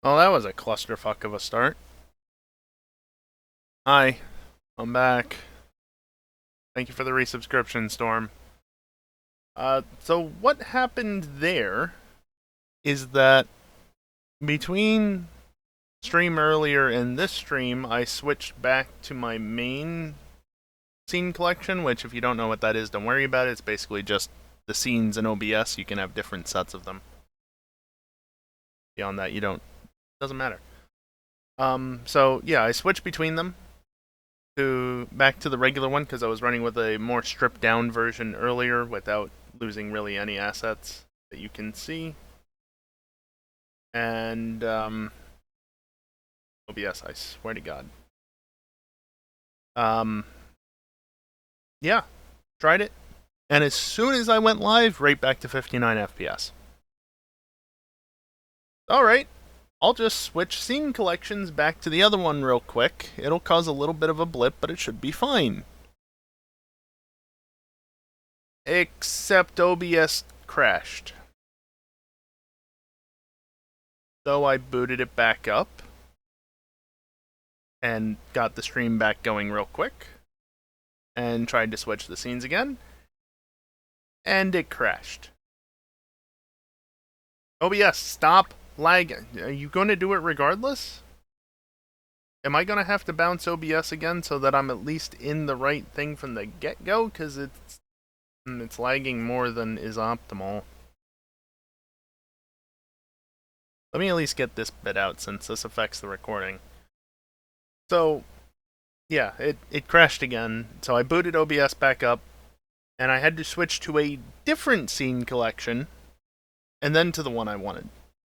Oh, that was a clusterfuck of a start. Hi, I'm back. Thank you for the resubscription, Storm. So what happened there is that between stream earlier and this stream, I switched back to my main scene collection, which if you don't know what that is, don't worry about it. It's basically just the scenes in OBS. You can have different sets of them. Beyond that, you don't. Doesn't matter. So yeah, I switched between them. Back to the regular one because I was running with a more stripped down version earlier without losing really any assets that you can see. And OBS, I swear to God. Yeah, tried it, and as soon as I went live, right back to 59 FPS. All right, I'll just switch scene collections back to the other one real quick. It'll cause a little bit of a blip, but it should be fine. Except OBS crashed. So I booted it back up and got the stream back going real quick and tried to switch the scenes again, and it crashed. OBS, stop lagging. Are you going to do it regardless? Am I going to have to bounce OBS again so that I'm at least in the right thing from the get-go? Because it's lagging more than is optimal. Let me at least get this bit out since this affects the recording. So, yeah, it crashed again. So I booted OBS back up, and I had to switch to a different scene collection, and then to the one I wanted.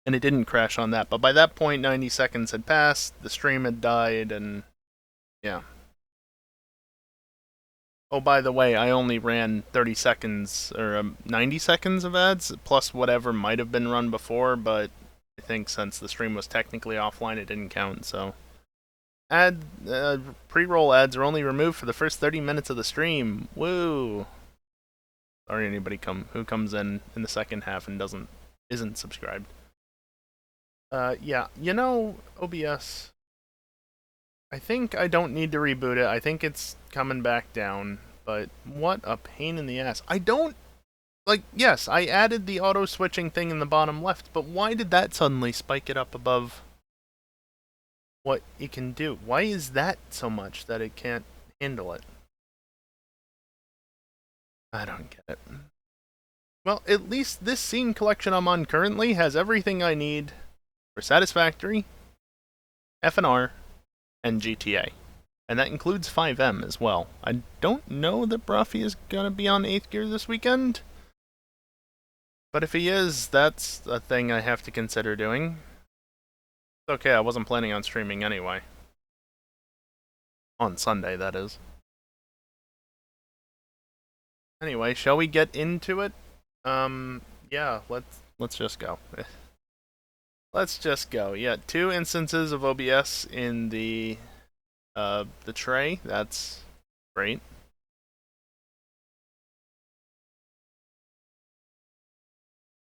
And it didn't crash on that, but by that point 90 seconds had passed, the stream had died, and yeah. Oh, by the way, I only ran 30 seconds, or 90 seconds of ads, plus whatever might have been run before, but I think since the stream was technically offline, it didn't count, so. Pre-roll ads are only removed for the first 30 minutes of the stream. Woo! Sorry anybody who comes in the second half and isn't subscribed. Yeah, OBS, I think I don't need to reboot it. I think it's coming back down, but what a pain in the ass. Yes, I added the auto-switching thing in the bottom left, but why did that suddenly spike it up above what it can do? Why is that so much that it can't handle it? I don't get it. Well, at least this scene collection I'm on currently has everything I need for Satisfactory, F&R, and GTA. And that includes 5M as well. I don't know that Bruffy is going to be on 8th Gear this weekend. But if he is, that's a thing I have to consider doing. It's okay, I wasn't planning on streaming anyway. On Sunday, that is. Anyway, shall we get into it? Yeah, let's just go. Let's just go. Yeah, 2 instances of OBS in the tray. That's great.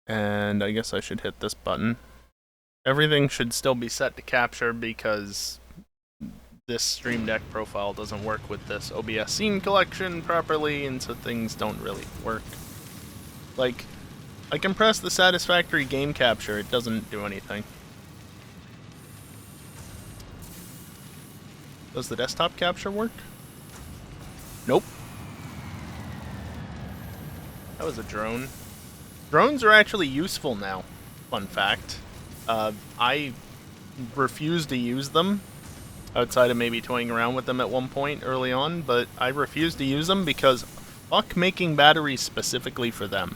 And I guess I should hit this button. Everything should still be set to capture because this Stream Deck profile doesn't work with this OBS scene collection properly, and so things don't really work. Like, I can press the Satisfactory game capture, it doesn't do anything. Does the desktop capture work? Nope. That was a drone. Drones are actually useful now. Fun fact. I refuse to use them, outside of maybe toying around with them at one point early on, but I refuse to use them because fuck making batteries specifically for them.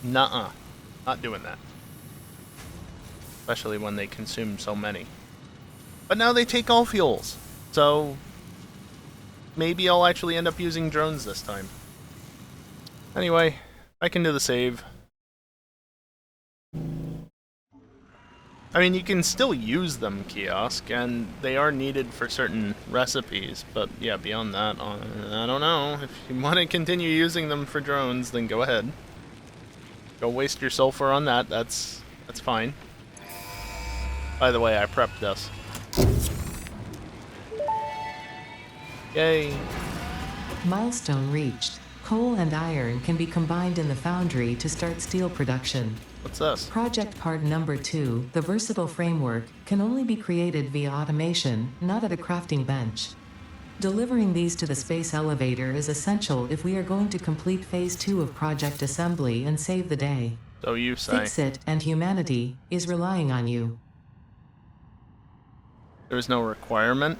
Nuh-uh. Not doing that. Especially when they consume so many. But now they take all fuels, so maybe I'll actually end up using drones this time. Anyway, I can do the save. I mean, you can still use them, Kiosk, and they are needed for certain recipes, but yeah, beyond that, I don't know. If you want to continue using them for drones, then go ahead. Go waste your sulfur on that, that's fine. By the way, I prepped this. Yay. Milestone reached. Coal and iron can be combined in the foundry to start steel production. What's this? Project part number 2, the versatile framework, can only be created via automation, not at a crafting bench. Delivering these to the space elevator is essential if we are going to complete phase 2 of project assembly and save the day. So you say. Fix it, and humanity is relying on you. There's no requirement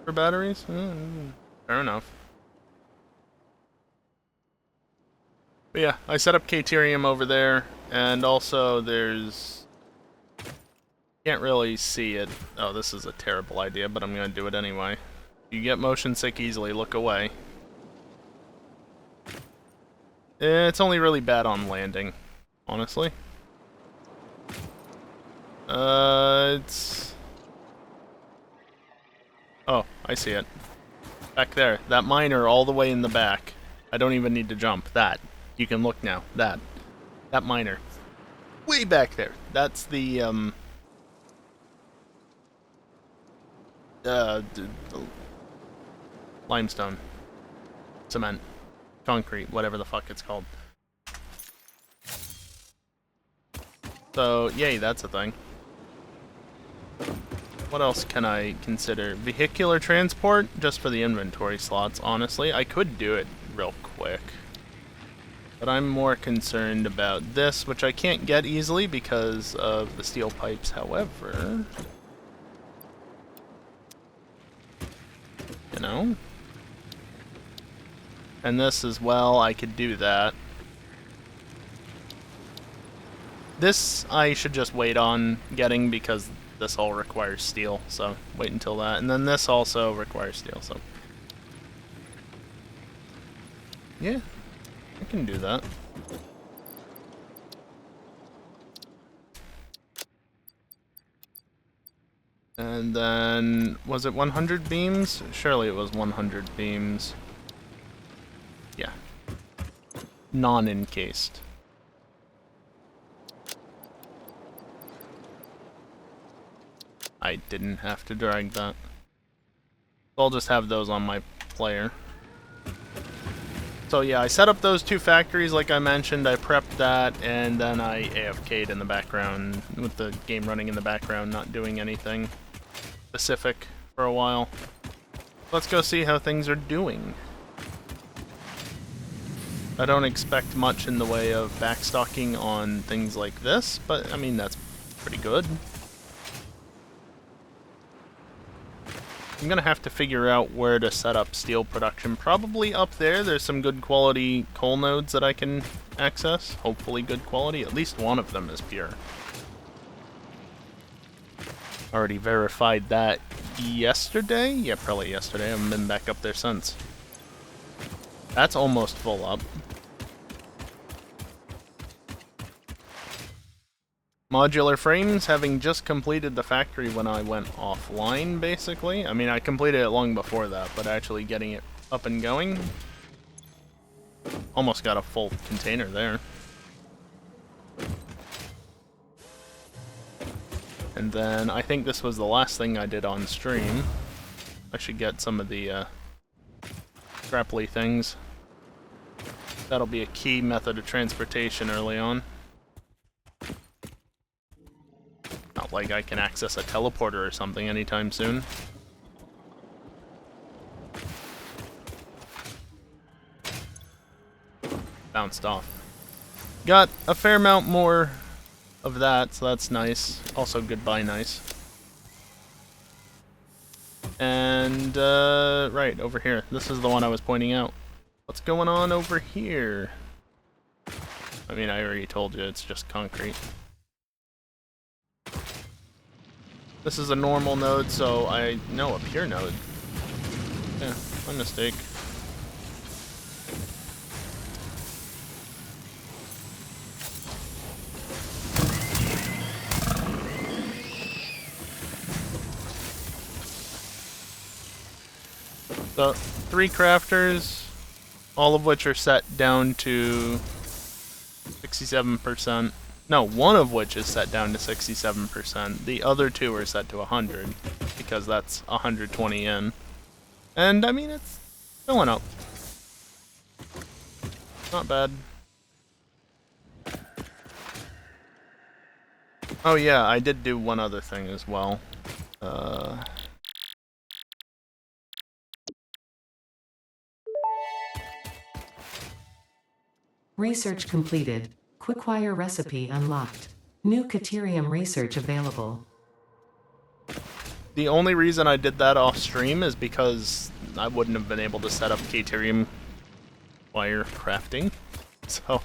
for batteries? Fair enough. But yeah, I set up Caterium over there, and also there's... Can't really see it. Oh, this is a terrible idea, but I'm gonna do it anyway. You get motion sick easily, look away. It's only really bad on landing, honestly. It's... Oh, I see it. Back there. That miner all the way in the back. I don't even need to jump. That. You can look now. That. That miner. Way back there. That's the, limestone. Cement. Concrete. Whatever the fuck it's called. So, yay, that's a thing. What else can I consider? Vehicular transport, just for the inventory slots, honestly. I could do it real quick. But I'm more concerned about this, which I can't get easily because of the steel pipes, however. You know? And this as well, I could do that. This I should just wait on getting because this all requires steel, so wait until that. And then this also requires steel, so... Yeah, I can do that. And then, was it 100 beams? Surely it was 100 beams. Yeah. Non-encased. I didn't have to drag that. I'll just have those on my player. So yeah, I set up those two factories like I mentioned, I prepped that, and then I AFK'd in the background with the game running in the background, not doing anything specific for a while. Let's go see how things are doing. I don't expect much in the way of backstocking on things like this, but I mean, that's pretty good. I'm gonna have to figure out where to set up steel production. Probably up there. There's some good quality coal nodes that I can access. Hopefully good quality. At least one of them is pure. Already verified that yesterday? Yeah, probably yesterday. I haven't been back up there since. That's almost full up. Modular frames, having just completed the factory when I went offline, basically. I mean, I completed it long before that, but actually getting it up and going. Almost got a full container there. And then, I think this was the last thing I did on stream. I should get some of the, grapply things. That'll be a key method of transportation early on. Not like I can access a teleporter or something anytime soon. Bounced off. Got a fair amount more of that, so that's nice. Also goodbye nice. And, right, over here. This is the one I was pointing out. What's going on over here? I mean, I already told you, it's just concrete. This is a normal node, so I know a pure node. Yeah, my mistake. So, 3 crafters, all of which are set down to 67%. No, one of which is set down to 67%. The other two are set to 100, because that's 120 in. And, I mean, it's filling up. Not bad. Oh yeah, I did do one other thing as well. Research completed. Quickwire recipe unlocked. New Caterium research available. The only reason I did that off stream is because I wouldn't have been able to set up Caterium wire crafting. So,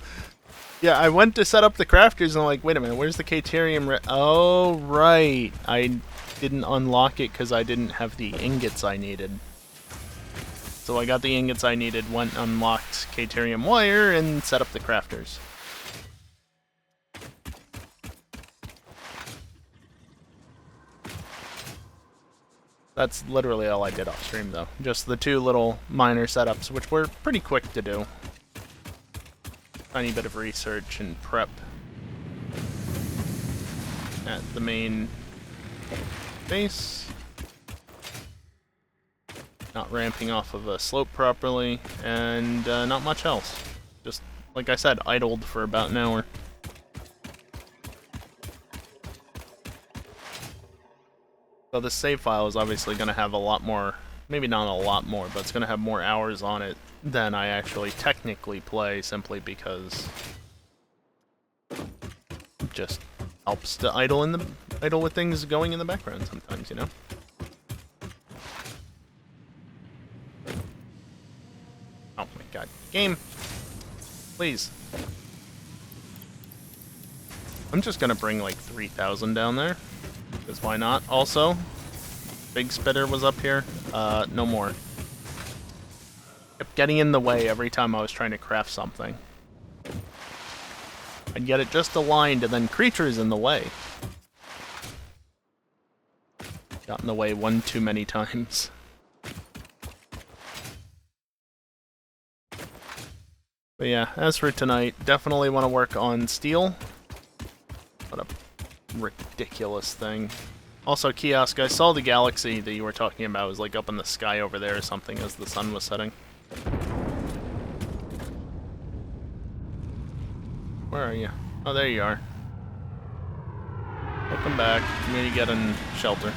yeah, I went to set up the crafters and I'm like, wait a minute, where's the Caterium? Oh, right. I didn't unlock it because I didn't have the ingots I needed. So I got the ingots I needed, went and unlocked Caterium wire, and set up the crafters. That's literally all I did off stream, though. Just the two little minor setups, which were pretty quick to do. Tiny bit of research and prep at the main base. Not ramping off of a slope properly, and not much else. Just, like I said, idled for about an hour. So this save file is obviously going to have a lot more, maybe not a lot more, but it's going to have more hours on it than I actually technically play, simply because it just helps to idle with things going in the background sometimes, you know? Oh my god. Game! Please. I'm just gonna bring like 3,000 down there. Because why not? Also, Big Spitter was up here. No more. Kept getting in the way every time I was trying to craft something. I'd get it just aligned, and then creatures in the way. Got in the way one too many times. But yeah, as for tonight, definitely want to work on steel. What a ridiculous thing. Also, Kiosk, I saw the galaxy that you were talking about was like up in the sky over there or something as the sun was setting. Where are you? Oh, there you are. Welcome back. I'm gonna get in shelter.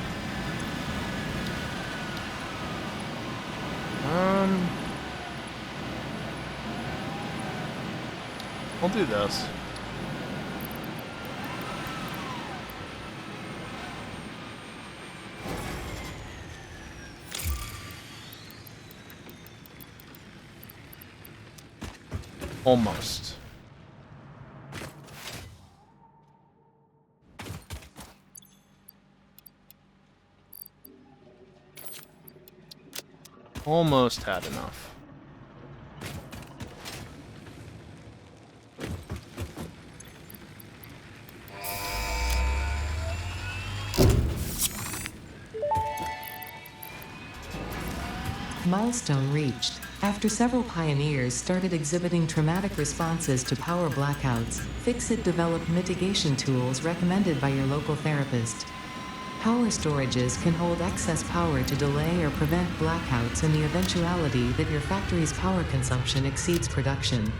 I'll do this. Almost. Almost had enough. Milestone reached. After several pioneers started exhibiting traumatic responses to power blackouts, Fixit developed mitigation tools recommended by your local therapist. Power storages can hold excess power to delay or prevent blackouts in the eventuality that your factory's power consumption exceeds production.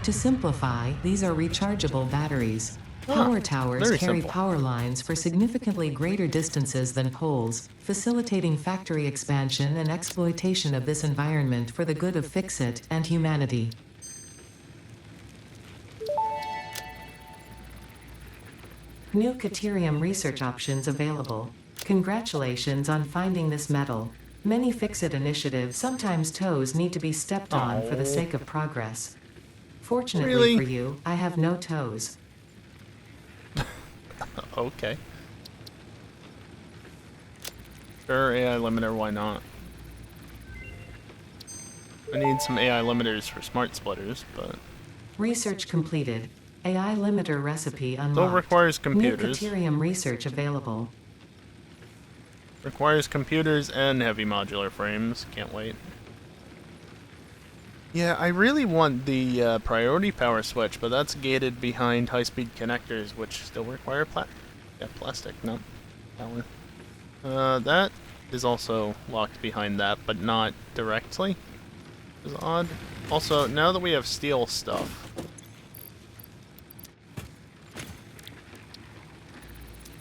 To simplify, these are rechargeable batteries. Power towers carry power lines for significantly greater distances than poles, facilitating factory expansion and exploitation of this environment for the good of Fixit and humanity. New Caterium research options available. Congratulations on finding this metal. Many Fixit initiatives sometimes toes need to be stepped on for the sake of progress. Fortunately for you, I have no toes. Okay. Sure, AI limiter, why not? I need some AI limiters for smart splitters, but... Research completed. AI limiter recipe unlocked. Still requires computers. New Caterium research available. Requires computers and heavy modular frames. Can't wait. Yeah, I really want the priority power switch, but that's gated behind high-speed connectors, which still require plastic, no, power. That is also locked behind that, but not directly. Which is odd. Also, now that we have steel stuff,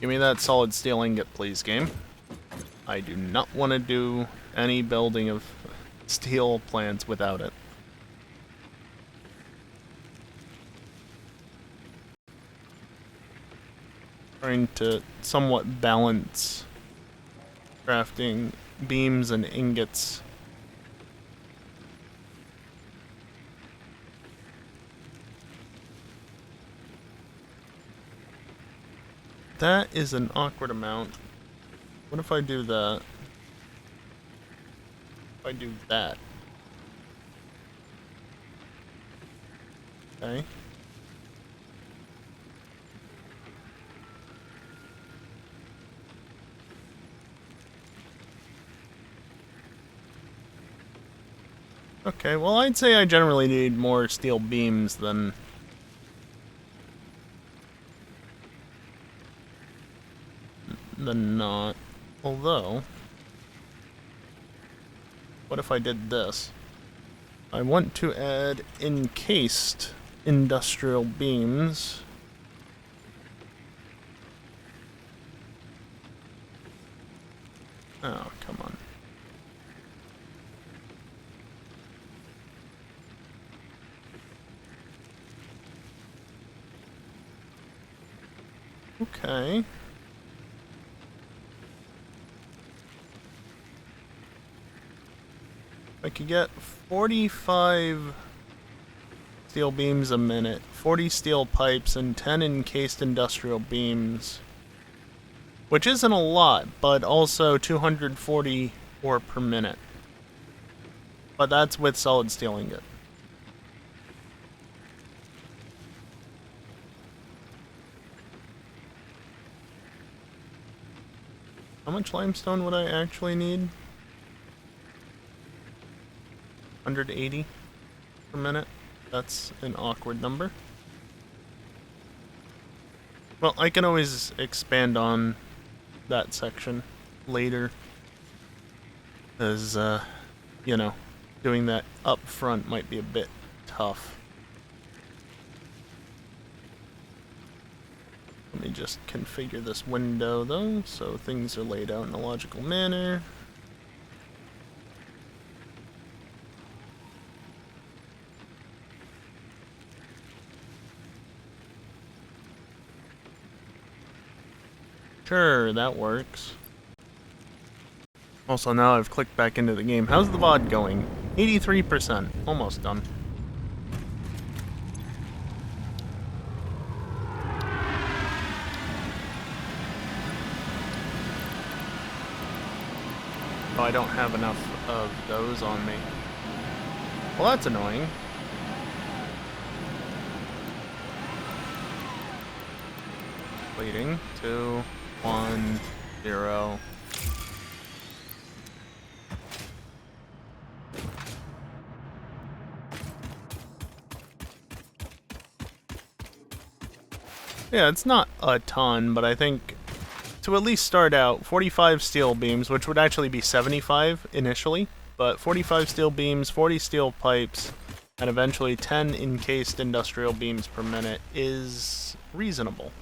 give me that solid steel ingot, please, game. I do not want to do any building of steel plants without it. Trying to somewhat balance crafting beams and ingots. That is an awkward amount. What if I do that? If I do that? Okay. Okay, well, I'd say I generally need more steel beams than not. Although, what if I did this? I want to add encased industrial beams. Oh, come on. Okay. I could get 45 steel beams a minute, 40 steel pipes, and 10 encased industrial beams. Which isn't a lot, but also 240 ore per minute. But that's with solid steel ingot. How much limestone would I actually need? 180 per minute. That's an awkward number. Well, I can always expand on that section later. As, you know, doing that up front might be a bit tough. Let me just configure this window, though, so things are laid out in a logical manner. Sure, that works. Also, now I've clicked back into the game. How's the VOD going? 83%. Almost done. Oh, I don't have enough of those on me. Well, that's annoying. Waiting. 2, 1, 0. Yeah, it's not a ton, but I think to at least start out, 45 steel beams, which would actually be 75 initially, but 45 steel beams, 40 steel pipes, and eventually 10 encased industrial beams per minute is reasonable.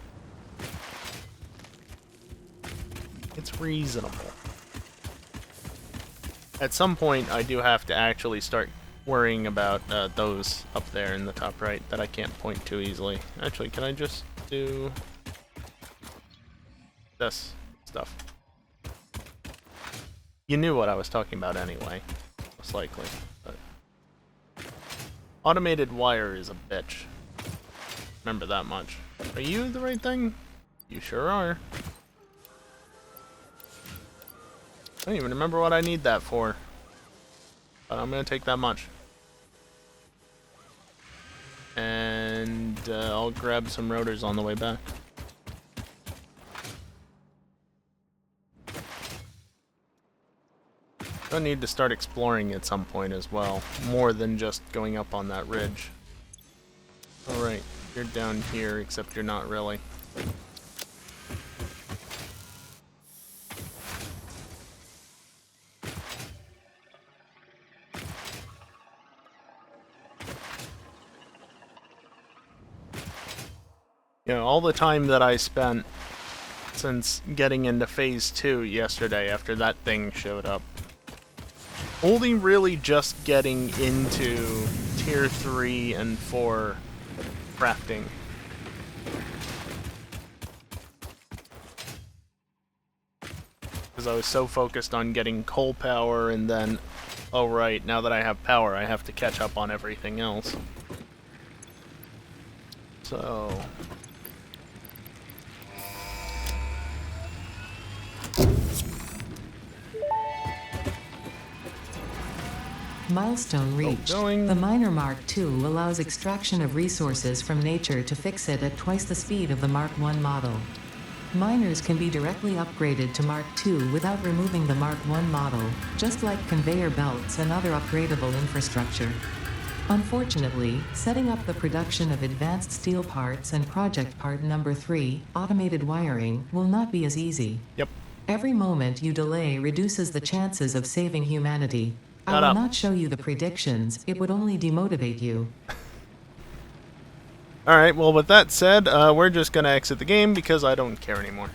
It's reasonable. At some point, I do have to actually start worrying about those up there in the top right that I can't point to easily. Actually, can I just do this stuff? You knew what I was talking about anyway, most likely. But automated wire is a bitch. Remember that much. Are you the right thing? You sure are. I don't even remember what I need that for. But I'm gonna take that much. And I'll grab some rotors on the way back. I need to start exploring at some point as well, more than just going up on that ridge. Alright, you're down here, except you're not really. You know, all the time that I spent since getting into Phase 2 yesterday after that thing showed up. Only really just getting into Tier 3 and 4 crafting. Because I was so focused on getting coal power and then, oh right, now that I have power I have to catch up on everything else. So... Milestone reached. The Miner Mark II allows extraction of resources from nature to fix it at twice the speed of the Mark I model. Miners can be directly upgraded to Mark II without removing the Mark I model, just like conveyor belts and other upgradable infrastructure. Unfortunately, setting up the production of advanced steel parts and project part number 3, automated wiring, will not be as easy. Yep. Every moment you delay reduces the chances of saving humanity. I will not show you the predictions, it would only demotivate you. Alright, well with that said, we're just gonna exit the game because I don't care anymore.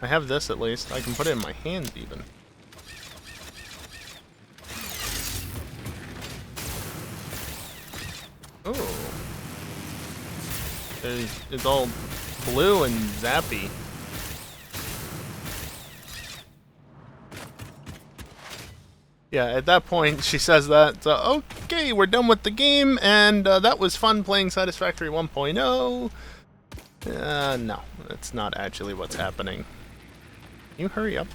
I have this at least. I can put it in my hands even. Oh. It's all blue and zappy. Yeah, at that point, she says that, okay, we're done with the game, and that was fun playing Satisfactory 1.0. No, that's not actually what's happening. Can you hurry up?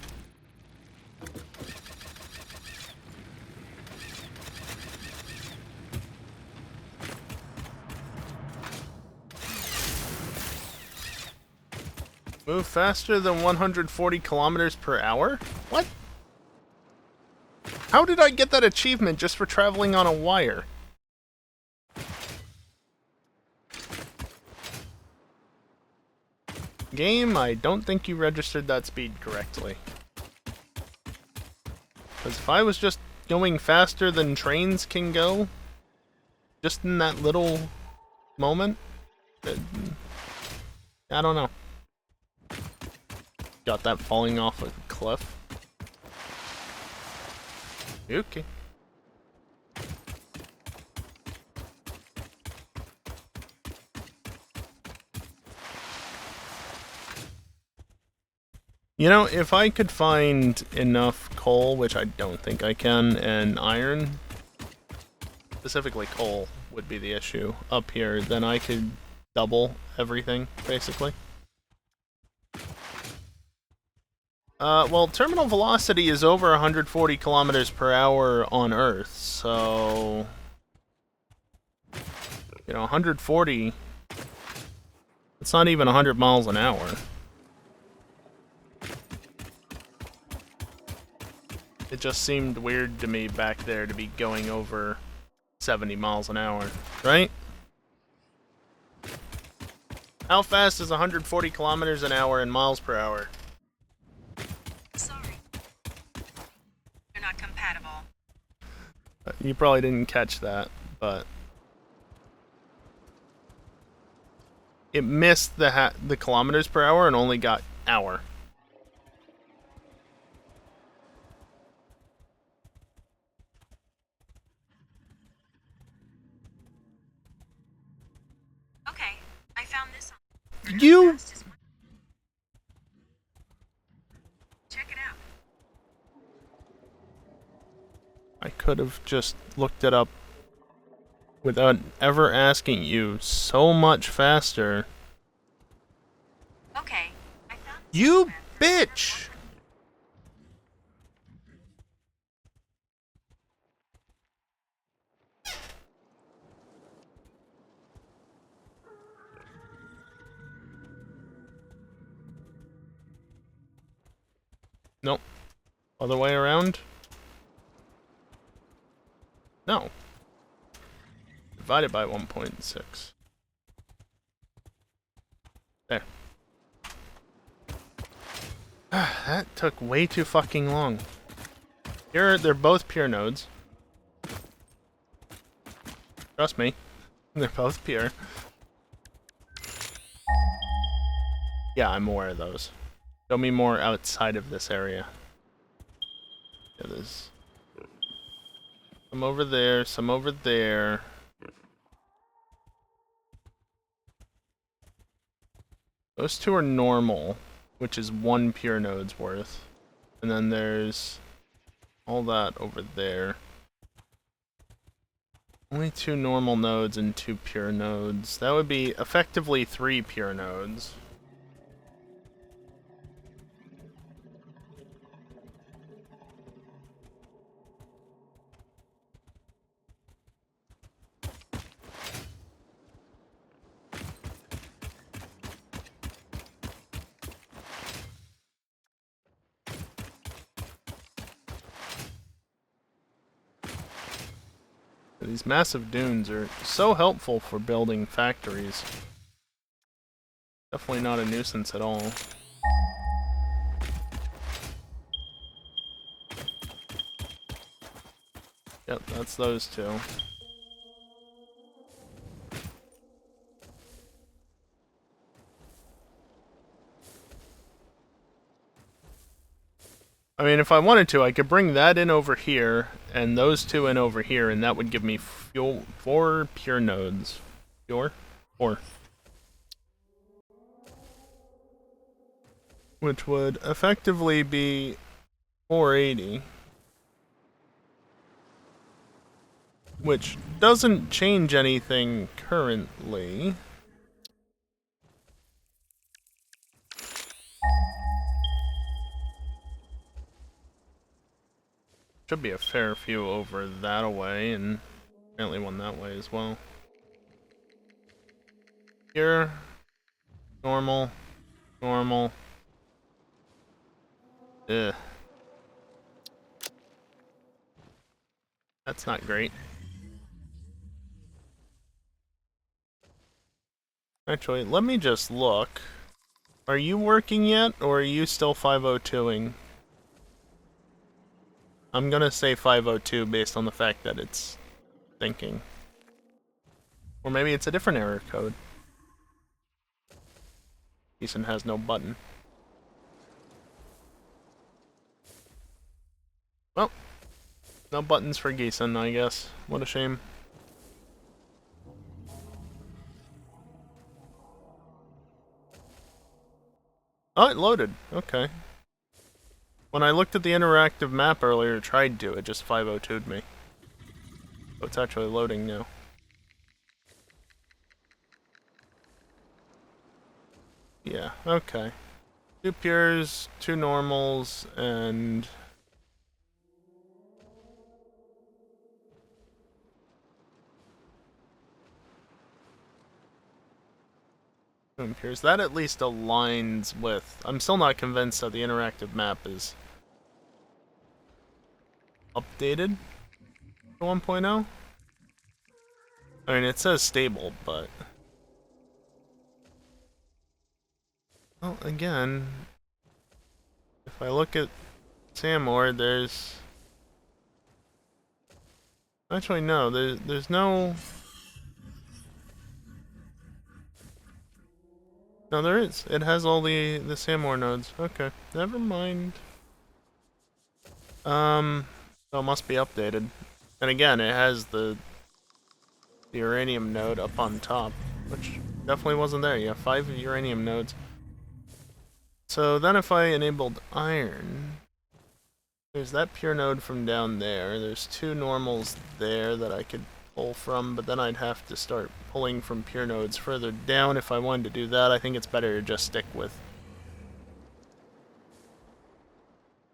Move faster than 140 kilometers per hour? What? How did I get that achievement just for traveling on a wire? Game, I don't think you registered that speed correctly. Because if I was just going faster than trains can go, just in that little moment, I don't know. Got that falling off a cliff. Okay. You know, if I could find enough coal, which I don't think I can, and iron, specifically coal would be the issue up here, then I could double everything, basically. Well, terminal velocity is over 140 kilometers per hour on Earth, so... You know, 140... It's not even 100 miles an hour. It just seemed weird to me back there to be going over 70 miles an hour, right? How fast is 140 kilometers an hour in miles per hour? Sorry. You're not compatible. You probably didn't catch that, but... It missed the kilometers per hour and only got hour. Okay, I found this on. You... Check it out. I could have just looked it up without ever asking you so much faster. Okay, I found You bitch! Nope. Other way around? No. Divided by 1.6. There. That took way too fucking long. Here, they're both pure nodes. Trust me. They're both pure. Yeah, I'm aware of those. Show me more outside of this area. Yeah, there's some over there, some over there. Those two are normal, which is one pure node's worth. And then there's all that over there. Only two normal nodes and two pure nodes. That would be effectively 3 pure nodes. These massive dunes are so helpful for building factories. Definitely not a nuisance at all. Yep, that's those two. I mean, if I wanted to, I could bring that in over here, and those two in over here, and that would give me 4 pure nodes. Pure? 4. Which would effectively be 480. Which doesn't change anything currently. Should be a fair few over that away, and apparently one that way as well. Here, normal, normal. Ugh. That's not great. Actually, let me just look. Are you working yet, or are you still 502ing? I'm gonna say 502 based on the fact that it's thinking. Or maybe it's a different error code. Ethan has no button. Well, no buttons for Geeson, I guess. What a shame. Oh, it loaded. Okay. When I looked at the interactive map earlier, it tried to. It just 502'd me. So it's actually loading now. Yeah, okay. 2 pures, 2 normals, and... Pures. That at least aligns with... I'm still not convinced that the interactive map is updated to 1.0. I mean, it says stable, but... Well, again... If I look at Samor, there's... Actually, no, there's no... No, there is. It has all the Samor nodes. Okay, never mind. So it must be updated. And again, it has the uranium node up on top, which definitely wasn't there. You have 5 uranium nodes. So then if I enabled iron, there's that pure node from down there. There's 2 normals there that I could pull from, but then I'd have to start pulling from pure nodes further down if I wanted to do that. I think it's better to just stick with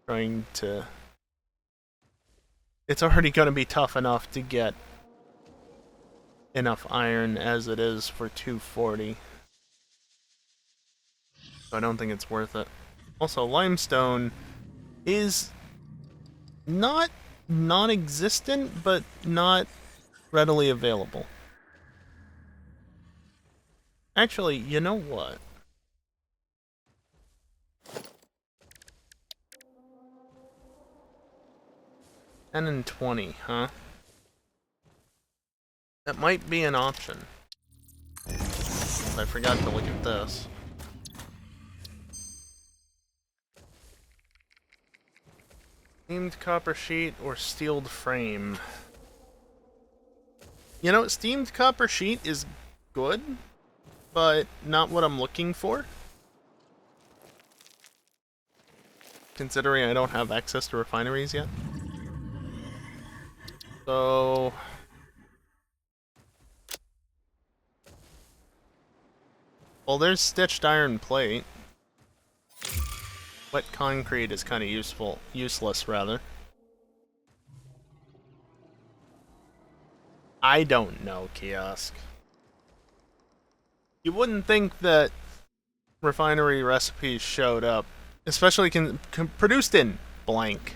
trying to... It's already going to be tough enough to get enough iron as it is for 240. So I don't think it's worth it. Also, limestone is not non-existent, but not readily available. Actually, you know what? $10 and $20, huh? That might be an option. I forgot to look at this. Steamed copper sheet or steeled frame? You know, steamed copper sheet is good, but not what I'm looking for. Considering I don't have access to refineries yet. So... well, there's stitched iron plate. Wet concrete is kind of useless, rather. I don't know, Kiosk. You wouldn't think that refinery recipes showed up, especially produced in blank.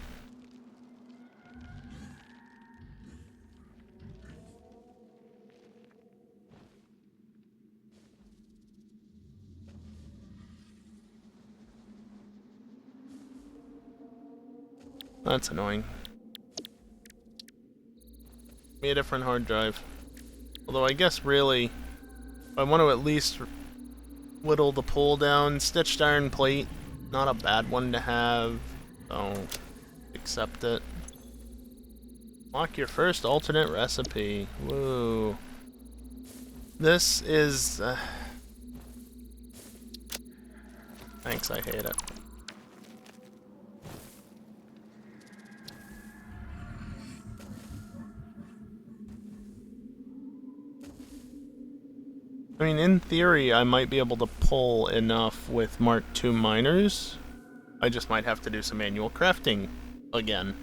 That's annoying. Give me a different hard drive. Although I guess really, I want to at least whittle the pull down. Stitched iron plate, not a bad one to have. So, accept it. Lock your first alternate recipe. Woo. This is... thanks, I hate it. I mean, in theory, I might be able to pull enough with Mark II miners. I just might have to do some manual crafting again.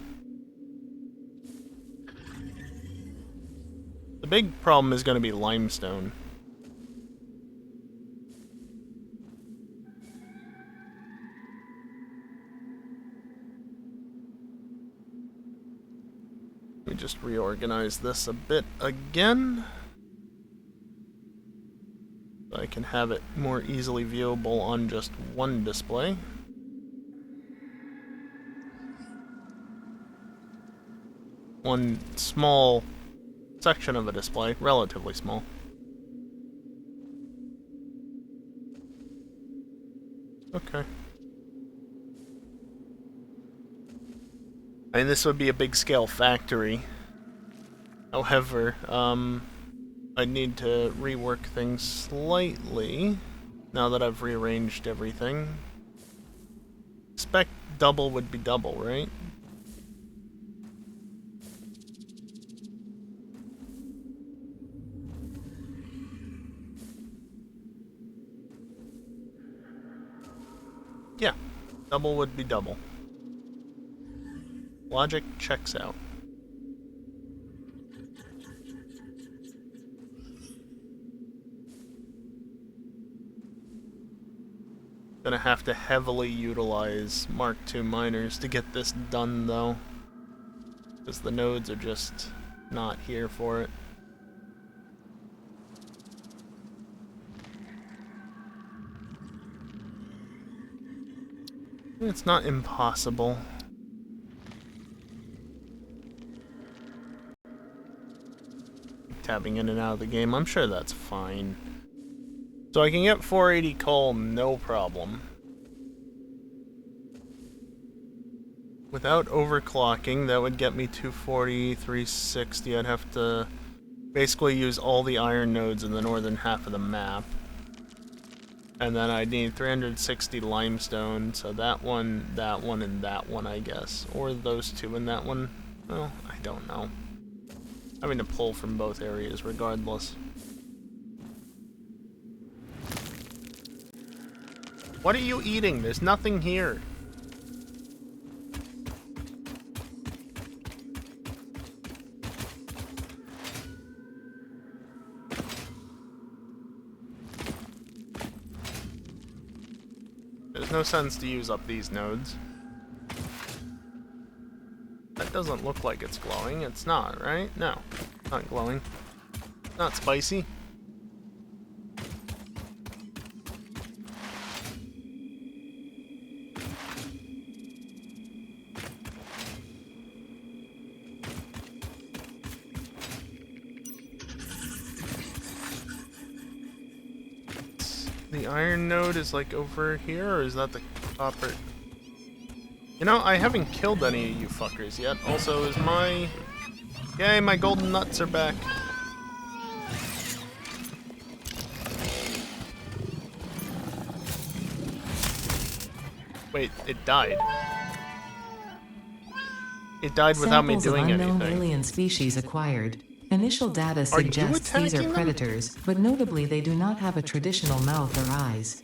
The big problem is going to be limestone. Let me just reorganize this a bit again. So I can have it more easily viewable on just one display. One small section of a display, relatively small. Okay. I mean, this would be a big scale factory. However, I need to rework things slightly now that I've rearranged everything. Spec double would be double, right? Yeah, double would be double. Logic checks out. Gonna have to heavily utilize Mark II miners to get this done, though. Because the nodes are just not here for it. It's not impossible. Tabbing in and out of the game, I'm sure that's fine. So I can get 480 coal, no problem. Without overclocking, that would get me 240, 360. I'd have to basically use all the iron nodes in the northern half of the map. And then I'd need 360 limestone, so that one, and that one, I guess. Or those two and that one. Well, I don't know. Having to pull from both areas regardless. What are you eating? There's nothing here. There's no sense to use up these nodes. doesn't look like it's glowing. It's not, right? No, not glowing. Not spicy. The iron node is like over here, or is that the copper? You know, I haven't killed any of you fuckers yet. Also, is my... Yay, my golden nuts are back. Wait, it died. It died without me doing Samples of unknown anything. alien species acquired. Initial data suggests these are attacking them? predators, but notably they do not have a traditional mouth or eyes.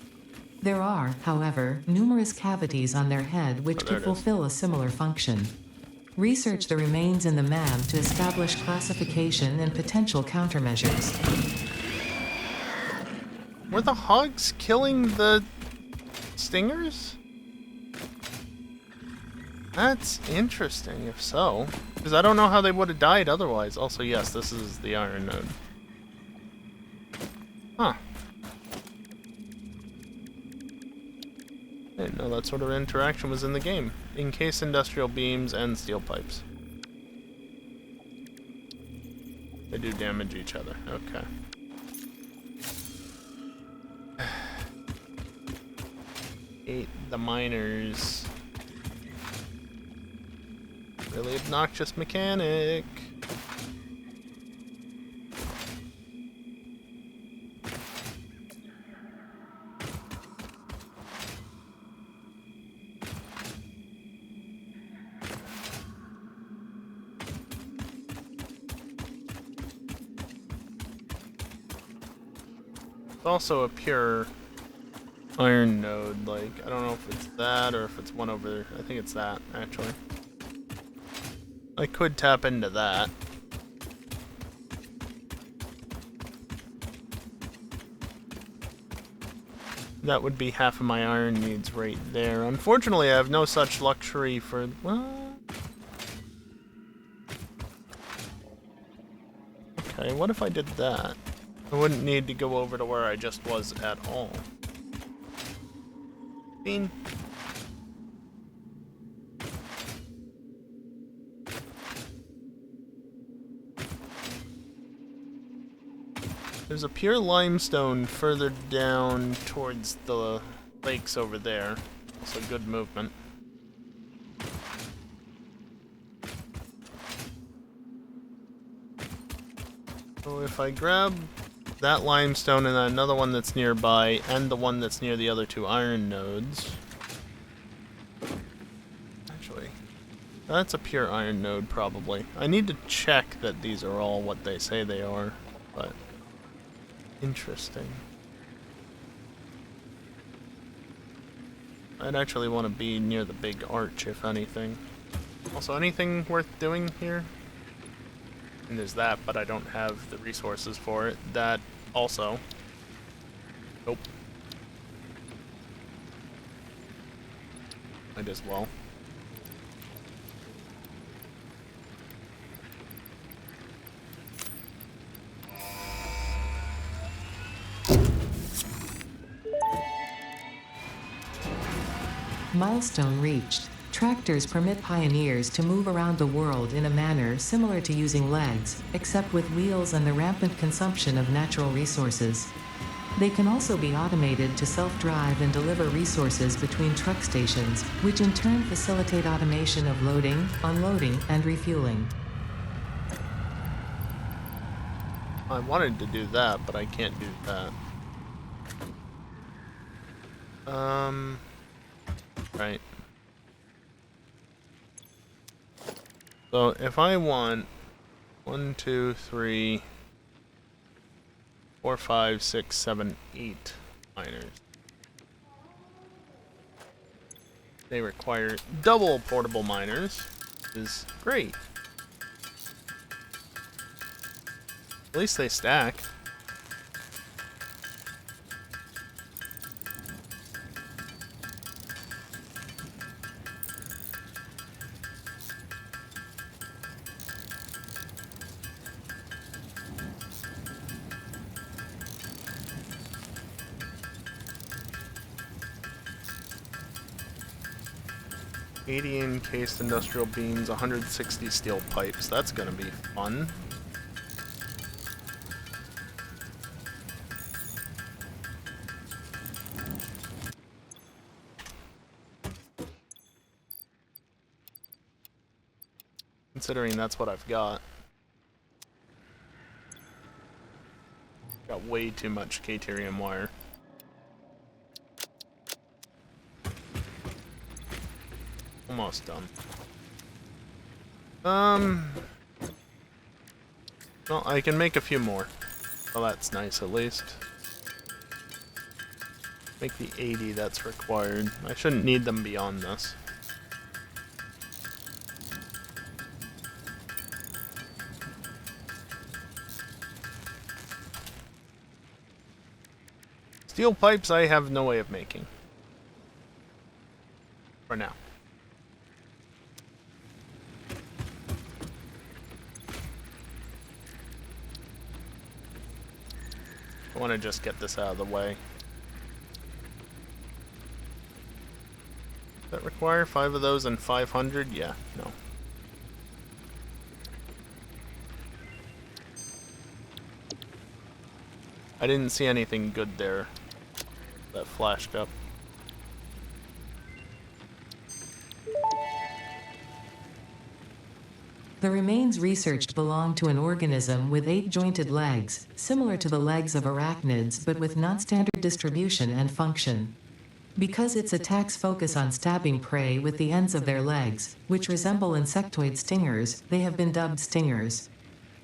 There are, however, numerous cavities on their head which there could it is. fulfill a similar function. Research the remains in the MAM to establish classification and potential countermeasures. Were the hogs killing the stingers? That's interesting, if so. Because I don't know how they would have died otherwise. Also, yes, this is the iron node. Huh. I didn't know that sort of interaction was in the game. Encase industrial beams and steel pipes. They do damage each other. Okay. Ate the miners. Really obnoxious mechanic. It's also a pure iron node, like, I don't know if it's that or if it's one over there. I think it's that, actually. I could tap into that. That would be half of my iron needs right there. Unfortunately, I have no such luxury for... Well... Okay, what if I did that? I wouldn't need to go over to where I just was at all. Bean. There's a pure limestone further down towards the lakes over there. Also good movement. So if I grab that limestone and then another one that's nearby, and the one that's near the other two iron nodes... Actually, that's a pure iron node, probably. I need to check that these are all what they say they are, but... Interesting. I'd actually want to be near the big arch, if anything. Also, anything worth doing here? And there's that, but I don't have the resources for it. That also. Nope. Might as well. Milestone reached. Tractors permit pioneers to move around the world in a manner similar to using legs, except with wheels and the rampant consumption of natural resources. They can also be automated to self-drive and deliver resources between truck stations, which in turn facilitate automation of loading, unloading, and refueling. I wanted to do that, but I can't do that. Right. So if I want 1, 2, 3, 4, 5, 6, 7, 8 miners. They require double portable miners, which is great. At least they stack. 80 encased industrial beams, 160 steel pipes. That's gonna be fun. Considering that's what I've got. Got way too much Caterium wire. Almost done. Well, I can make a few more. Well, that's nice at least. Make the 80 that's required. I shouldn't need them beyond this. Steel pipes I have no way of making. For now. I want to just get this out of the way. Does that require 5 of those and 500? Yeah, no. I didn't see anything good there that flashed up. The remains researched belong to an organism with 8 jointed legs, similar to the legs of arachnids but with non-standard distribution and function. Because its attacks focus on stabbing prey with the ends of their legs, which resemble insectoid stingers, they have been dubbed stingers.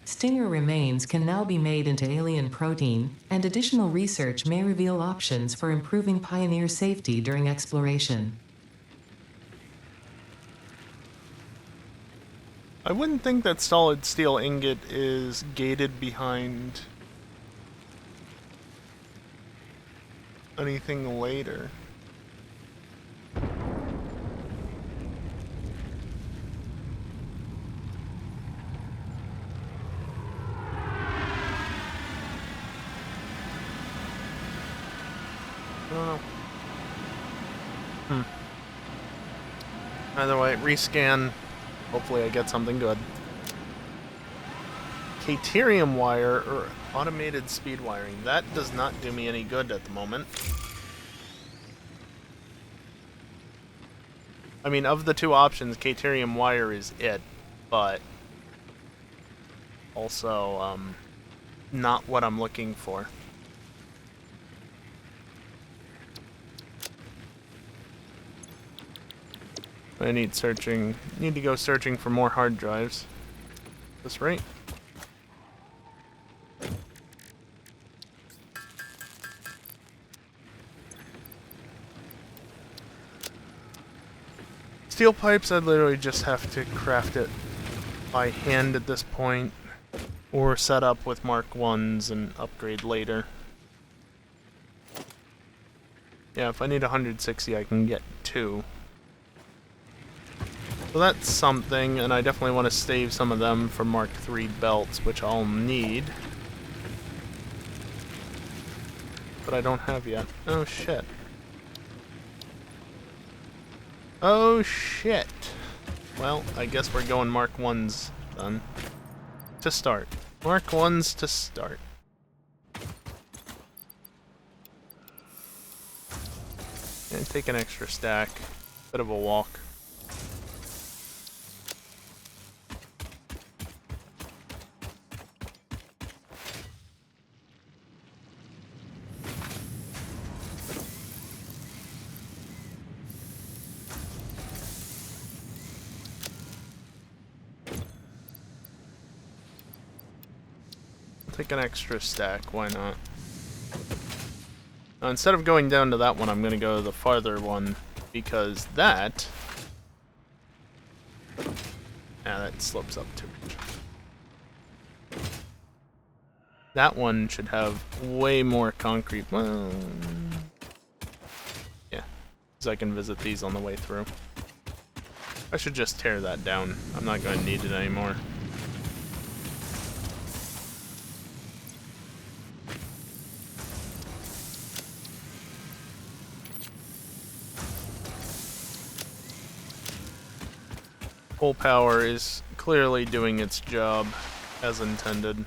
Stinger remains can now be made into alien protein, and additional research may reveal options for improving pioneer safety during exploration. I wouldn't think that solid steel ingot is gated behind anything later. I don't know. Either way, rescan. Hopefully I get something good. Caterium wire or automated speed wiring. That does not do me any good at the moment. I mean, of the two options, Caterium wire is it, but also not what I'm looking for. I need to go searching for more hard drives. This right? Steel pipes, I'd literally just have to craft it by hand at this point, or set up with Mark 1s and upgrade later. Yeah, if I need 160, I can get 2. So that's something, and I definitely want to save some of them for Mark III belts, which I'll need. But I don't have yet. Oh shit. Oh shit. Well, I guess we're going Mark 1s then. To start. Mark 1s to start. And take an extra stack. Bit of a walk. Take an extra stack, why not? Now, instead of going down to that one, I'm going to go to the farther one, because that... that slopes up too much. That one should have way more concrete. Well, yeah, because I can visit these on the way through. I should just tear that down. I'm not going to need it anymore. Full power is clearly doing its job as intended.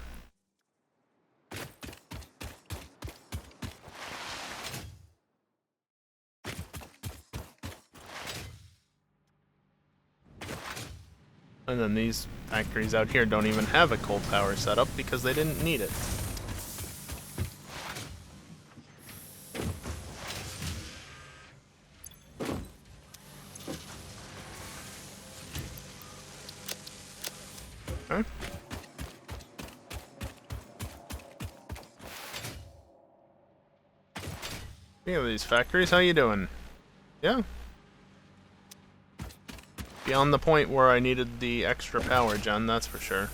And then these factories out here don't even have a coal power setup because they didn't need it. Okay. Speaking of these factories, how you doing? Yeah. Beyond the point where I needed the extra power gen, that's for sure.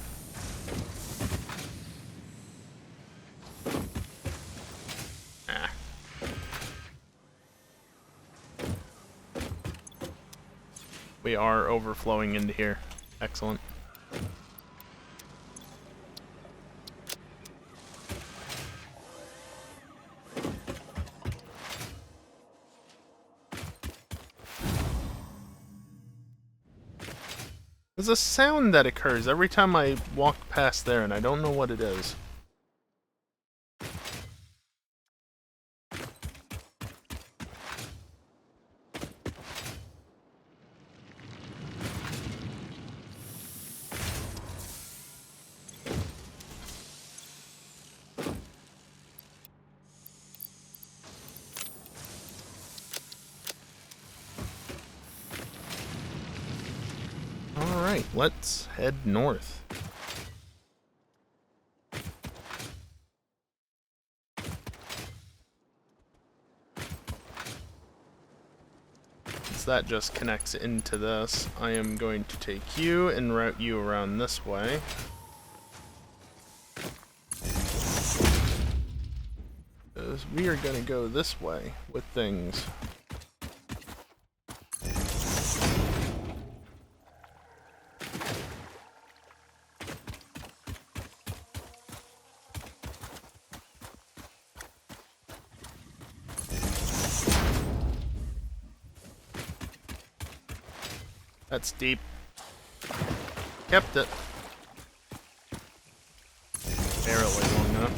Ah. We are overflowing into here. Excellent. There's a sound that occurs every time I walk past there, and I don't know what it is. Alright, let's head north. Since that just connects into this, I am going to take you and route you around this way. Because we are going to go this way with things. That's deep. Kept it. Barely long enough.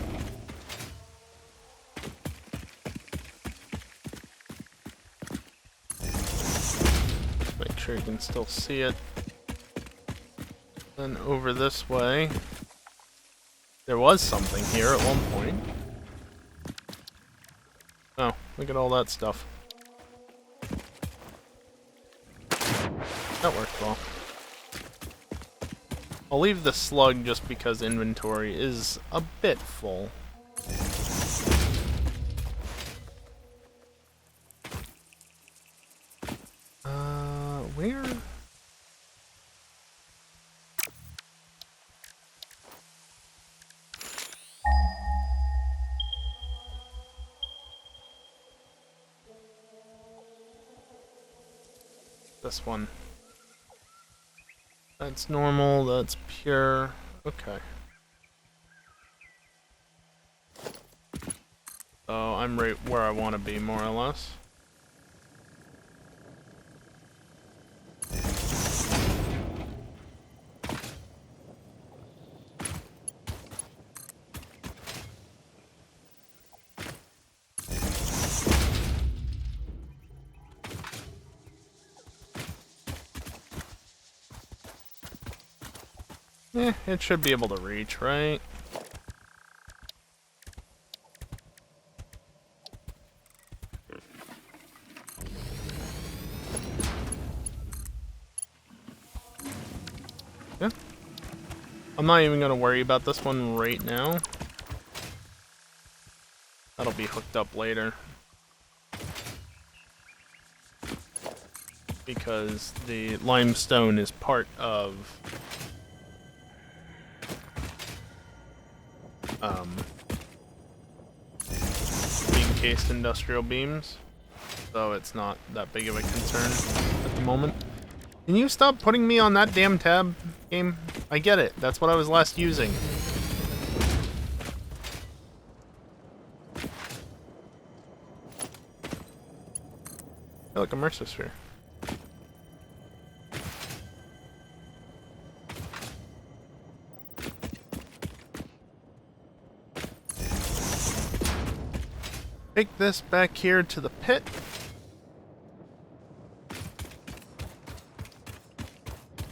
Make sure you can still see it. Then over this way. There was something here at one point. Oh, look at all that stuff. That worked well. I'll leave the slug just because inventory is a bit full. Where? This one. That's normal, that's pure. Okay. So I'm right where I want to be, more or less. It should be able to reach, right? Yeah. I'm not even gonna worry about this one right now. That'll be hooked up later. Because the limestone is part of being encased industrial beams, so it's not that big of a concern at the moment. Can you stop putting me on that damn tab, game? I get it, that's what I was last using. Hey, look, a Mercer sphere. take this back here to the pit.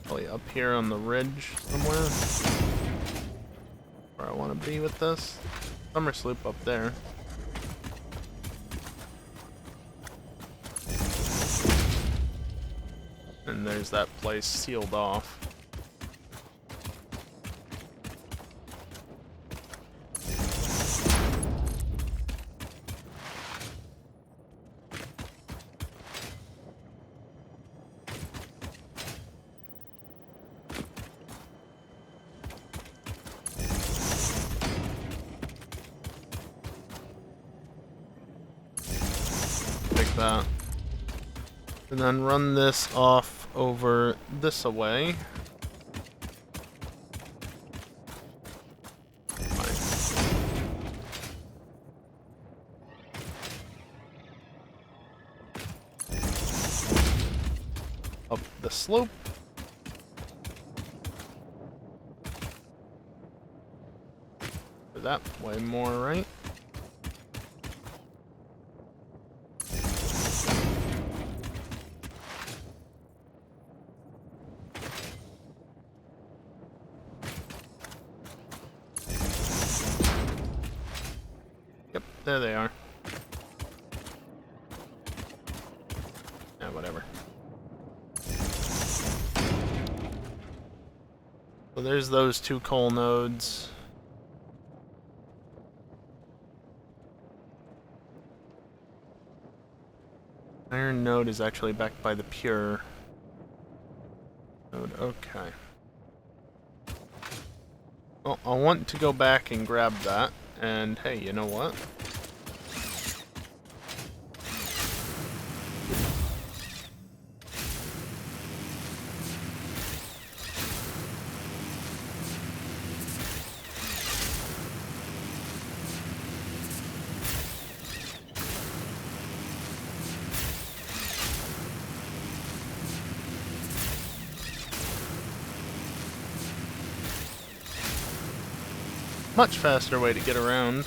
Probably up here on the ridge somewhere. Where I want to be with this. Summer sloop up there. And there's that place sealed off. Take that. And then run this off over this away. Up the slope. That way more, right? Yep, there they are. Yeah, whatever. So there's those two coal nodes. Iron node is actually backed by the pure node. Okay. Well, I want to go back and grab that. And hey, you know what? Much faster way to get around.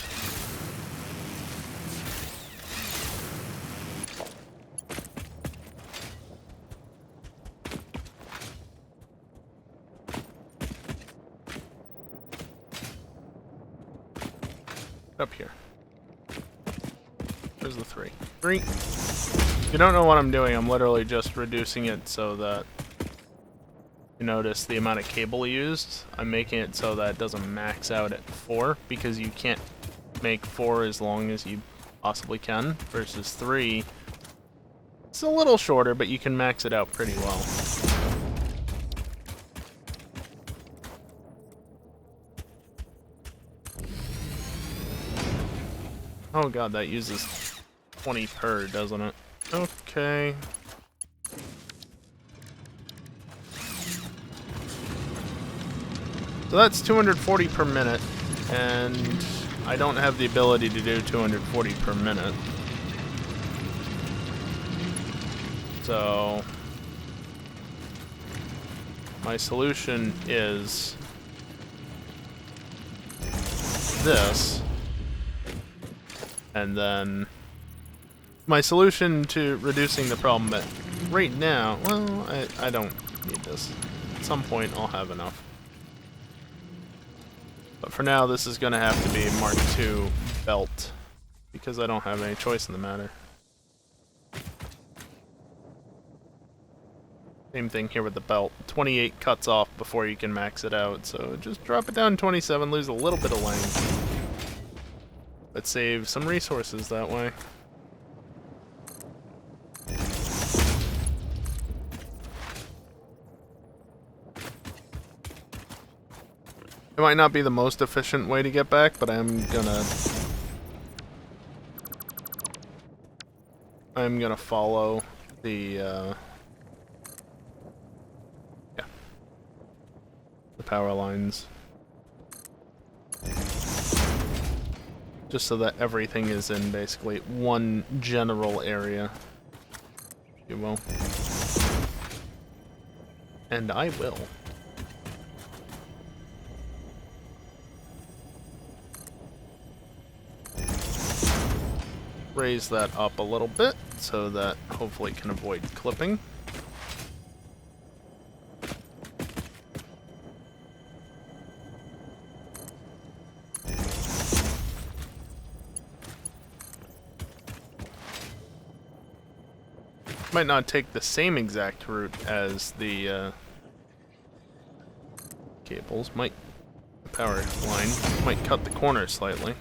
Up here. There's the 3. 3. If you don't know what I'm doing, I'm literally just reducing it so that you notice the amount of cable used. I'm making it so that it doesn't max out at 4, because you can't make 4 as long as you possibly can, versus 3. It's a little shorter, but you can max it out pretty well. Oh god, that uses 20 per, doesn't it? Okay. So that's 240 per minute, and I don't have the ability to do 240 per minute. So my solution is this, and then my solution to reducing the problem, but right now, well, I don't need this. At some point I'll have enough. But for now, this is going to have to be Mark II belt, because I don't have any choice in the matter. Same thing here with the belt. 28 cuts off before you can max it out, so just drop it down to 27, lose a little bit of length. But save some resources that way. It might not be the most efficient way to get back, but I'm gonna follow the the power lines. Just so that everything is in basically one general area, if you will. And I will. raise that up a little bit so that hopefully it can avoid clipping. Might not take the same exact route as the cables. Might power line might cut the corner slightly.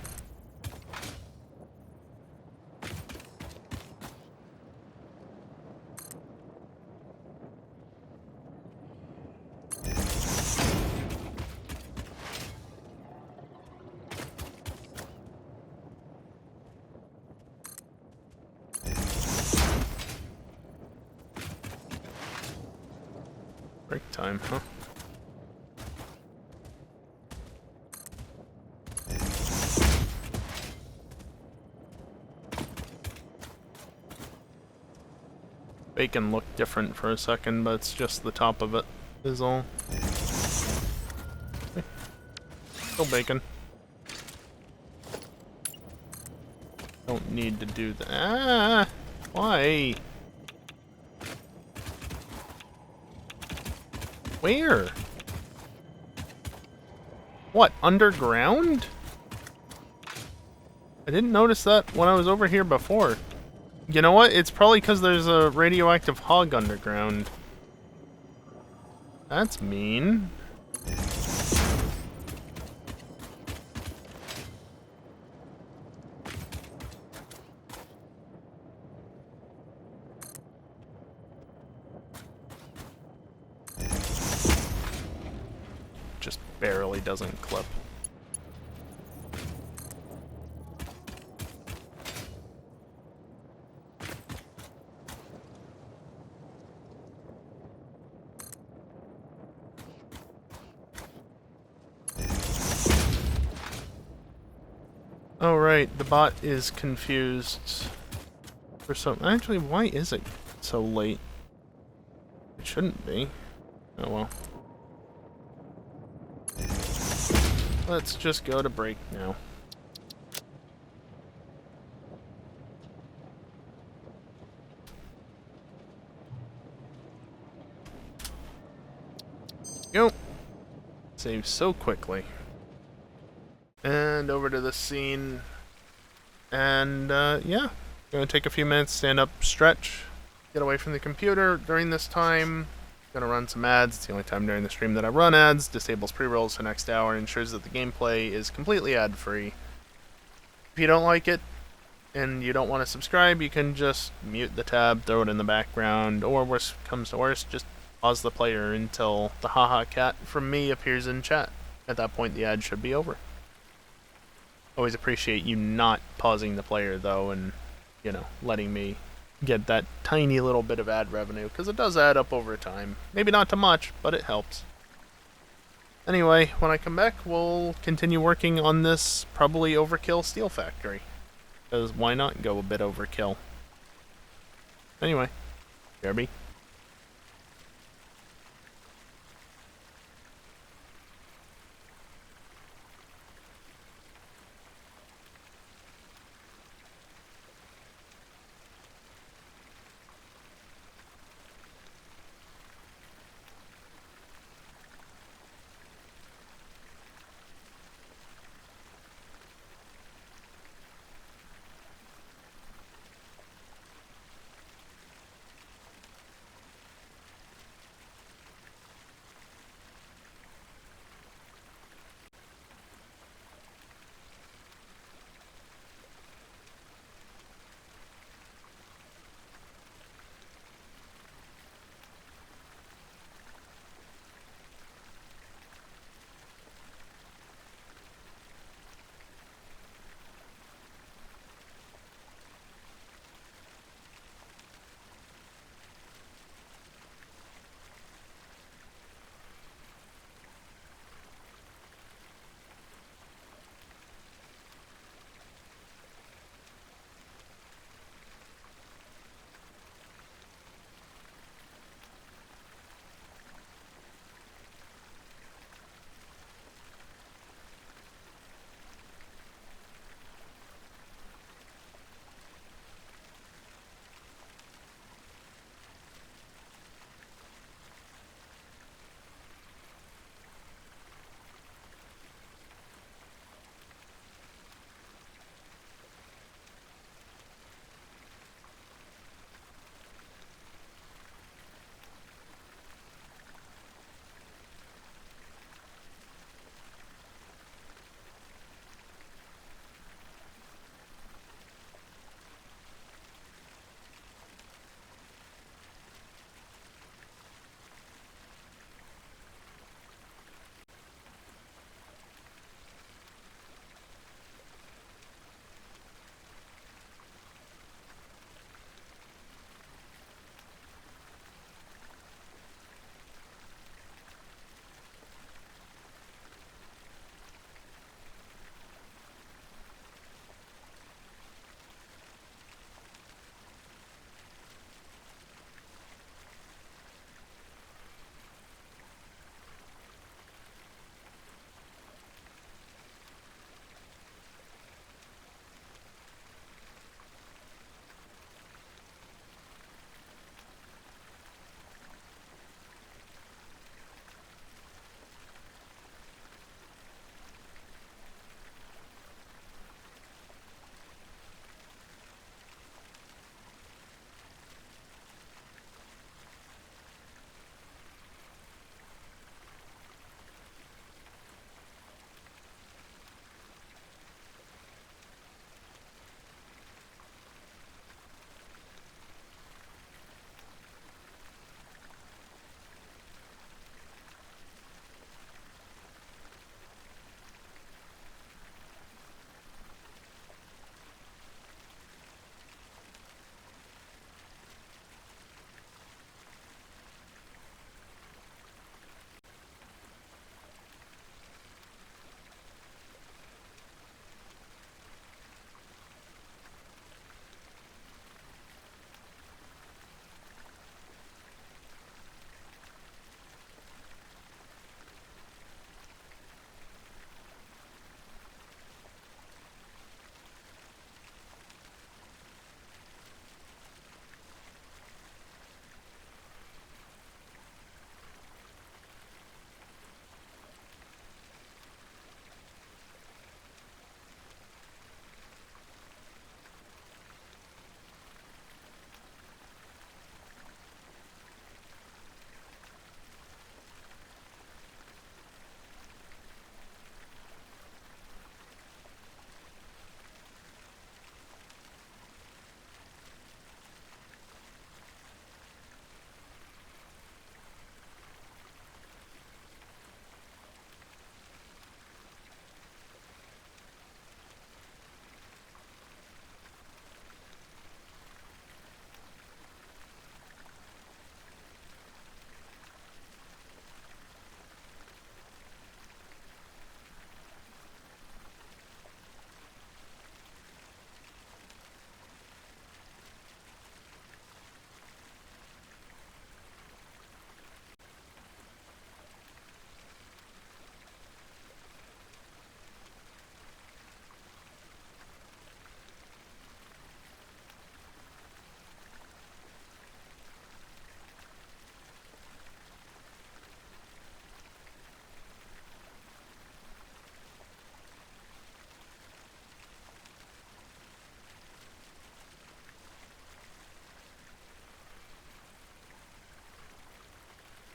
Break time, huh? Bacon looked different for a second, but it's just the top of it is all. Okay. Still bacon. Don't need to do that. Ah! Why? Where? What, underground? I didn't notice that when I was over here before. You know what? It's probably because there's a radioactive hog underground. That's mean. Just barely doesn't clip. Oh right, the bot is confused for some. Actually, why is it so late? It shouldn't be. Oh well. Let's just go to break now. Go. Save so quickly. And over to the scene. And yeah, gonna take a few minutes, stand up, stretch, get away from the computer. During this time, gonna run some ads. It's the only time during the stream that I run ads. Disables pre-rolls for next hour, ensures that the gameplay is completely ad-free. If you don't like it and you don't want to subscribe, you can just mute the tab, throw it in the background, or worst comes to worst, just pause the player until the haha cat from me appears in chat. At that point, the ad should be over. Always appreciate you not pausing the player, though, and, you know, letting me get that tiny little bit of ad revenue, because it does add up over time. Maybe not too much, but it helps. Anyway, when I come back, we'll continue working on this probably overkill steel factory. Because why not go a bit overkill? Anyway, BRB.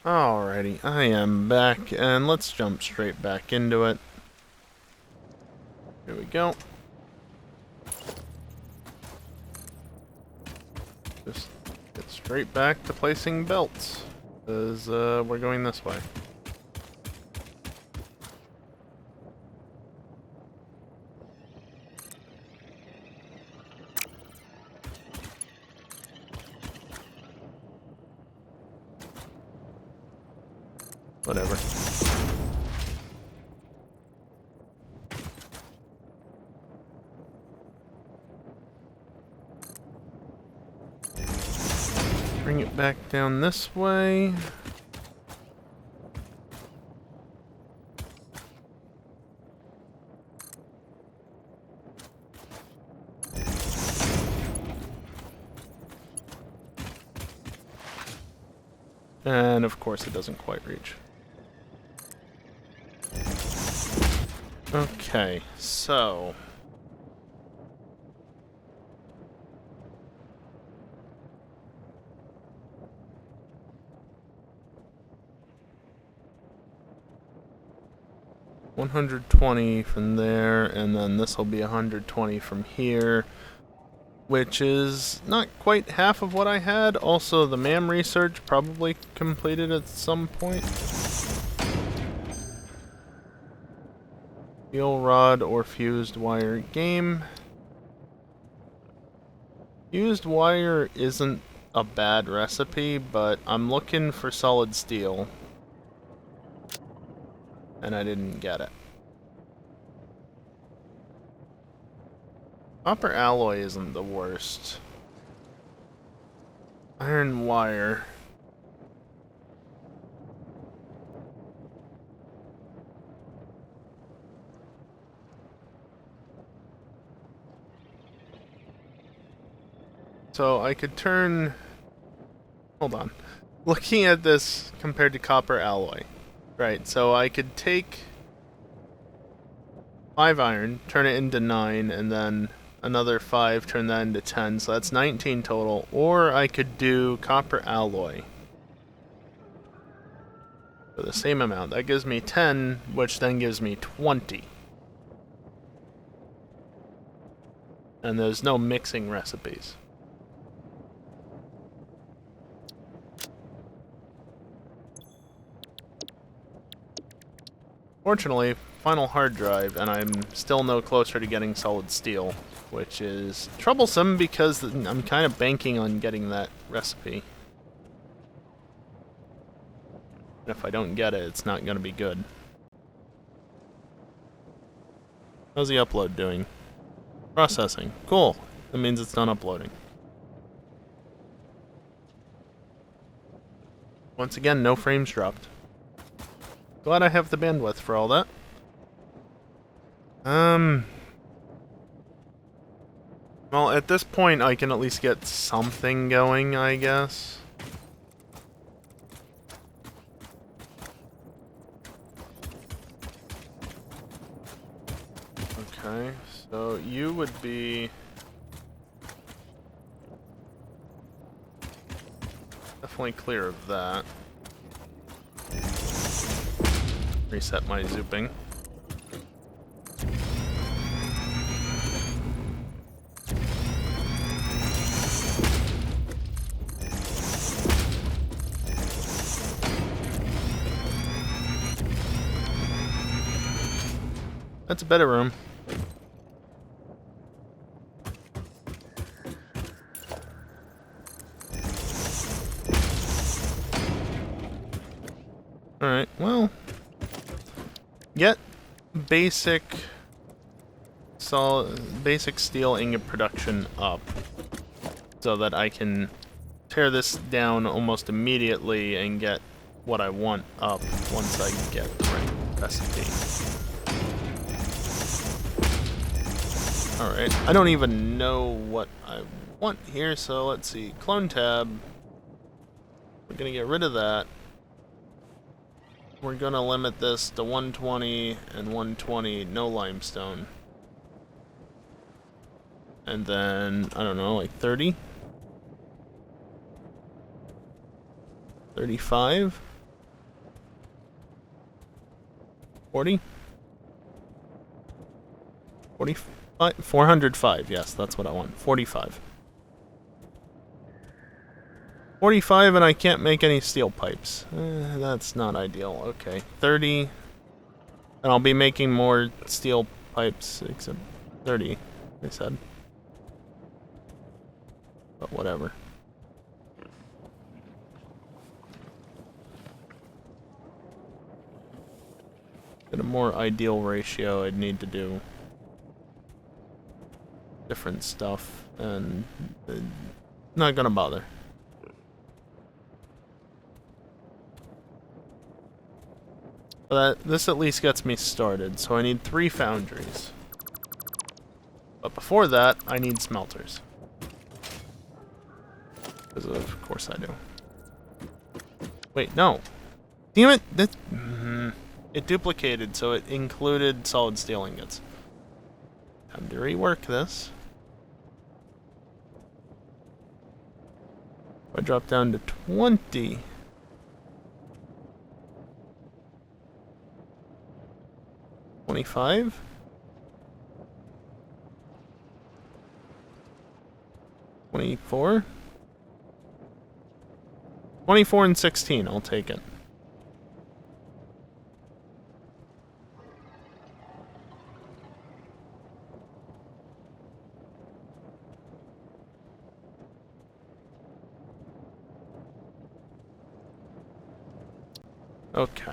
Alrighty, I am back, and let's jump straight back into it. Here we go. Just get straight back to placing belts, because we're going this way. Whatever. Bring it back down this way. And of course it doesn't quite reach. Okay, so... $120 from there, and then this will be $120 from here, which is not quite half of what I had. Also, the MAM research probably completed at some point. Steel rod or fused wire game. Fused wire isn't a bad recipe, but I'm looking for solid steel. And I didn't get it. Copper alloy isn't the worst. Iron wire. So I could turn... Hold on. Looking at this compared to copper alloy. Right, so I could take 5 iron, turn it into 9, and then another 5, turn that into 10, so that's 19 total. Or I could do copper alloy for the same amount. That gives me 10, which then gives me 20. And there's no mixing recipes. Fortunately, final hard drive, and I'm still no closer to getting solid steel, which is troublesome because I'm kind of banking on getting that recipe. And if I don't get it, it's not going to be good. How's the upload doing? Processing. Cool. That means it's done uploading. Once again, no frames dropped. Glad I have the bandwidth for all that. Well, at this point, I can at least get something going, I guess. Okay, so you would be... definitely clear of that. Reset my zooping. That's a better room. Alright, well... Get basic steel ingot production up so that I can tear this down almost immediately and get what I want up once I get the right recipe. Alright, I don't even know what I want here, so let's see. Clone tab. We're gonna get rid of that. We're gonna limit this to 120 and 120, no limestone. And then, I don't know, like 30? 35? 40? 45? 405, yes, that's what I want. 45. 45 and I can't make any steel pipes. That's not ideal. Okay, 30. And I'll be making more steel pipes, except 30, I said. But whatever. At a more ideal ratio, I'd need to do different stuff, and not gonna bother. But this at least gets me started, so I need 3 foundries. But before that, I need smelters. Because of course I do. Wait, no. Damn it! It duplicated, so it included solid steel ingots. Time to rework this. If I drop down to 20... 25? 24? 24 and 16, I'll take it. Okay.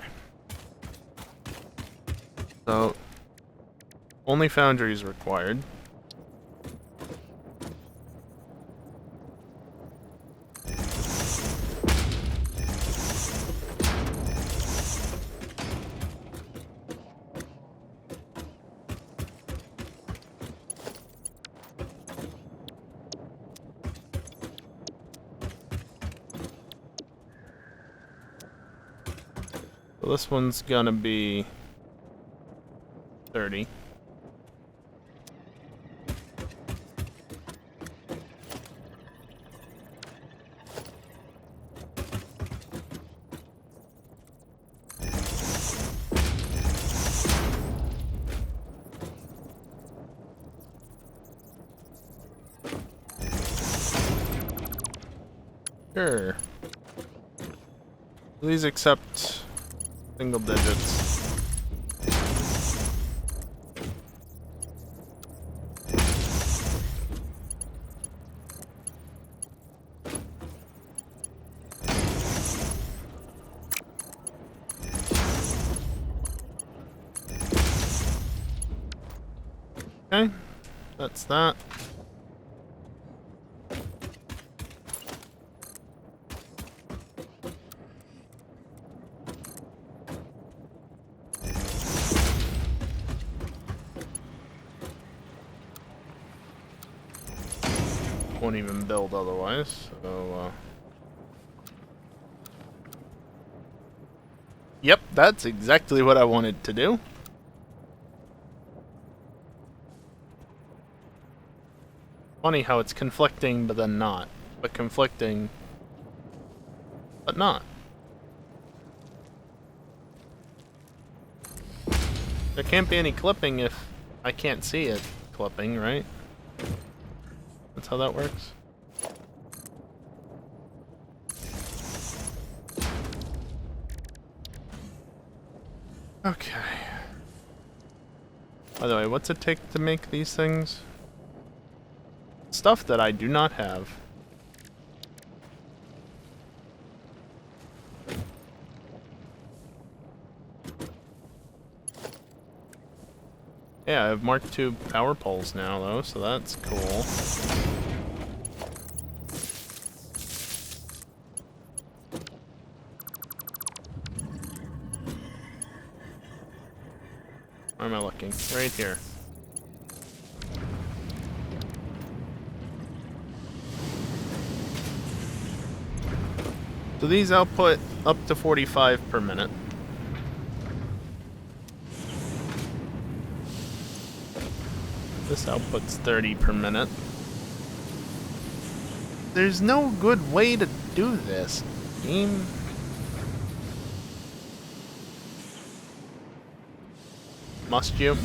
So, only foundries required. So this one's gonna be 30. Sure. Please accept single digits. Okay, that's that. Won't even build otherwise, so yep, that's exactly what I wanted to do. Funny how it's conflicting, but then not. But conflicting, but not. There can't be any clipping if I can't see it clipping, right? That's how that works. Okay. By the way, what's it take to make these things? Stuff that I do not have. Yeah, I have Mark II power poles now, though, so that's cool. Where am I looking? Right here. So these output up to 45 per minute. This outputs 30 per minute. There's no good way to do this game. Must you?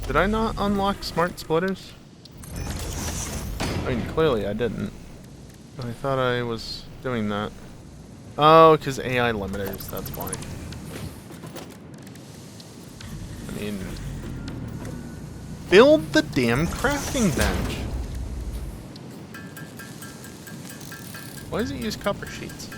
Did I not unlock smart splitters? I mean, clearly I didn't. I thought I was doing that. Oh, because AI limiters, that's why. I mean... build the damn crafting bench! Why does it use copper sheets?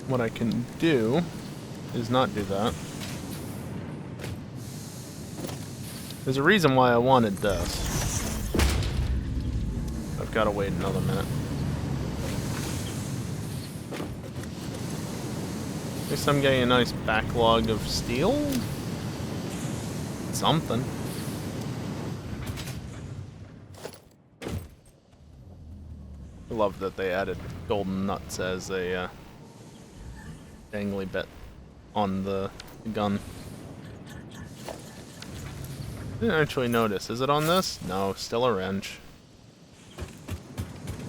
What I can do is not do that. There's a reason why I wanted this. I've got to wait another minute. At least I'm getting a nice backlog of steel. Something. I love that they added golden nuts as a dangly bit on the gun. Didn't actually notice. Is it on this? No, still a wrench.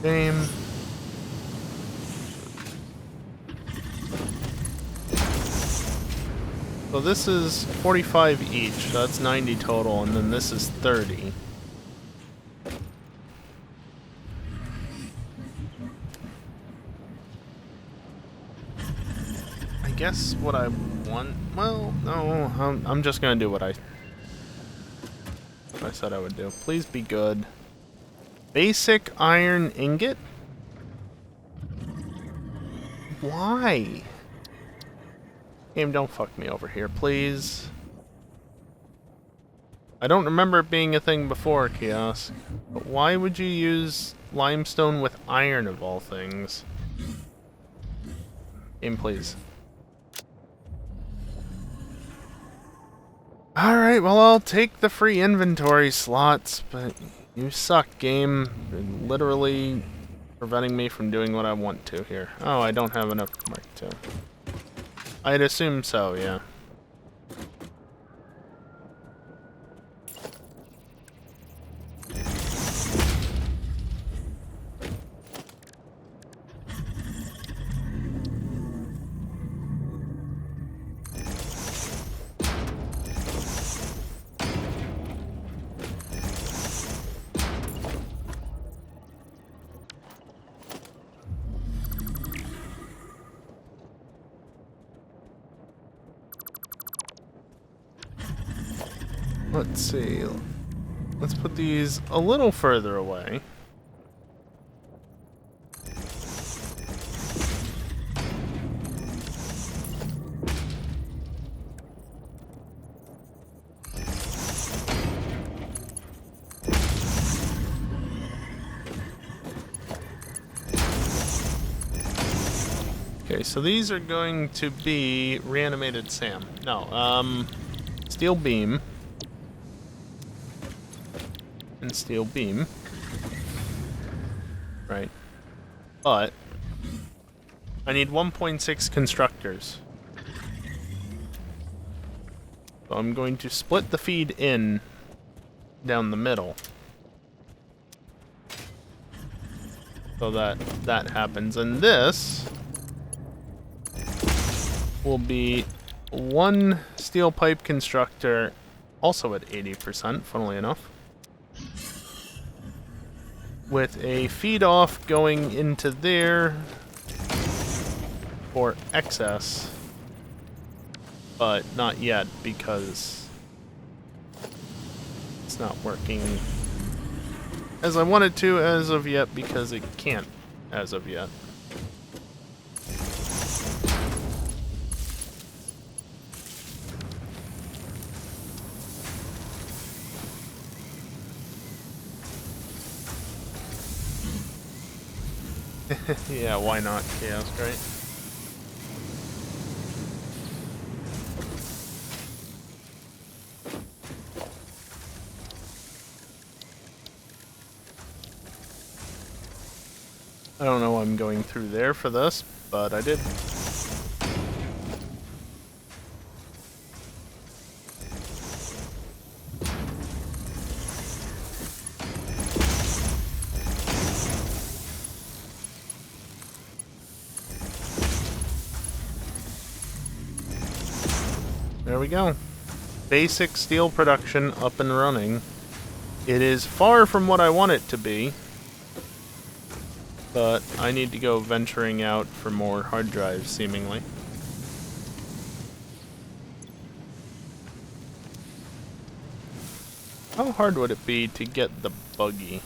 Game. So this is 45 each, so that's 90 total, and then this is 30. I guess what I want... well, no, I'm just gonna do what I said I would do. Please be good. Basic iron ingot? Why? Game, don't fuck me over here, please. I don't remember it being a thing before, Kiosk. But why would you use limestone with iron of all things? Game, please. Alright, well, I'll take the free inventory slots, but you suck, game. You're literally preventing me from doing what I want to here. Oh, I don't have enough Mark II. I'd assume so, yeah. Let's see. Let's put these a little further away. Okay, so these are going to be reanimated Sam. No, steel beam. And steel beam. Right. But I need 1.6 constructors. So I'm going to split the feed in down the middle. So that happens. And this will be one steel pipe constructor also at 80%, funnily enough. With a feed off going into there for excess, but not yet because it's not working as I want it to as of yet because it can't as of yet. Yeah, why not? Chaos, right? I don't know why I'm going through there for this, but I did. There we go. Basic steel production up and running. It is far from what I want it to be, but I need to go venturing out for more hard drives, seemingly. How hard would it be to get the buggy?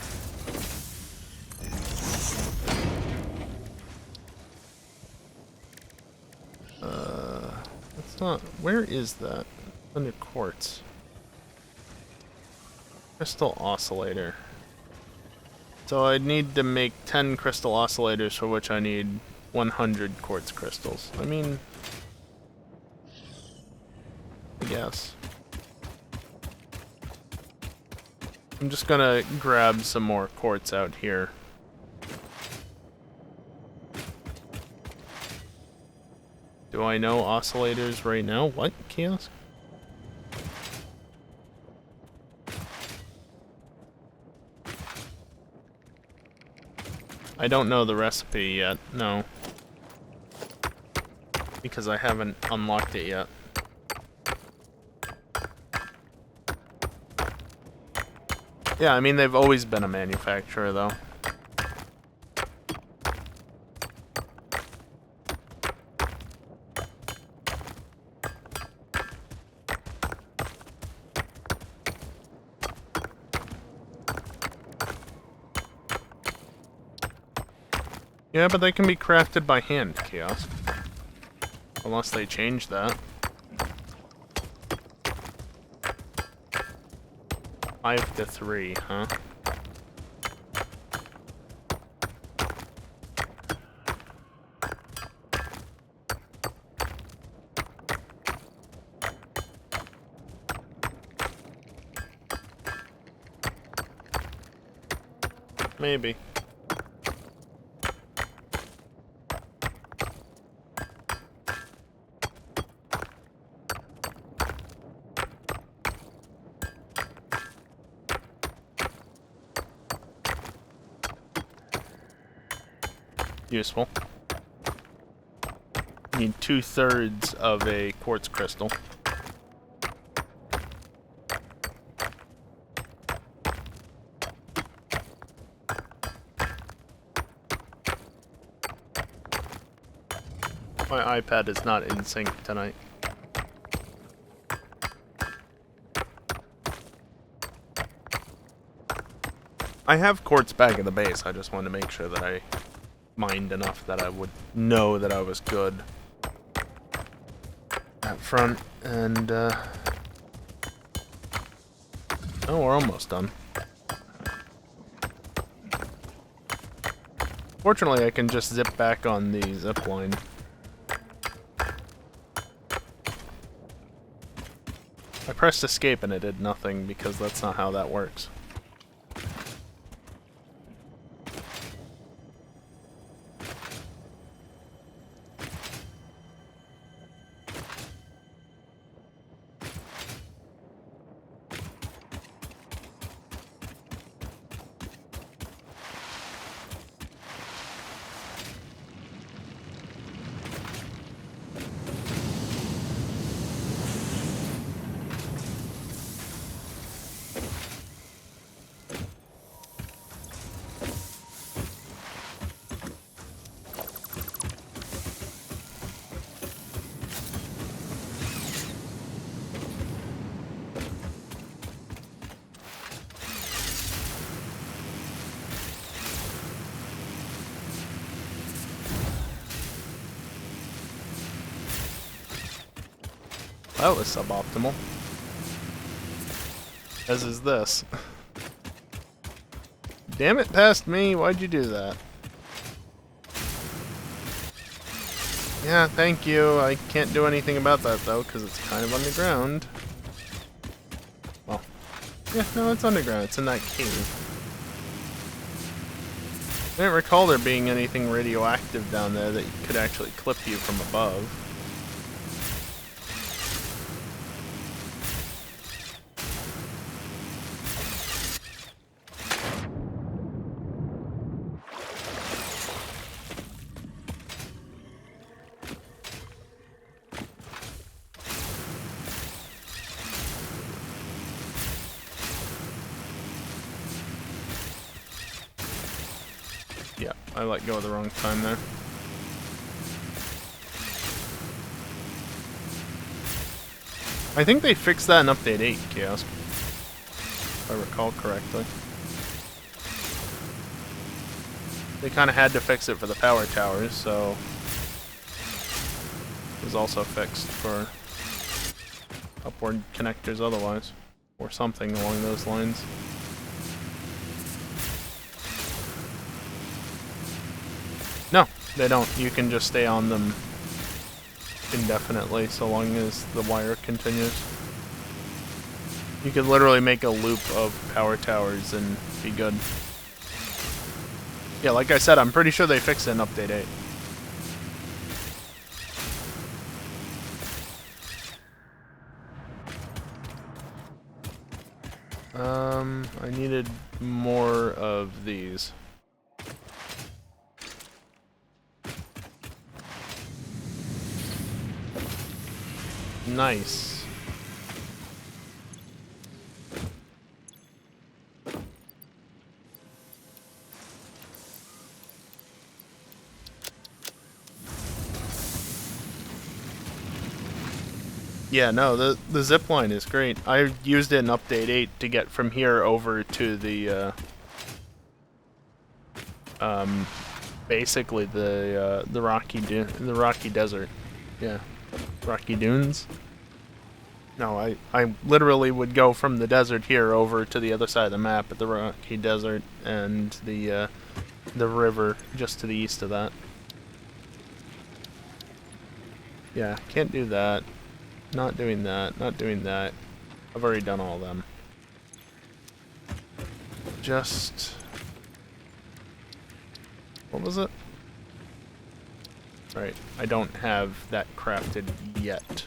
That's not... Where is that? Under quartz. Crystal oscillator. So I need to make 10 crystal oscillators, for which I need 100 quartz crystals. I mean... I guess. I'm just gonna grab some more quartz out here. Do I know oscillators right now? What? Chaos? I don't know the recipe yet, no. Because I haven't unlocked it yet. Yeah, I mean, they've always been a manufacturer, though. Yeah, but they can be crafted by hand, Chaos. Unless they change that. 5 to 3, huh? Maybe. Useful. Need 2/3 of a quartz crystal. My iPad is not in sync tonight. I have quartz back at the base, I just wanted to make sure that I mined enough that I would know that I was good at front, and oh, we're almost done. Fortunately, I can just zip back on the zip line. I pressed escape and it did nothing because that's not how that works. That was suboptimal. As is this. Damn it, past me. Why'd you do that? Yeah, thank you. I can't do anything about that, though, because it's kind of underground. Well, yeah, no, it's underground. It's in that cave. I don't recall there being anything radioactive down there that could actually clip you from above. Yeah, I let go at the wrong time there. I think they fixed that in Update 8, Chaos. If I recall correctly. They kind of had to fix it for the power towers, so... It was also fixed for upward connectors otherwise. Or something along those lines. No, they don't. You can just stay on them indefinitely so long as the wire continues. You could literally make a loop of power towers and be good. Yeah, like I said, I'm pretty sure they fixed it in Update 8. I needed more of these. Nice. Yeah, no, the zip line is great. I used it in Update 8 to get from here over to the basically the Rocky Desert. Yeah, Rocky Dunes. No, I literally would go from the desert here over to the other side of the map at the Rocky Desert and the river just to the east of that. Yeah, can't do that. Not doing that. Not doing that. I've already done all of them. Just... What was it? Alright, I don't have that crafted yet.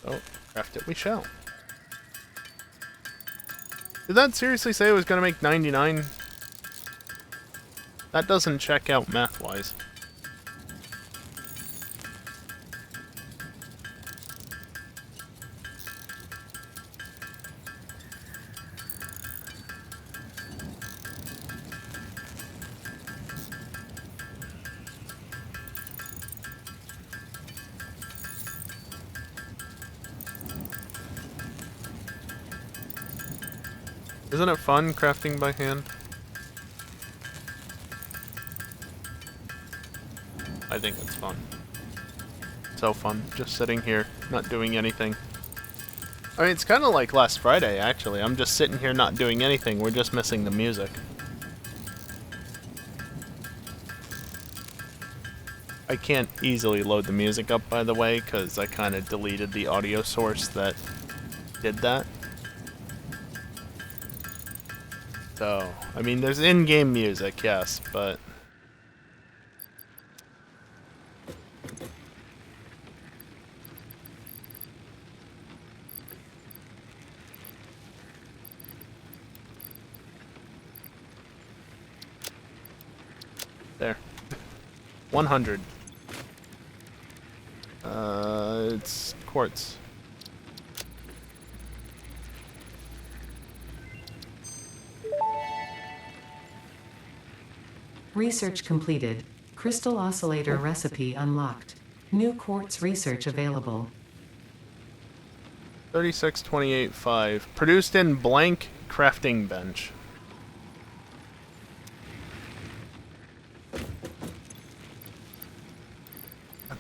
So, craft it we shall. Did that seriously say it was going to make 99? That doesn't check out math-wise. Isn't it fun crafting by hand? I think it's fun. So fun, just sitting here, not doing anything. I mean, it's kind of like last Friday, actually. I'm just sitting here not doing anything. We're just missing the music. I can't easily load the music up, by the way, because I kind of deleted the audio source that did that. So, I mean, there's in-game music, yes, but... There. 100. It's quartz. Research completed. Crystal oscillator recipe unlocked. New quartz research available. 3628.5. Produced in blank crafting bench.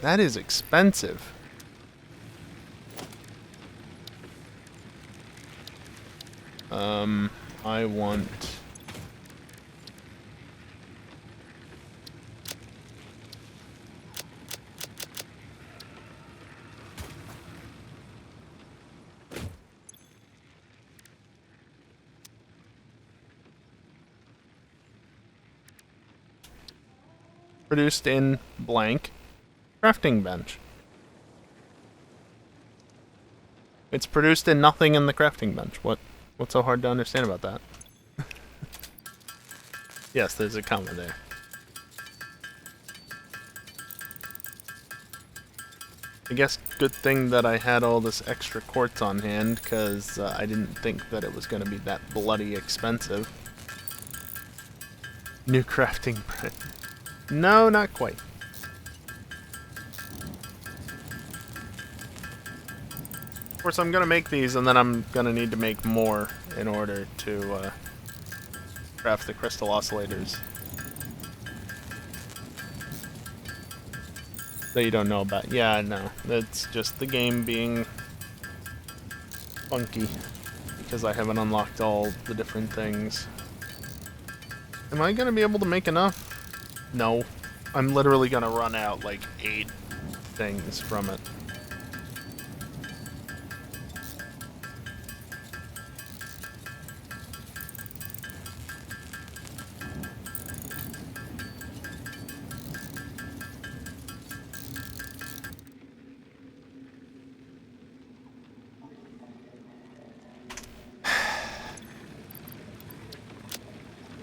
That is expensive. I want... produced in blank crafting bench. It's produced in nothing in the crafting bench. What's so hard to understand about that? Yes, there's a comma there. I guess good thing that I had all this extra quartz on hand, because I didn't think that it was going to be that bloody expensive. New crafting bread. No, not quite. Of course, I'm going to make these, and then I'm going to need to make more in order to craft the crystal oscillators. That you don't know about. Yeah, no. That's just the game being funky, because I haven't unlocked all the different things. Am I going to be able to make enough? No. I'm literally going to run out like 8 things from it.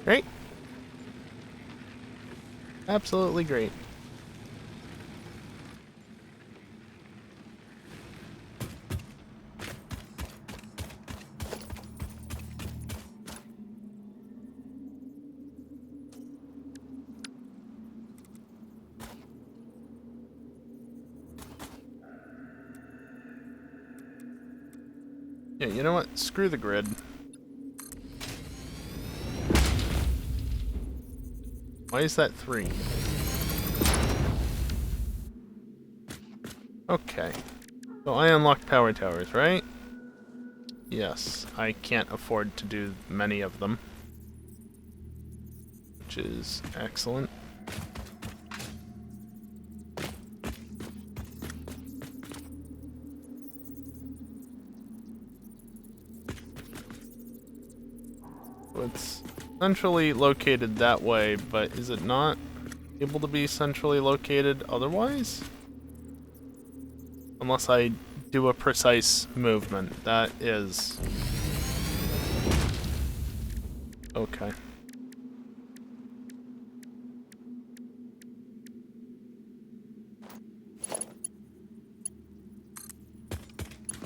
Great. Absolutely great. Yeah, you know what? Screw the grid. Why is that 3? Okay. So I unlocked power towers, right? Yes. I can't afford to do many of them, which is excellent. It's centrally located that way, but is it not able to be centrally located otherwise? Unless I do a precise movement. That is... okay.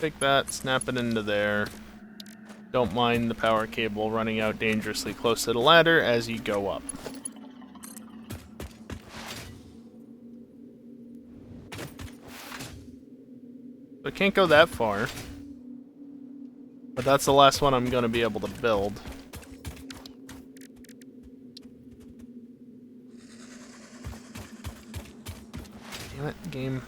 Take that, snap it into there. Don't mind the power cable running out dangerously close to the ladder as you go up. I can't go that far. But that's the last one I'm going to be able to build. Damn it, game.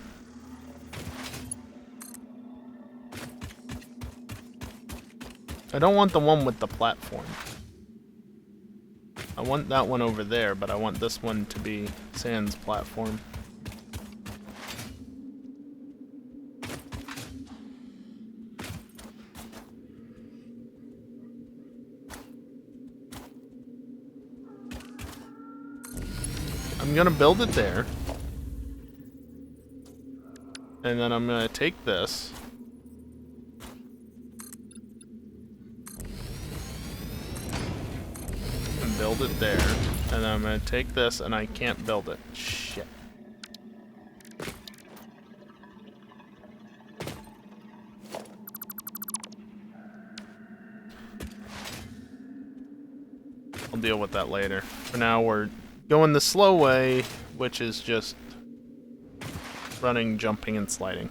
I don't want the one with the platform. I want that one over there, but I want this one to be Sans platform. I'm gonna build it there. And then I'm gonna take this. And build it there. And then I'm gonna take this and I can't build it. Shit. I'll deal with that later. For now, we're going the slow way, which is just running, jumping, and sliding.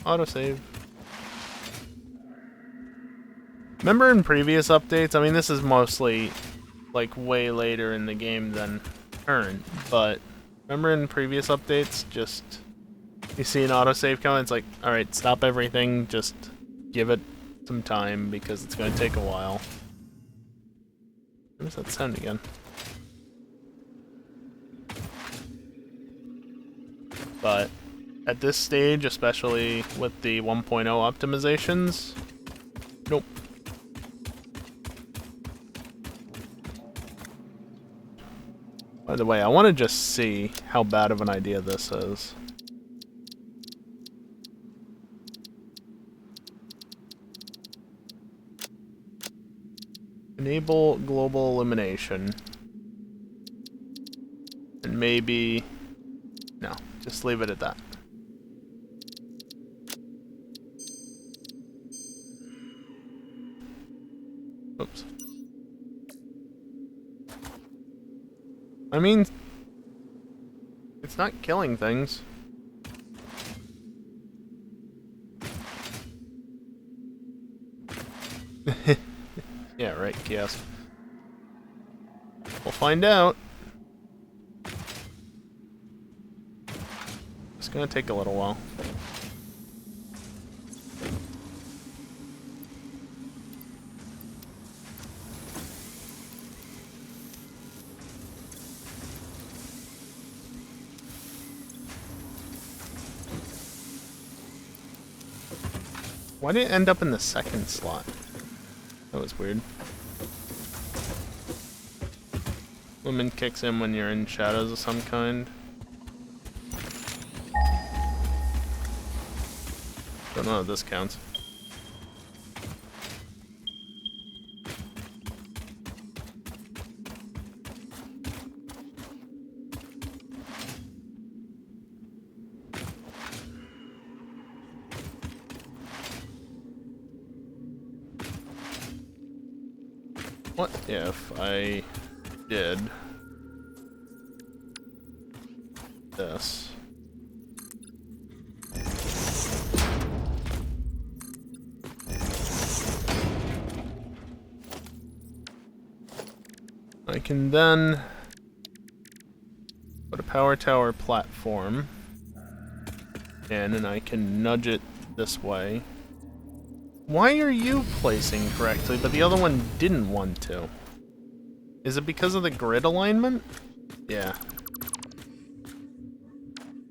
Autosave. Remember in previous updates, I mean, this is mostly like way later in the game than current, but remember in previous updates, just you see an autosave come, it's like, alright, stop everything, just give it some time because it's going to take a while. What was that sound again? But at this stage, especially with the 1.0 optimizations, nope. By the way, I want to just see how bad of an idea this is. Enable global illumination. And maybe... no, just leave it at that. Oops. I mean, it's not killing things. Yeah, right, kiosk. We'll find out. It's gonna take a little while. Why did it end up in the second slot? That was weird. Lumen kicks in when you're in shadows of some kind. Don't know if this counts. What if I did this? I can then put a power tower platform in, and I can nudge it this way. Why are you placing correctly, but the other one didn't want to? Is it because of the grid alignment? Yeah.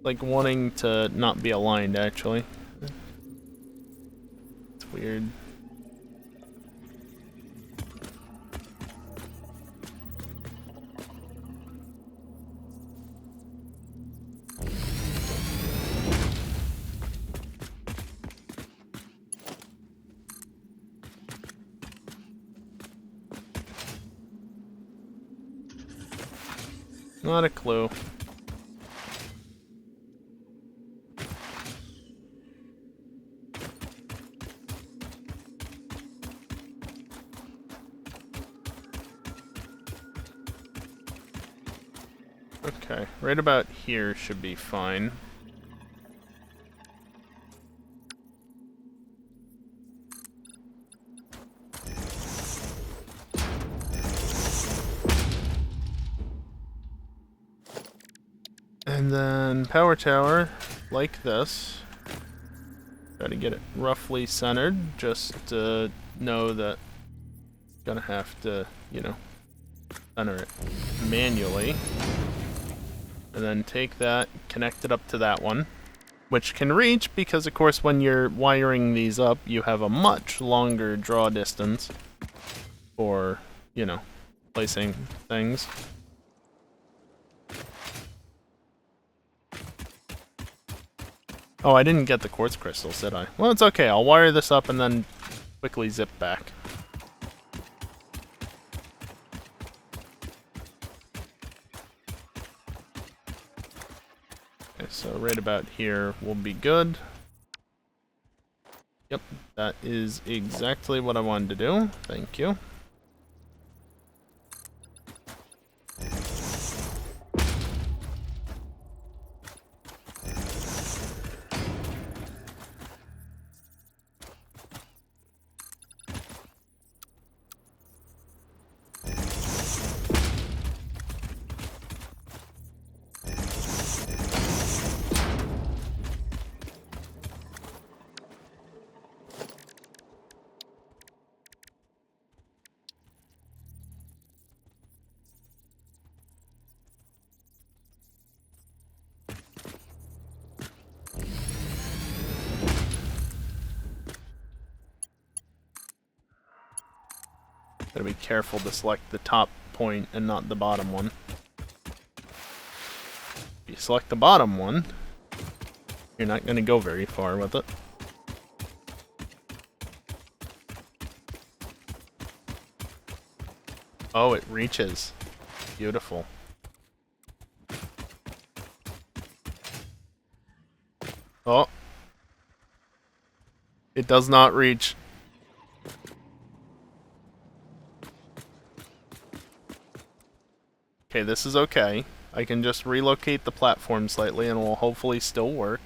Like wanting to not be aligned, actually. It's weird. Not a clue. Okay, right about here should be fine. And then power tower, like this. Try to get it roughly centered, just to know that I'm gonna have to, you know, center it manually. And then take that, connect it up to that one, which can reach because, of course, when you're wiring these up, you have a much longer draw distance for, you know, placing things. Oh, I didn't get the quartz crystals, did I? Well, it's okay. I'll wire this up and then quickly zip back. Okay, so right about here will be good. Yep, that is exactly what I wanted to do. Thank you. Gotta be careful to select the top point and not the bottom one. If you select the bottom one, you're not gonna go very far with it. Oh, it reaches. Beautiful. Oh. It does not reach. Okay, this is okay. I can just relocate the platform slightly and it will hopefully still work.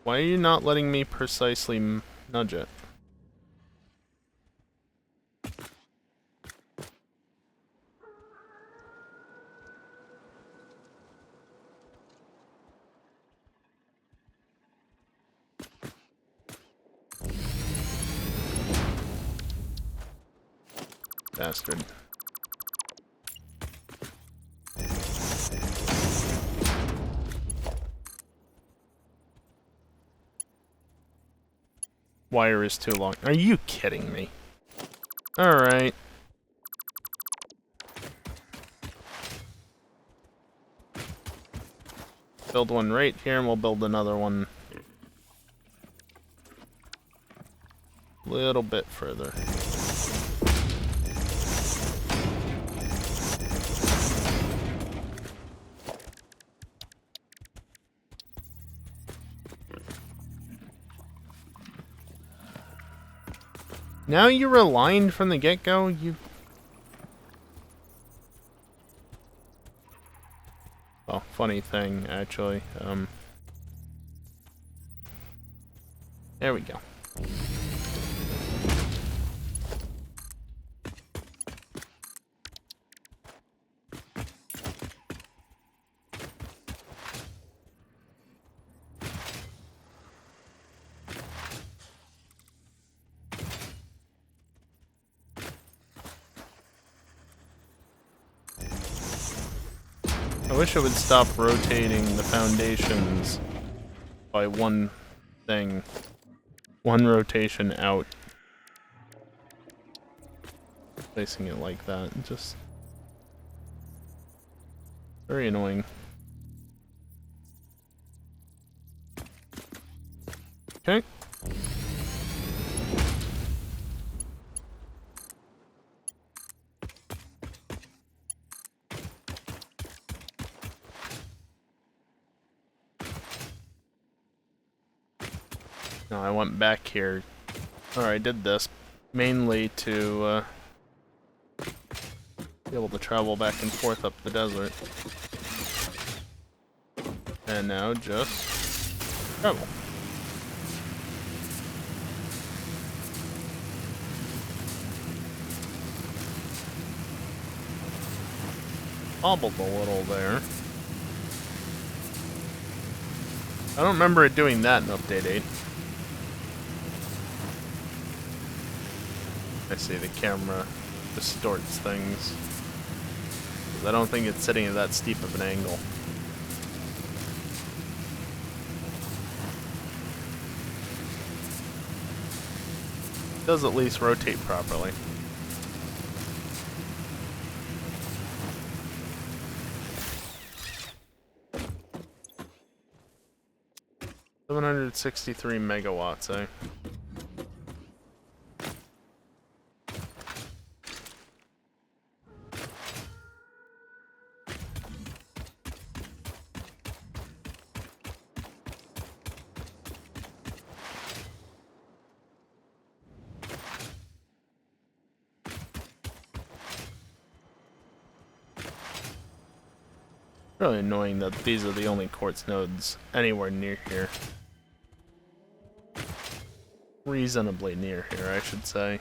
Why are you not letting me precisely nudge it? Bastard. Wire is too long. Are you kidding me? Alright. Build one right here and we'll build another one a little bit further. Now you're aligned from the get-go? You... Oh, funny thing, actually. There we go. I wish it would stop rotating the foundations by one thing. One rotation out. Placing it like that. Just... very annoying. Okay. No, I went back here. Or I did this mainly to be able to travel back and forth up the desert. And now just travel. Bobbled a little there. I don't remember it doing that in Update 8. I see the camera distorts things. I don't think it's sitting at that steep of an angle. It does at least rotate properly. $763 megawatts, eh? Really annoying that these are the only quartz nodes anywhere near here. Reasonably near here, I should say.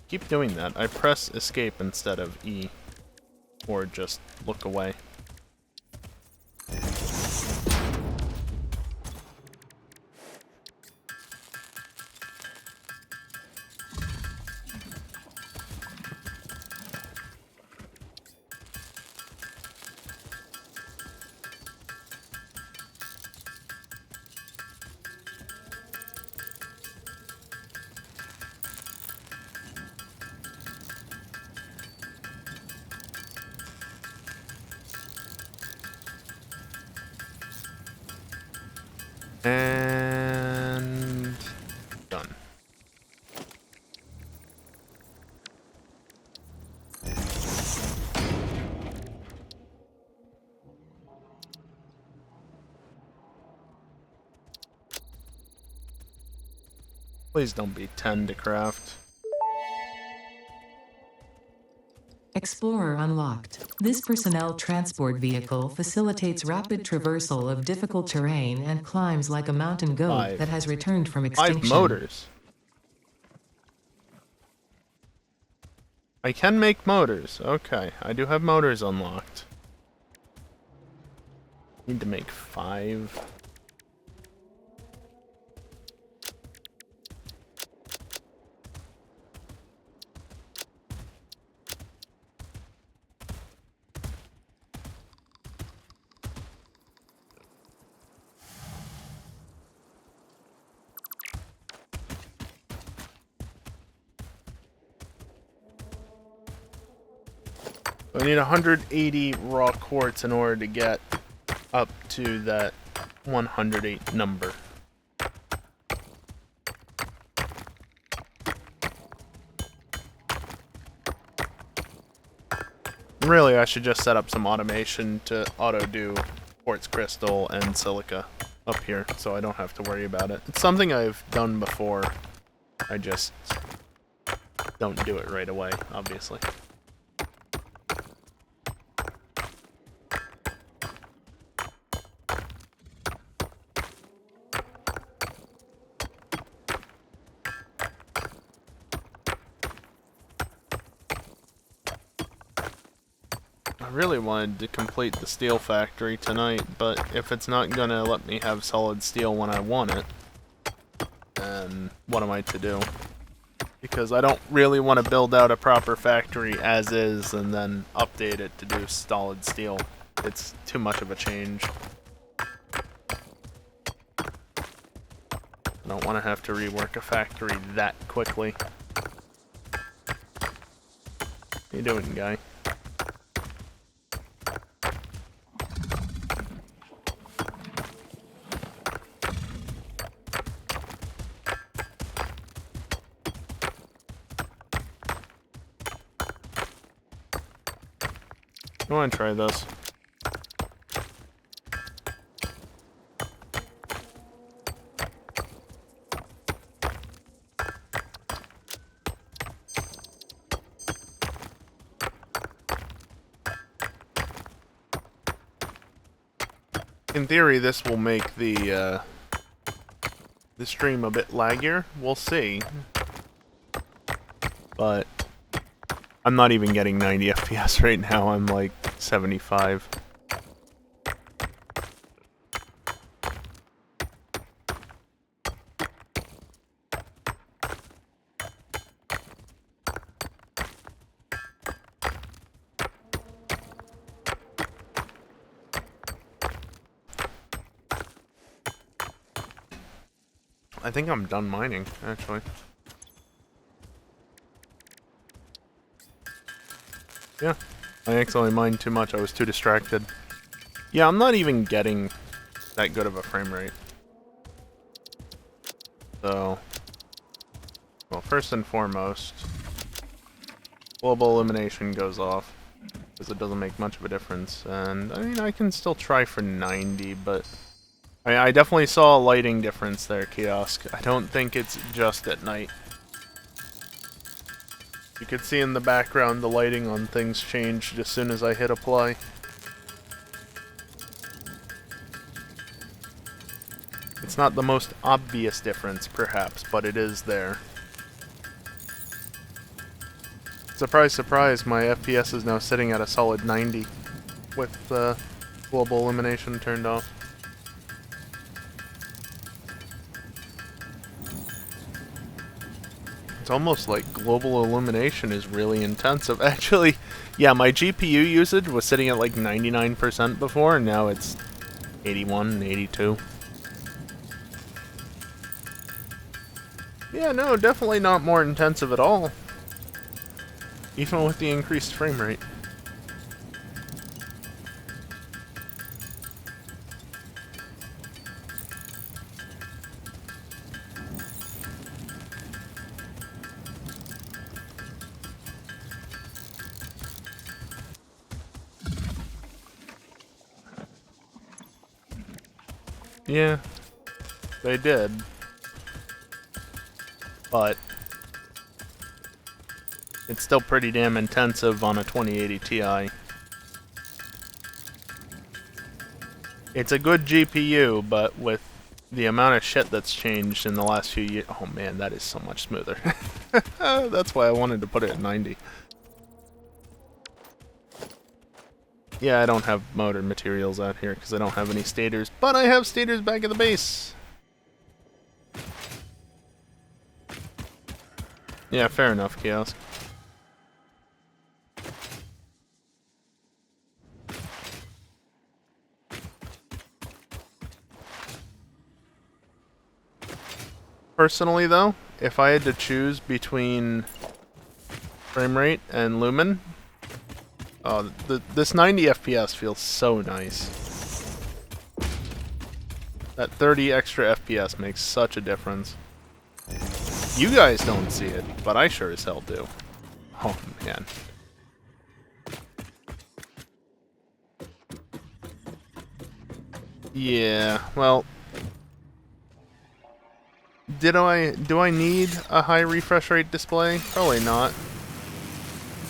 Keep doing that. I press escape instead of E. Or just look away. And done. Please don't be 10 to craft. Explorer unlocked. This personnel transport vehicle facilitates rapid traversal of difficult terrain and climbs like a mountain goat that has returned from 5 extinction. motors. I can make motors. Okay, I do have motors unlocked. Need to make 5. I need 180 raw quartz in order to get up to that 108 number. Really, I should just set up some automation to auto-do quartz crystal and silica up here, so I don't have to worry about it. It's something I've done before. I just don't do it right away, obviously. I really wanted to complete the steel factory tonight, but if it's not gonna let me have solid steel when I want it, then what am I to do? Because I don't really want to build out a proper factory as is and then update it to do solid steel. It's too much of a change. I don't want to have to rework a factory that quickly. How you doing, guy? I want to try this. In theory, this will make the stream a bit laggier. We'll see. But I'm not even getting 90 FPS right now. I'm like 75. I think I'm done mining, actually. Yeah, I accidentally mined too much. I was too distracted. Yeah, I'm not even getting that good of a frame rate. So, well, first and foremost, global illumination goes off because it doesn't make much of a difference. And I mean, I can still try for 90, but I definitely saw a lighting difference there, Kiosk. I don't think it's just at night. You could see in the background the lighting on things changed as soon as I hit apply. It's not the most obvious difference, perhaps, but it is there. Surprise, surprise, my FPS is now sitting at a solid 90 with global illumination turned off. It's almost like global illumination is really intensive. Actually, yeah, my GPU usage was sitting at like 99% before, and now it's 81, 82. Yeah, no, definitely not more intensive at all. Even with the increased frame rate. Yeah, they did. But it's still pretty damn intensive on a 2080 Ti. It's a good GPU, but with the amount of shit that's changed in the last few years... Oh man, that is so much smoother. That's why I wanted to put it at 90. Yeah, I don't have motor materials out here because I don't have any stators, but I have stators back at the base. Yeah, fair enough, Kiosk. Personally, though, if I had to choose between frame rate and lumen, this 90 FPS feels so nice. That 30 extra FPS makes such a difference. You guys don't see it, but I sure as hell do. Oh, man. Yeah, well... do I need a high refresh rate display? Probably not.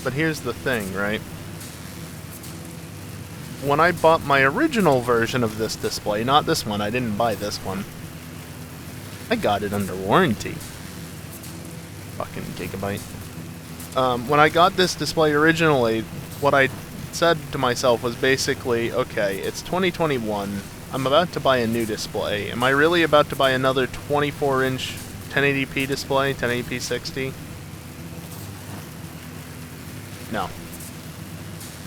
But here's the thing, right? When I bought my original version of this display, not this one, I didn't buy this one. I got it under warranty. Fucking gigabyte. When I got this display originally, what I said to myself was basically, okay, it's 2021. I'm about to buy a new display. Am I really about to buy another 24-inch 1080p display, 1080p 60? No.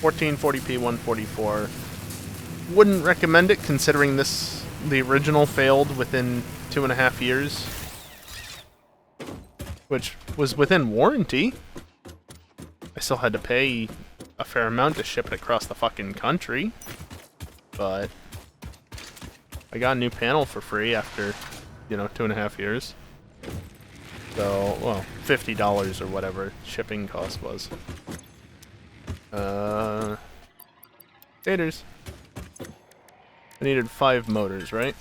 1440p 144. Wouldn't recommend it considering the original failed within 2.5 years. Which was within warranty. I still had to pay a fair amount to ship it across the fucking country. But I got a new panel for free after, 2.5 years. So, well, $50 or whatever shipping cost was. Stators. I needed 5 motors, right?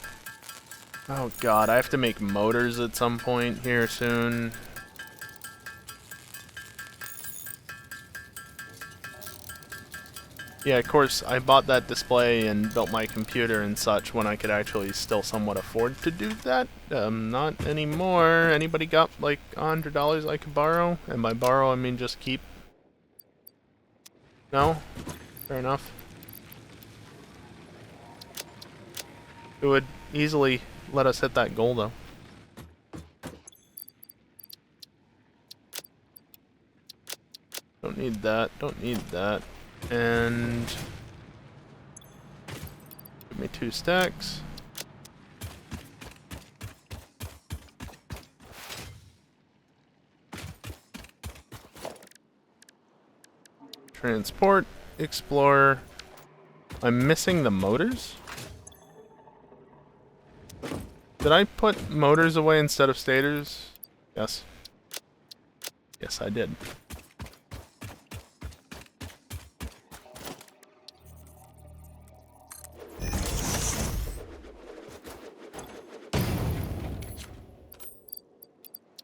Oh god, I have to make motors at some point here soon. Yeah, of course, I bought that display and built my computer and such when I could actually still somewhat afford to do that. Not anymore. Anybody got, like, $100 I could borrow? And by borrow, I mean just keep. No? Fair enough. It would easily let us hit that goal, though. Don't need that. Don't need that. And give me 2 stacks. Transport, explore. I'm missing the motors? Did I put motors away instead of stators? Yes. Yes, I did.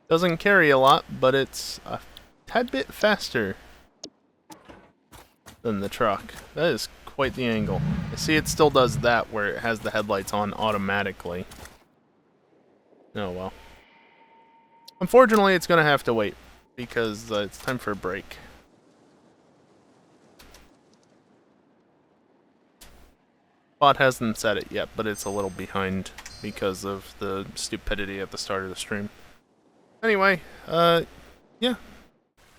Doesn't carry a lot, but it's a tad bit faster than the truck. That is quite the angle. I see it still does that where it has the headlights on automatically. Oh well. Unfortunately, it's gonna have to wait because it's time for a break. Bot hasn't said it yet, but it's a little behind because of the stupidity at the start of the stream. Anyway, yeah.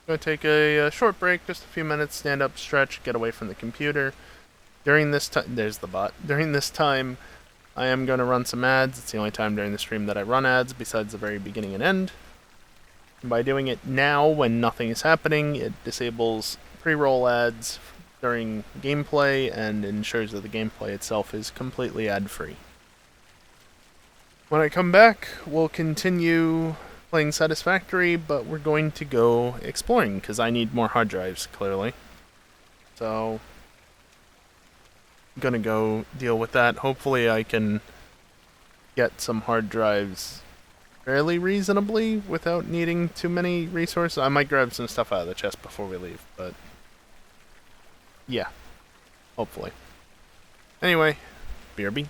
Gonna take a short break, just a few minutes, stand up, stretch, get away from the computer. During this time, there's the bot. During this time, I am going to run some ads. It's the only time during the stream that I run ads besides the very beginning and end. And by doing it now when nothing is happening, it disables pre-roll ads during gameplay and ensures that the gameplay itself is completely ad-free. When I come back, we'll continue playing Satisfactory, but we're going to go exploring because I need more hard drives, clearly. So I'm gonna go deal with that. Hopefully I can get some hard drives fairly reasonably without needing too many resources. I might grab some stuff out of the chest before we leave, but yeah, hopefully. Anyway, BRB.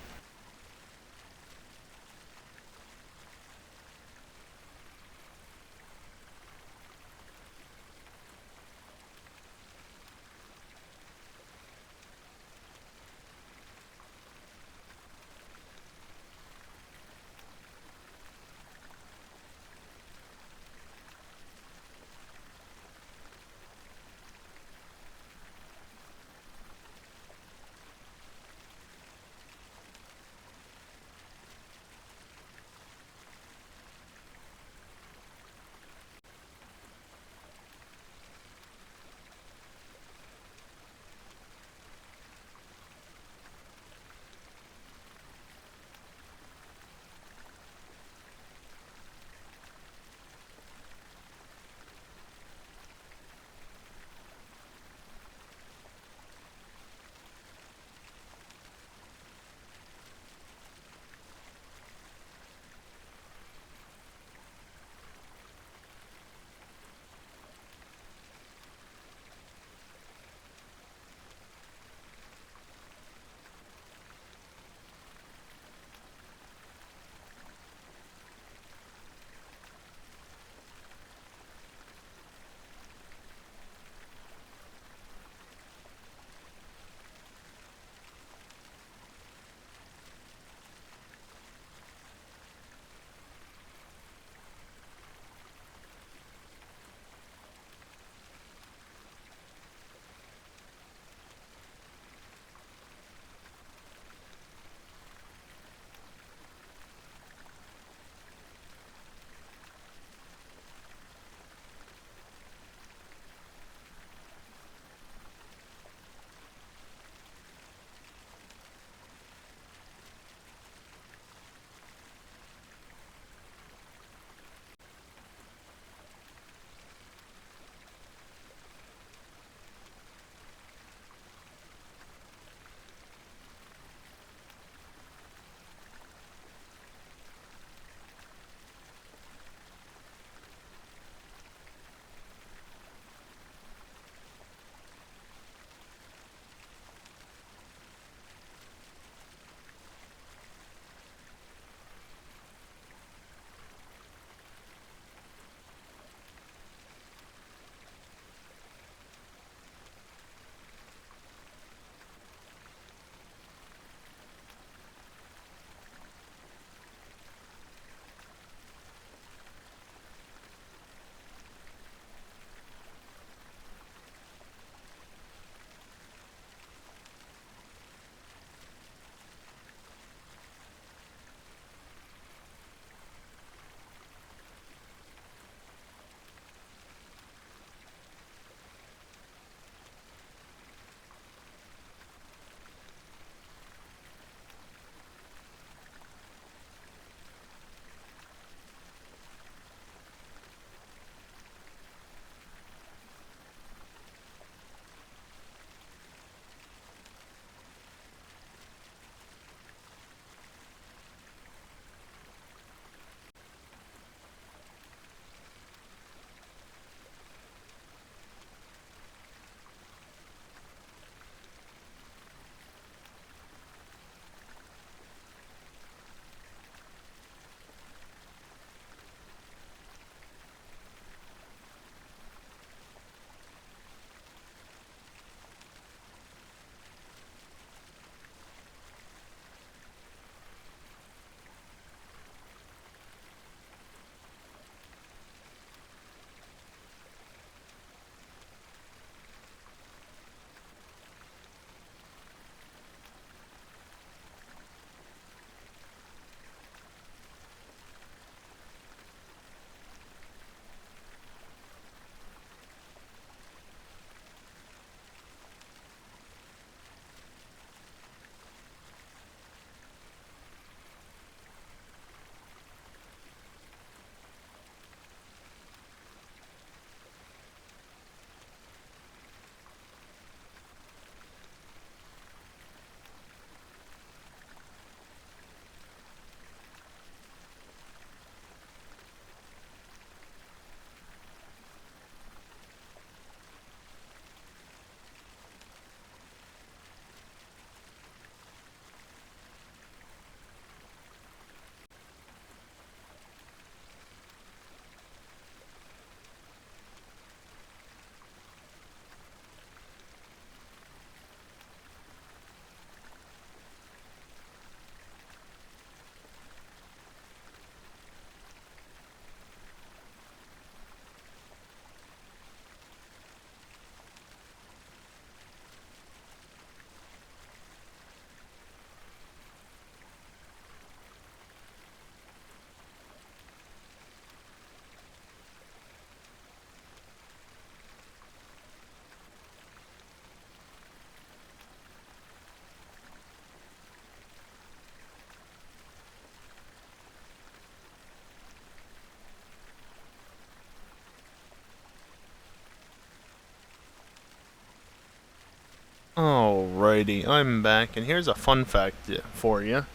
Alrighty, I'm back, and here's a fun fact for you.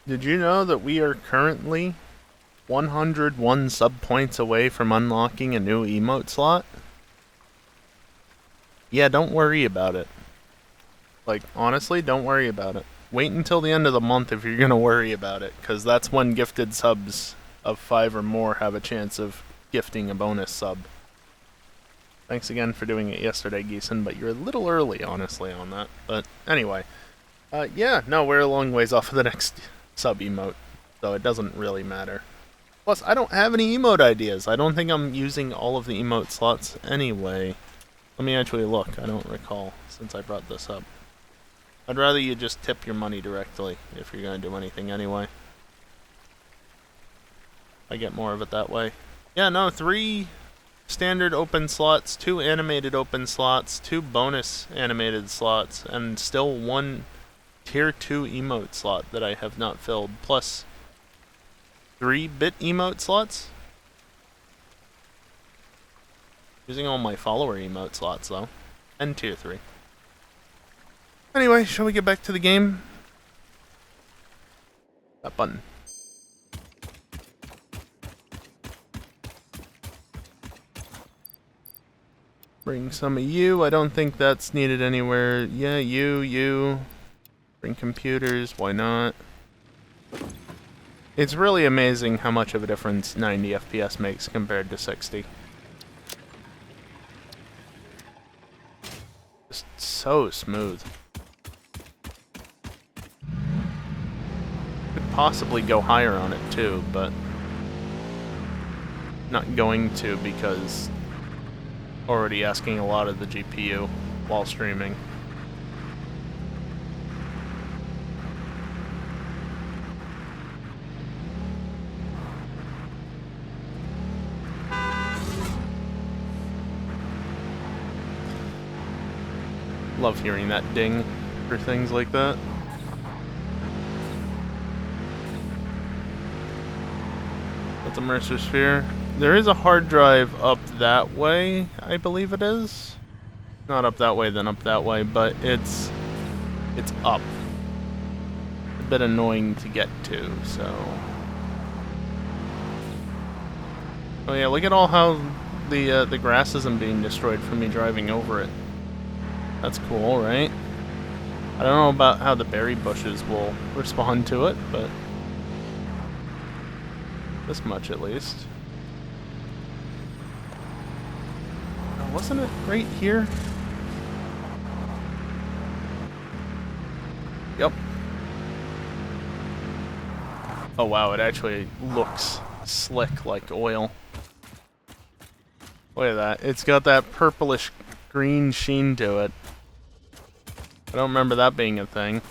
Did you know that we are currently 101 sub points away from unlocking a new emote slot? Yeah, don't worry about it. Like, honestly, don't worry about it. Wait until the end of the month if you're gonna worry about it, because that's when gifted subs of 5 or more have a chance of gifting a bonus sub. Thanks again for doing it yesterday, Geeson, but you're a little early, honestly, on that. But anyway, yeah, no, we're a long ways off of the next sub emote, so it doesn't really matter. Plus, I don't have any emote ideas. I don't think I'm using all of the emote slots anyway. Let me actually look. I don't recall, since I brought this up. I'd rather you just tip your money directly if you're going to do anything anyway. I get more of it that way. Yeah, no, 3 standard open slots, 2 animated open slots, 2 bonus animated slots, and still 1 tier 2 emote slot that I have not filled, plus 3-bit emote slots. Using all my follower emote slots though, and tier 3. Anyway, shall we get back to the game? That button. Bring some of you. I don't think that's needed anywhere. Yeah, you. Bring computers. Why not? It's really amazing how much of a difference 90 FPS makes compared to 60. Just so smooth. Could possibly go higher on it too, but not going to because already asking a lot of the GPU while streaming. Love hearing that ding for things like that. That's a Mercer Sphere. There is a hard drive up that way, I believe it is. Not up that way, then up that way, but it's up. A bit annoying to get to, so. Oh yeah, look at all how the grass isn't being destroyed from me driving over it. That's cool, right? I don't know about how the berry bushes will respond to it, but this much at least. Wasn't it right here? Yep. Oh wow, it actually looks slick like oil. Look at that. It's got that purplish green sheen to it. I don't remember that being a thing.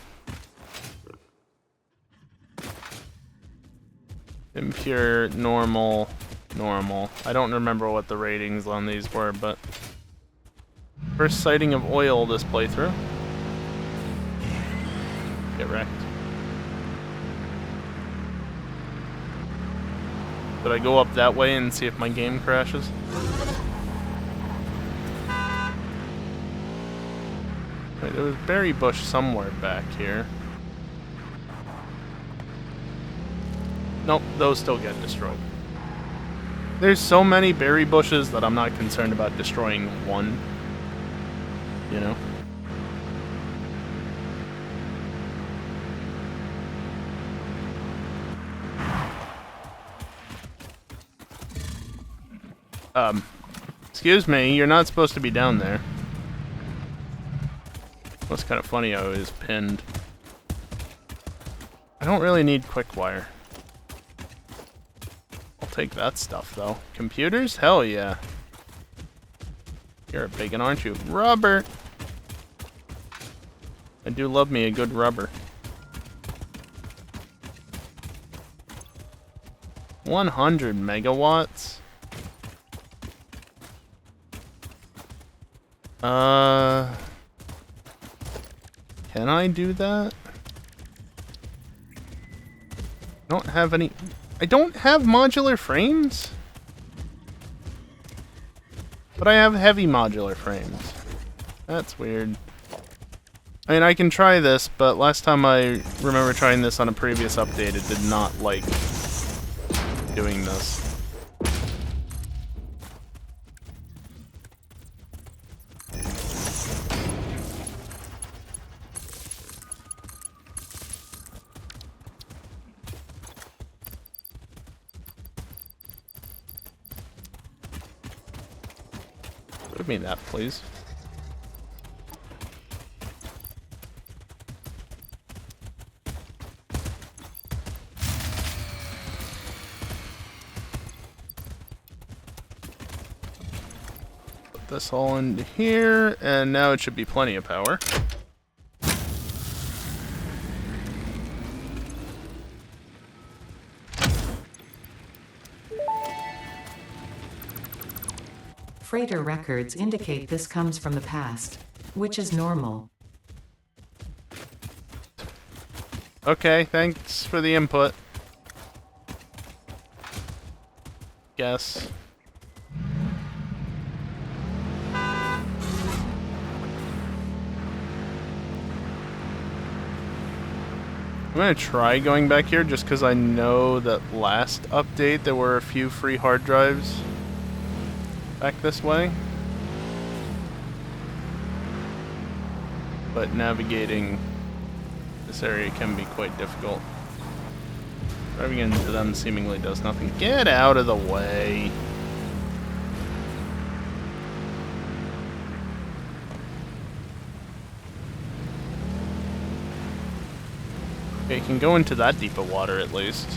Impure, normal, normal. I don't remember what the ratings on these were, but first sighting of oil this playthrough. Get wrecked. Did I go up that way and see if my game crashes? Wait, there was berry bush somewhere back here. Nope, those still get destroyed. There's so many berry bushes that I'm not concerned about destroying one. You know? Excuse me, you're not supposed to be down there. That's kind of funny, I was pinned. I don't really need quick wire. I'll take that stuff, though. Computers? Hell yeah. You're a big one, aren't you? Rubber! I do love me a good rubber. 100 megawatts? Can I do that? I don't have any... I don't have modular frames? But I have heavy modular frames. That's weird. I mean, I can try this, but last time I remember trying this on a previous update, it did not like doing this. Give me that, please. Put this all into here, and now it should be plenty of power. Freighter records indicate this comes from the past, which is normal. Okay, thanks for the input. Guess. I'm gonna try going back here just because I know that last update there were a few free hard drives back this way. But navigating this area can be quite difficult. Driving into them seemingly does nothing. Get out of the way! Okay, you can go into that deep of water at least.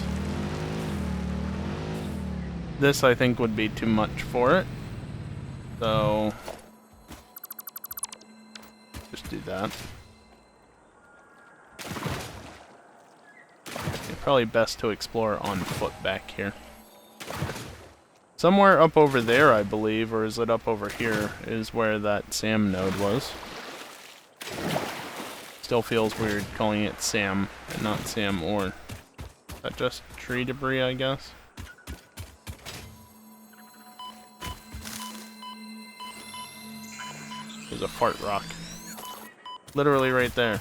This, I think, would be too much for it. So... just do that. Okay, probably best to explore on foot back here. Somewhere up over there, I believe, or is it up over here, is where that SAM node was. Still feels weird calling it SAM and not SAM ore. Is that just tree debris, I guess? There's a fart rock. Literally right there.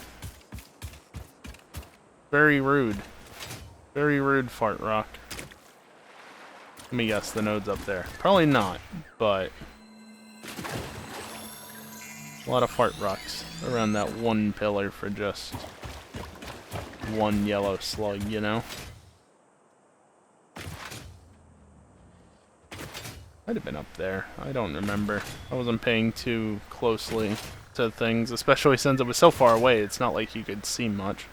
Very rude. Very rude fart rock. Let me guess, the node's up there. Probably not, but... a lot of fart rocks around that one pillar for just one yellow slug, you know? Might have been up there. I don't remember. I wasn't paying too closely to things, especially since it was so far away. It's not like you could see much.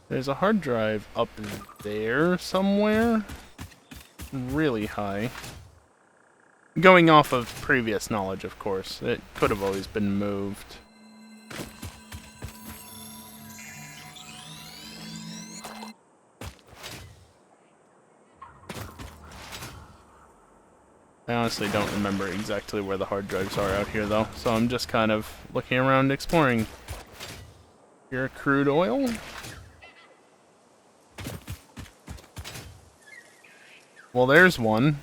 There's a hard drive up there somewhere. Really high. Going off of previous knowledge, of course. It could have always been moved. I honestly don't remember exactly where the hard drives are out here, though. So I'm just kind of looking around exploring. Here, crude oil? Well, there's one.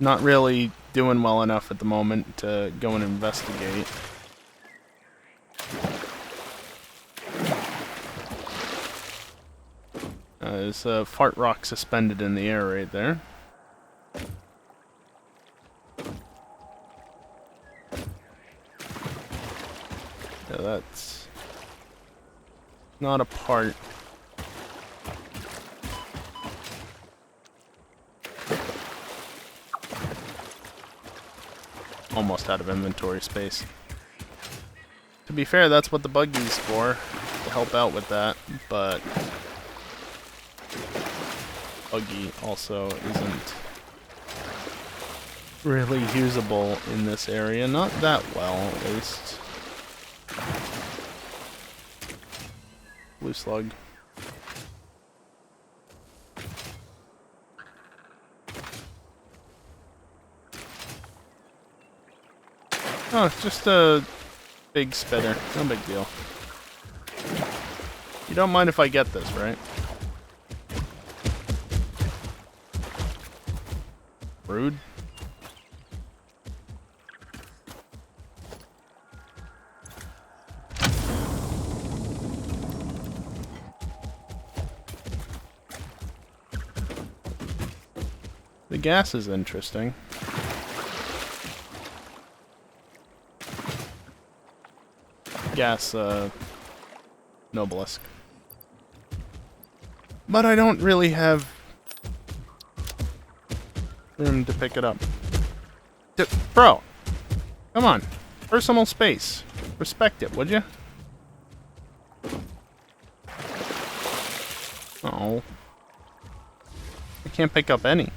Not really doing well enough at the moment to go and investigate. There's a fart rock suspended in the air right there. Yeah, that's not a part. Almost out of inventory space. To be fair, that's what the buggy's for, to help out with that, but buggy also isn't really usable in this area. Not that well, at least. Blue slug. Oh, it's just a big spitter. No big deal. You don't mind if I get this, right? Rude. The gas is interesting. Gas, Noblisk. But I don't really have room to pick it up. Bro! Come on. Personal space. Respect it, would you? Oh. I can't pick up any.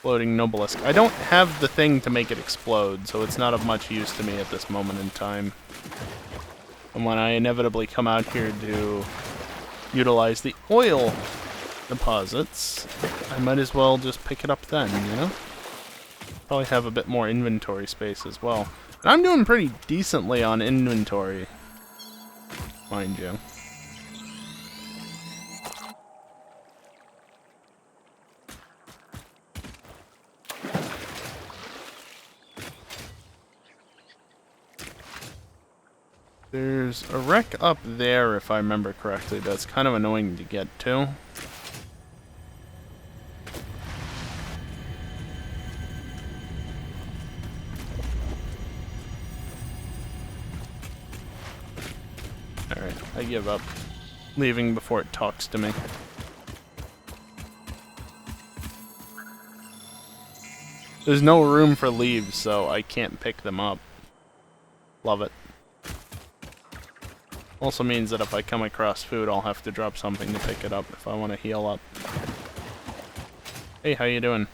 Exploding Noblisk. I don't have the thing to make it explode, so it's not of much use to me at this moment in time. And when I inevitably come out here to utilize the oil deposits, I might as well just pick it up then, you know? Probably have a bit more inventory space as well. And I'm doing pretty decently on inventory, mind you. There's a wreck up there, if I remember correctly, that's kind of annoying to get to. Alright, I give up. Leaving before it talks to me. There's no room for leaves, so I can't pick them up. Love it. Also means that if I come across food, I'll have to drop something to pick it up if I want to heal up. Hey, how you doing?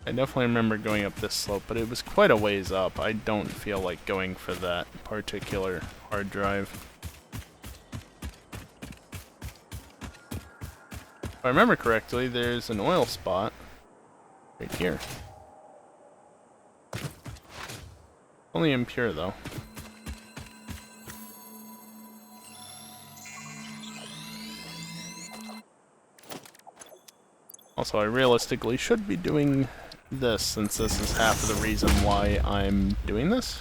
I definitely remember going up this slope, but it was quite a ways up. I don't feel like going for that particular hard drive. If I remember correctly, there's an oil spot right here. Only impure, though. Also, I realistically should be doing this, since this is half of the reason why I'm doing this.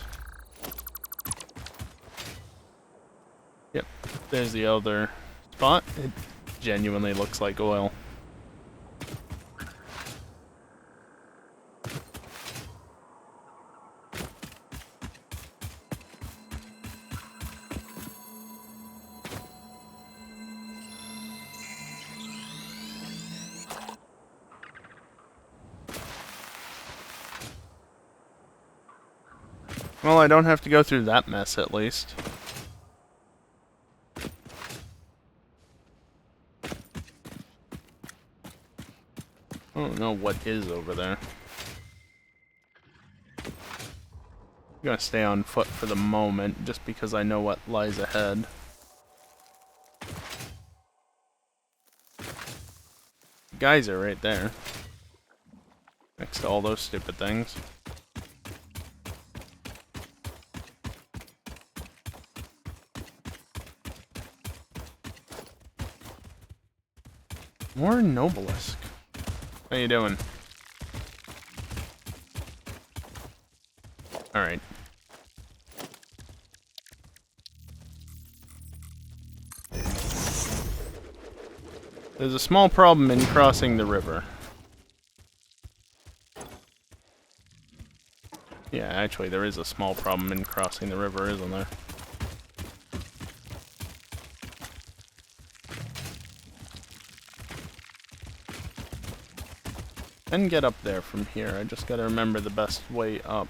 Yep, there's the other spot. It genuinely looks like oil. Well, I don't have to go through that mess, at least. I don't know what is over there. I'm gonna stay on foot for the moment, just because I know what lies ahead. Geyser right there. Next to all those stupid things. More Noblisk. How you doing? Alright. There's a small problem in crossing the river. Yeah, actually there is a small problem in crossing the river, isn't there? Can get up there from here, I just gotta remember the best way up.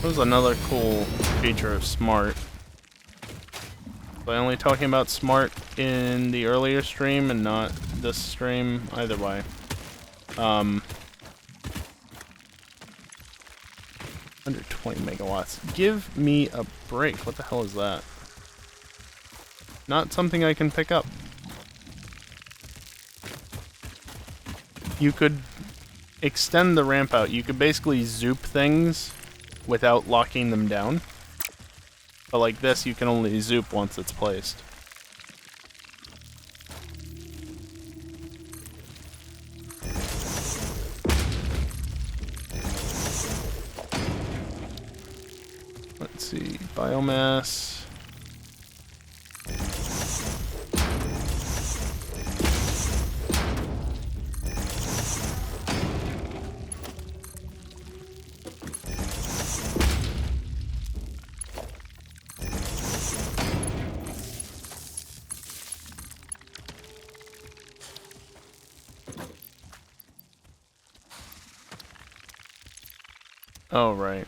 was another cool feature of Smart. Was I only talking about Smart in the earlier stream and not this stream? Either way. 120 megawatts. Give me a break. What the hell is that? Not something I can pick up. You could extend the ramp out. You could basically zoop things without locking them down. But like this, you can only zoop once it's placed. Let's see, biomass. Oh, right.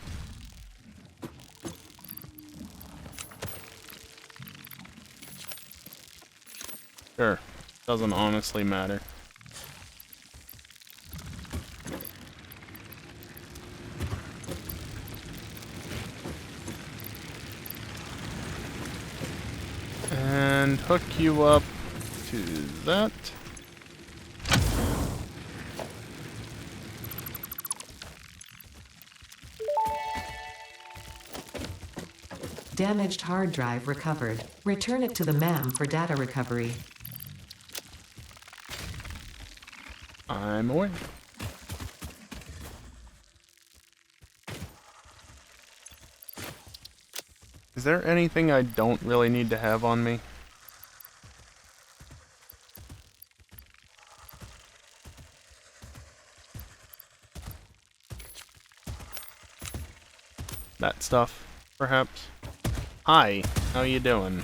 Sure. Doesn't honestly matter. And hook you up to that. Damaged hard drive recovered. Return it to the MAM for data recovery. I'm away. Is there anything I don't really need to have on me? That stuff, perhaps? Hi, how you doing?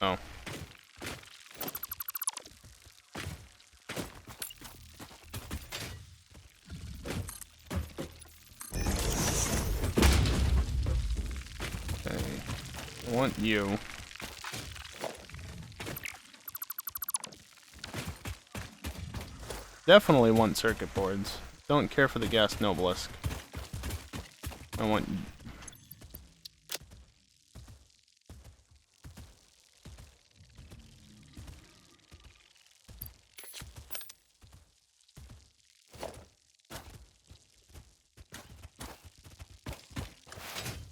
Oh. Okay. I want you. Definitely want circuit boards. Don't care for the gas Nobelisk. I want...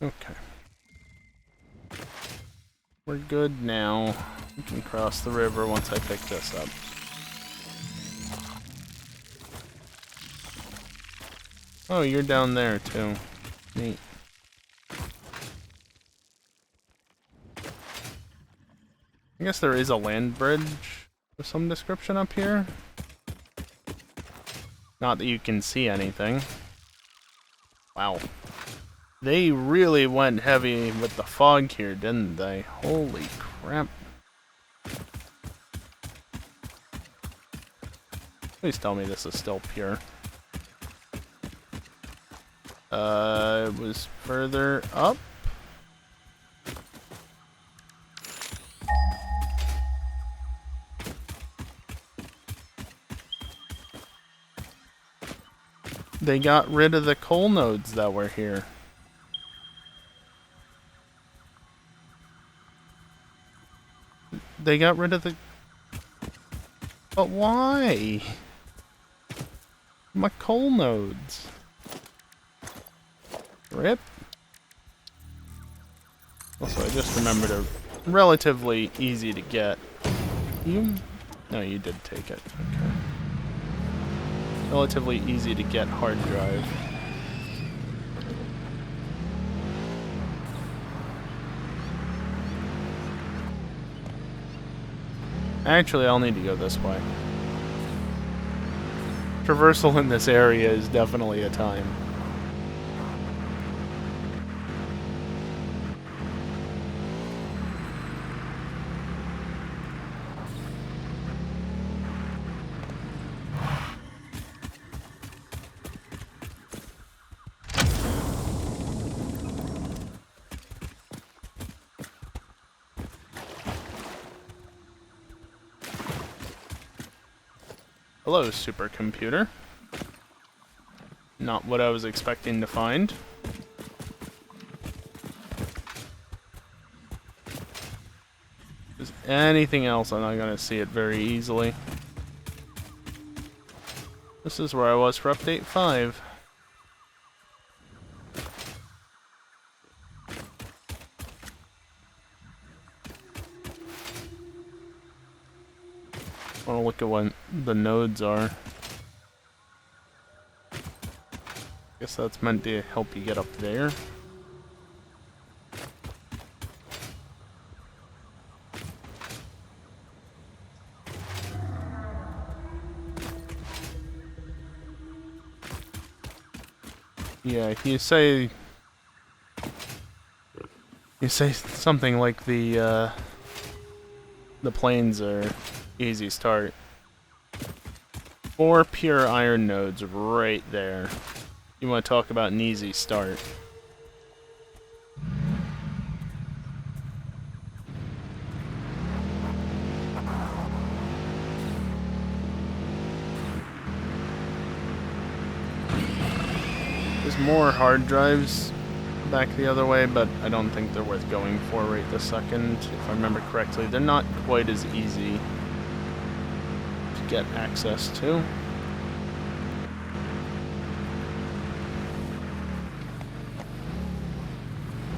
Okay. We're good now. We can cross the river once I pick this up. Oh, you're down there too. Neat. I guess there is a land bridge of some description up here. Not that you can see anything. Wow. They really went heavy with the fog here, didn't they? Holy crap. Please tell me this is still pure. It was further up. They got rid of the coal nodes that were here. They got rid of the... But why? My coal nodes. Rip. Also, I just remembered a relatively easy to get. You... No, you did take it. Okay. Relatively easy to get hard drive. Actually, I'll need to go this way. Traversal in this area is definitely a time. Hello, supercomputer. Not what I was expecting to find. If there's anything else, I'm not gonna see it very easily. This is where I was for update 5. I want to look at what the nodes are. Guess that's meant to help you get up there. Yeah, you say something like the planes are easy start. 4 pure iron nodes right there. You want to talk about an easy start. There's more hard drives back the other way, but I don't think they're worth going for right this second. If I remember correctly, they're not quite as easy to get access to.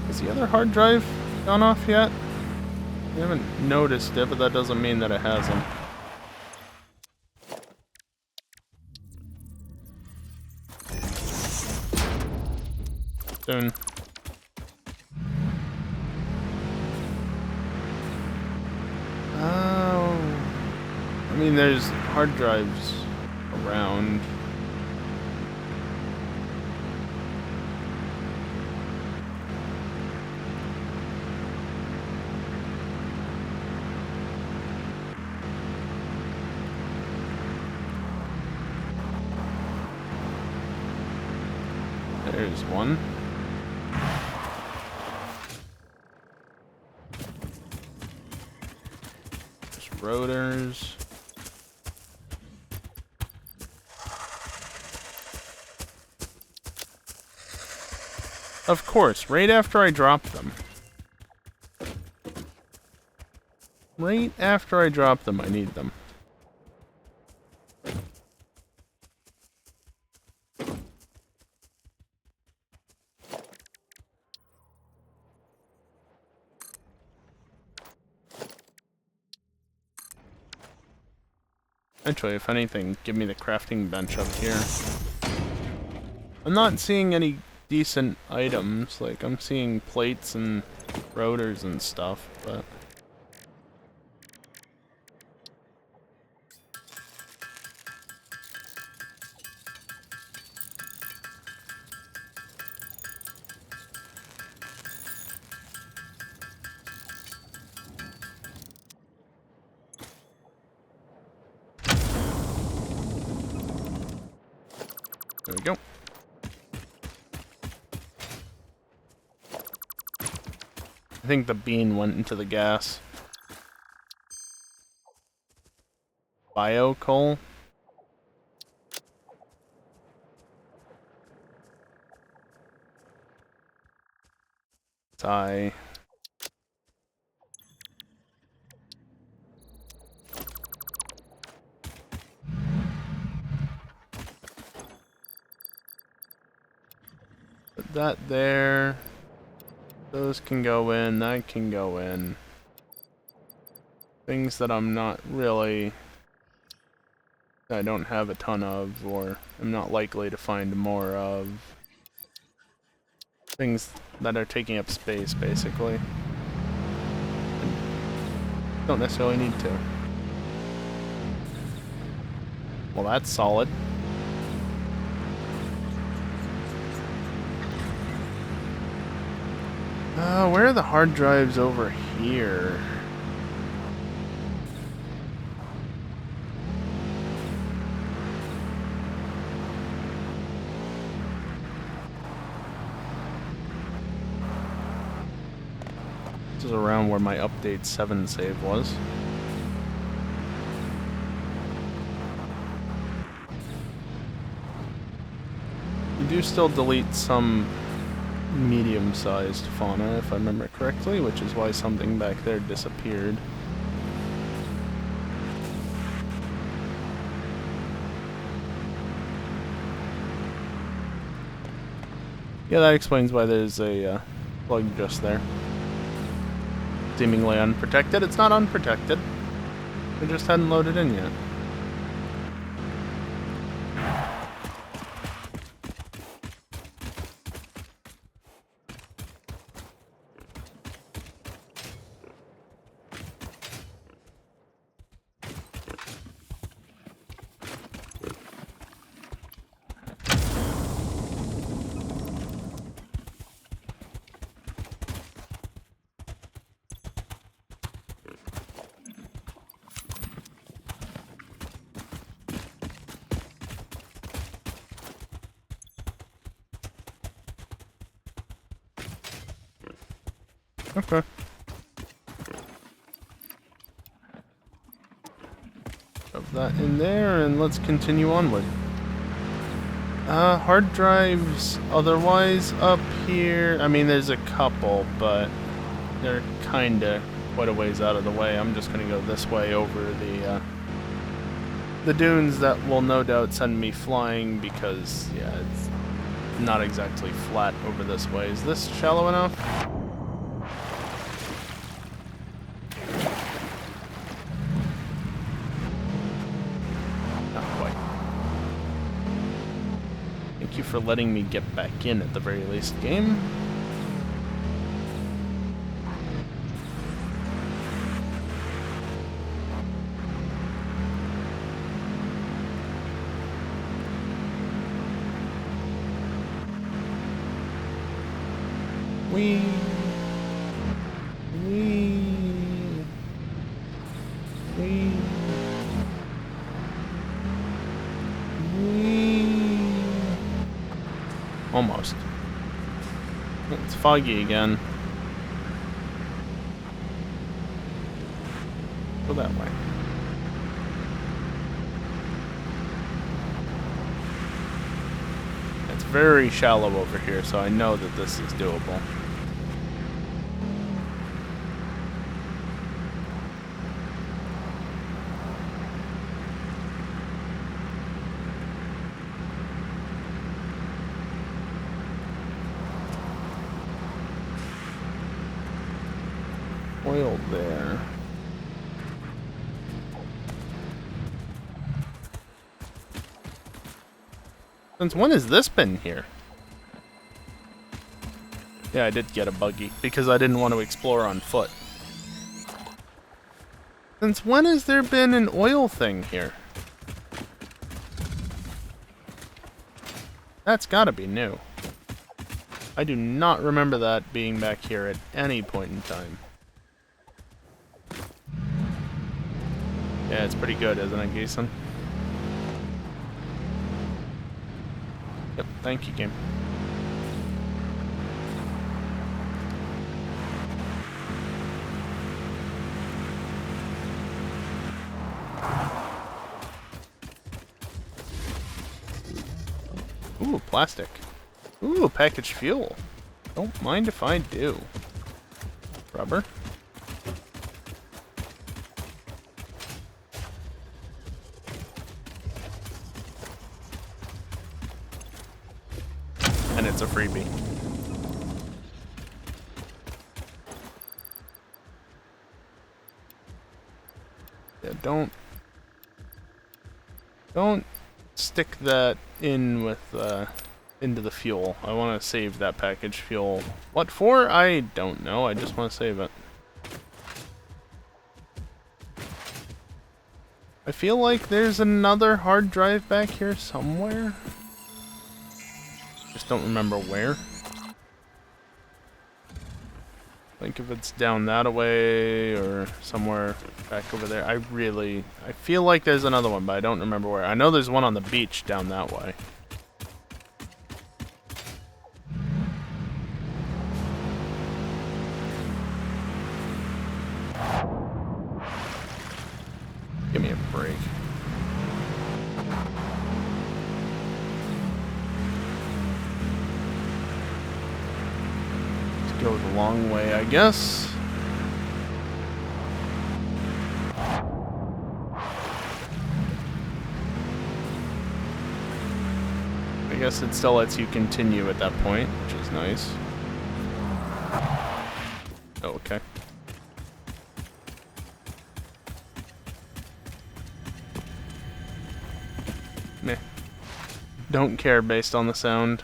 Has the other hard drive gone off yet? I haven't noticed it, but that doesn't mean that it hasn't. Soon. Oh. I mean, there's hard drives around. There's one. There's rotors. Of course, right after I drop them. Right after I drop them, I need them. Actually, if anything, give me the crafting bench up here. I'm not seeing any decent items. Like, I'm seeing plates and rotors and stuff, but... There we go. I think the bean went into the gas. Bio coal? Die. Put that there. Those can go in, that can go in. Things that I'm not really... I don't have a ton of, or I'm not likely to find more of. Things that are taking up space, basically. Don't necessarily need to. Well, that's solid. Where are the hard drives over here? This is around where my update 7 save was. do still delete some medium-sized fauna, if I remember correctly, which is why something back there disappeared. Yeah, that explains why there's a plug just there. Seemingly unprotected. It's not unprotected. We just hadn't loaded in yet. Okay. Shove that in there, and let's continue onward. Hard drives otherwise up here. I mean, there's a couple, but they're kinda quite a ways out of the way. I'm just gonna go this way over the dunes that will no doubt send me flying because, yeah, it's not exactly flat over this way. Is this shallow enough? Thank you for letting me get back in at the very least, game. Wee. Almost. It's foggy again. Go that way. It's very shallow over here, so I know that this is doable. Oil there. Since when has this been here? Yeah, I did get a buggy because I didn't want to explore on foot. Since when has there been an oil thing here? That's gotta be new. I do not remember that being back here at any point in time. Yeah, it's pretty good, isn't it, Gleason? Yep, thank you, game. Ooh, plastic. Ooh, packaged fuel. Don't mind if I do. Rubber. And it's a freebie. Yeah, don't stick that in with into the fuel. I want to save that packaged fuel. What for? I don't know. I just want to save it. I feel like there's another hard drive back here somewhere. Just don't remember where. I think if it's down that way or somewhere back over there. I feel like there's another one, but I don't remember where. I know there's one on the beach down that way. Give me a break. go the long way, I guess. I guess it still lets you continue at that point, which is nice. Oh, okay. Meh. Don't care based on the sound.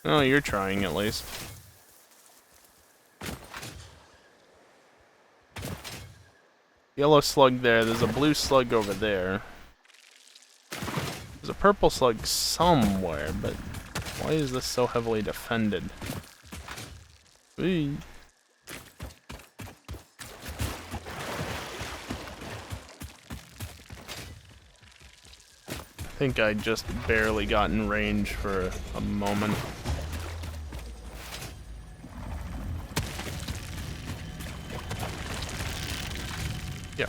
Oh, you're trying at least. Yellow slug there. There's a blue slug over there. There's a purple slug somewhere, but why is this so heavily defended? Whee. I think I just barely got in range for a moment. Yeah.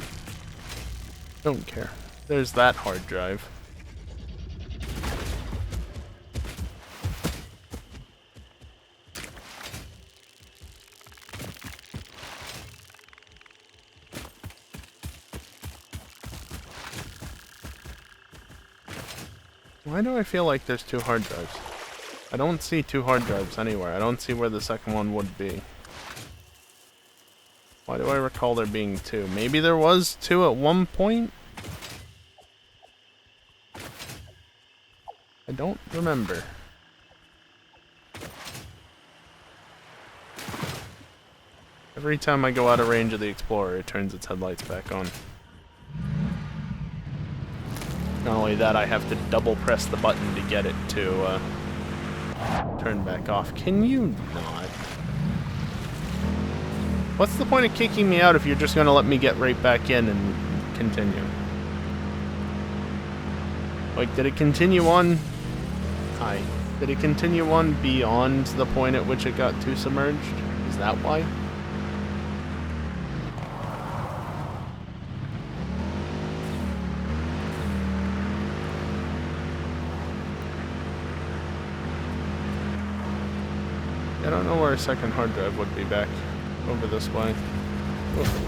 Don't care. There's that hard drive. Why do I feel like there's two hard drives? I don't see two hard drives anywhere. I don't see where the second one would be. Why do I recall there being two? Maybe there was two at one point? I don't remember. Every time I go out of range of the Explorer, it turns its headlights back on. Not only that, I have to double press the button to get it to turn back off. Can you not? What's the point of kicking me out if you're just going to let me get right back in and continue? Like, did it continue on? Hi. Did it continue on beyond the point at which it got too submerged? Is that why? I don't know where a second hard drive would be back over this way. Oof.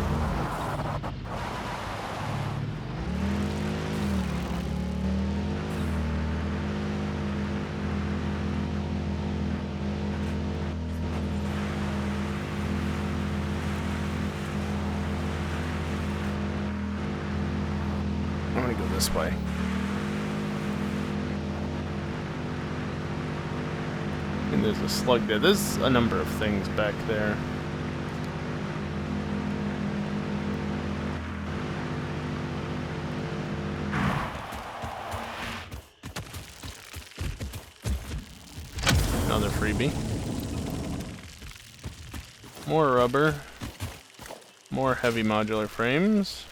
I'm gonna go this way. And there's a slug there. There's a number of things back there. Another freebie. More rubber. More heavy modular frames.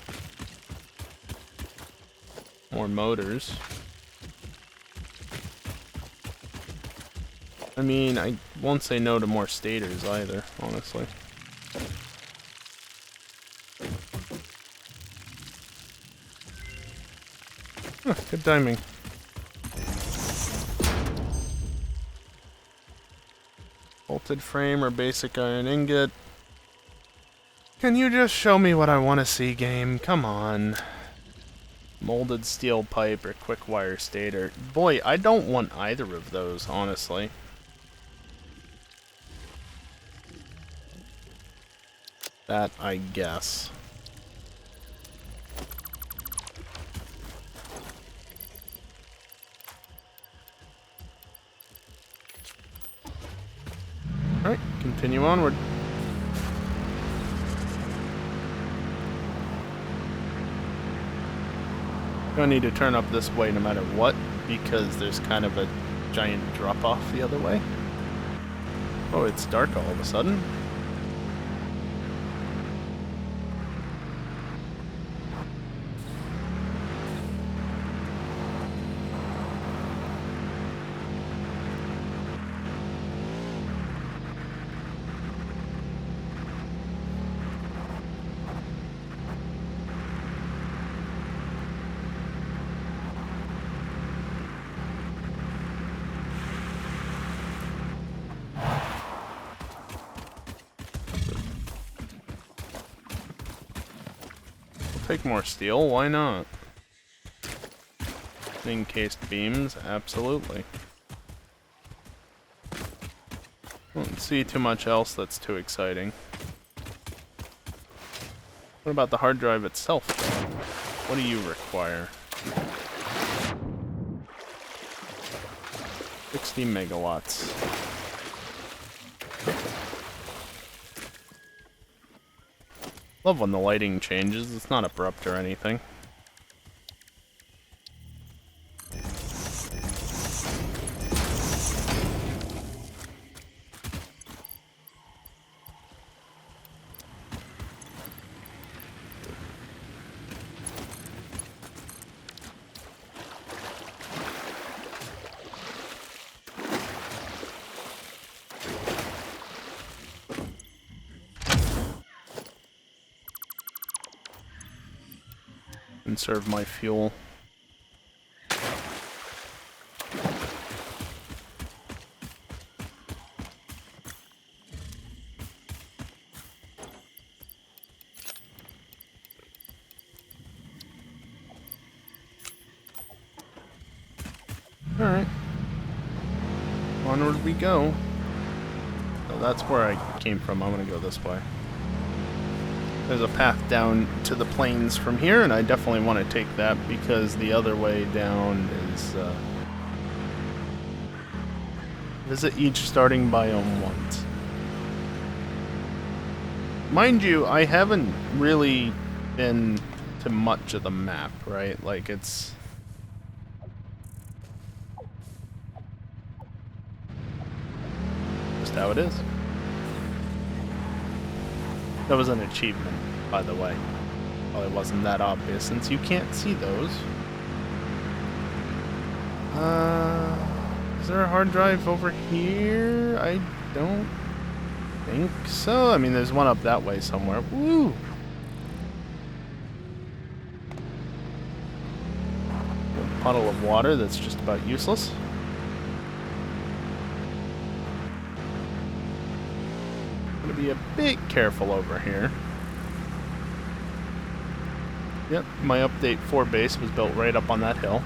More motors. I mean, I won't say no to more stators either, honestly. Huh, good timing. Bolted frame or basic iron ingot. Can you just show me what I want to see, game? Come on. Molded steel pipe or quick wire stator. Boy, I don't want either of those, honestly. That, I guess. Alright, continue onward. Gonna need to turn up this way no matter what, because there's kind of a giant drop-off the other way. Oh, it's dark all of a sudden. take more steel, why not? Encased beams, absolutely. Don't see too much else that's too exciting. What about the hard drive itself, though? What do you require? 60 megawatts. Love when the lighting changes, it's not abrupt or anything. Conserve my fuel. Alright. Onward we go. So that's where I came from. I'm gonna go this way. There's a path down to the plains from here, and I definitely want to take that because the other way down is visit each starting biome once. Mind you, I haven't really been to much of the map, right? Like, it's... just how it is. That was an achievement, by the way. Probably wasn't that obvious since you can't see those. Is there a hard drive over here? I don't think so. I mean, there's one up that way somewhere. Woo! A puddle of water that's just about useless. Be a bit careful over here. Yep, my update 4 base was built right up on that hill.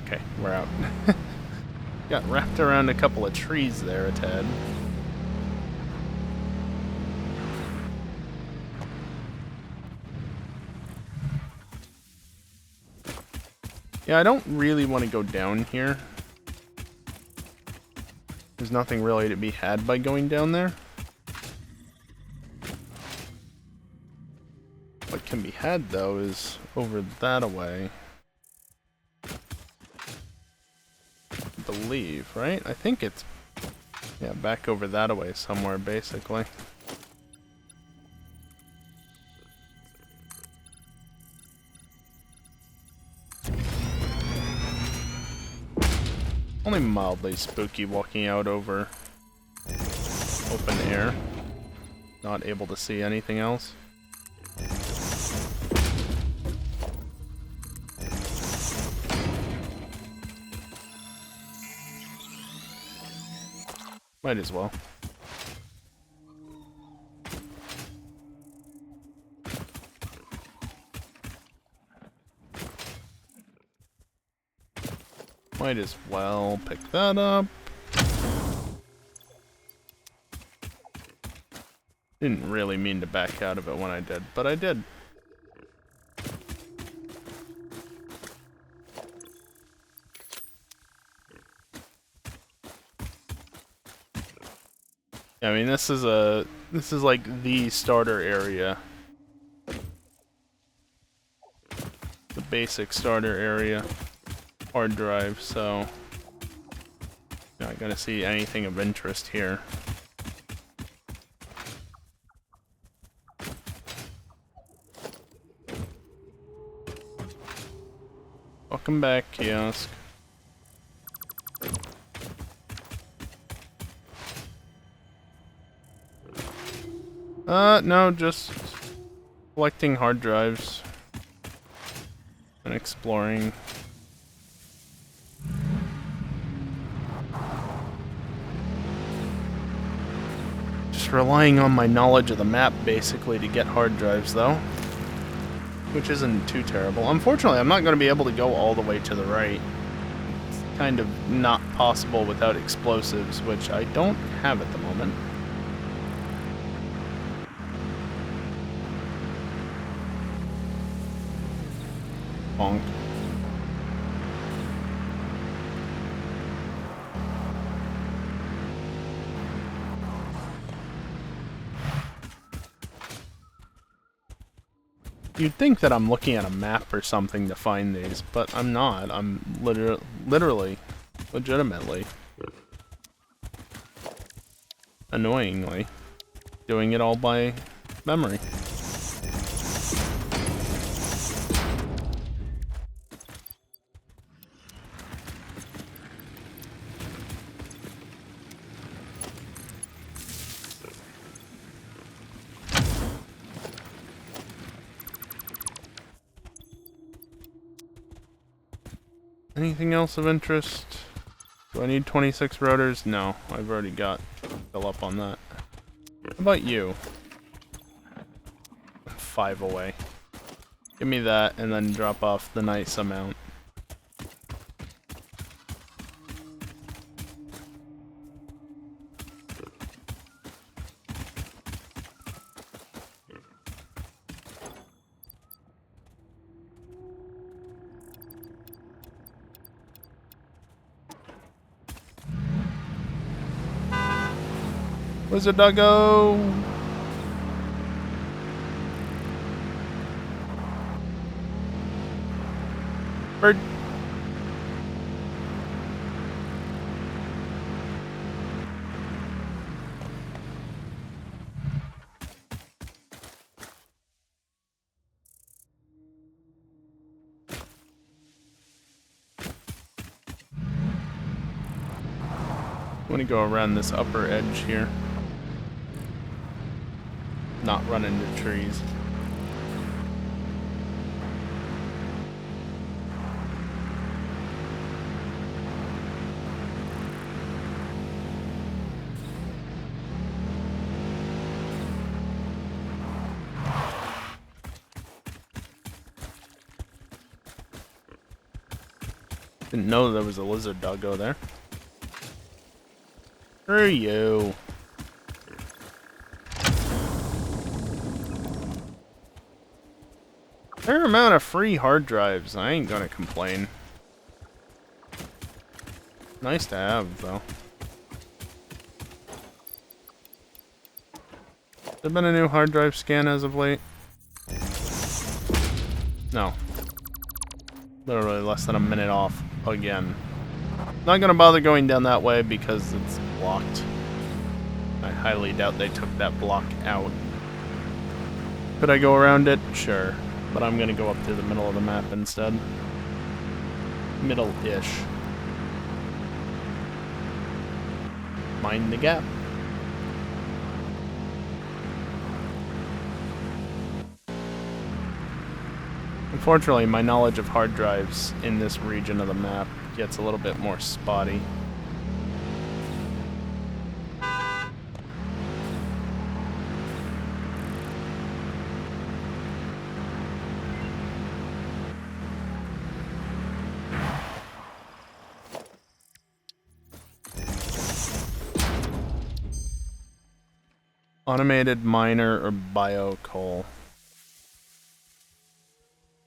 Okay, we're out. Got wrapped around a couple of trees there a tad. Yeah, I don't really want to go down here. There's nothing really to be had by going down there. What can be had, though, is over that away. I believe, right? I think it's... yeah, back over that away somewhere, basically. Only mildly spooky walking out over open air. Not able to see anything else. Might as well. Might as well pick that up. Didn't really mean to back out of it when I did, but I did. I mean, this is like the starter area. The basic starter area. Hard drive, so not gonna see anything of interest here. Welcome back, kiosk. No, just collecting hard drives. and exploring. Just relying on my knowledge of the map, basically, to get hard drives, though. Which isn't too terrible. Unfortunately, I'm not going to be able to go all the way to the right. It's kind of not possible without explosives, which I don't have at the moment. Bonk. You'd think that I'm looking at a map or something to find these, but I'm not. I'm literally, legitimately, annoyingly, doing it all by memory. Anything else of interest? Do I need 26 rotors? No, I've already got fill up on that. How about you? 5 away. Give me that and then drop off the nice amount. Wizard doggo! Bird! I want to go around this upper edge here. Not run into trees. Didn't know there was a lizard doggo there. Screw you. Fair amount of free hard drives. I ain't gonna complain. Nice to have, though. There been a new hard drive scan as of late? No. Literally less than a minute off again. Not gonna bother going down that way because it's blocked. I highly doubt they took that block out. Could I go around it? Sure. But I'm gonna go up to the middle of the map instead. Middle-ish. Mind the gap. Unfortunately, my knowledge of hard drives in this region of the map gets a little bit more spotty. Automated miner or bio coal.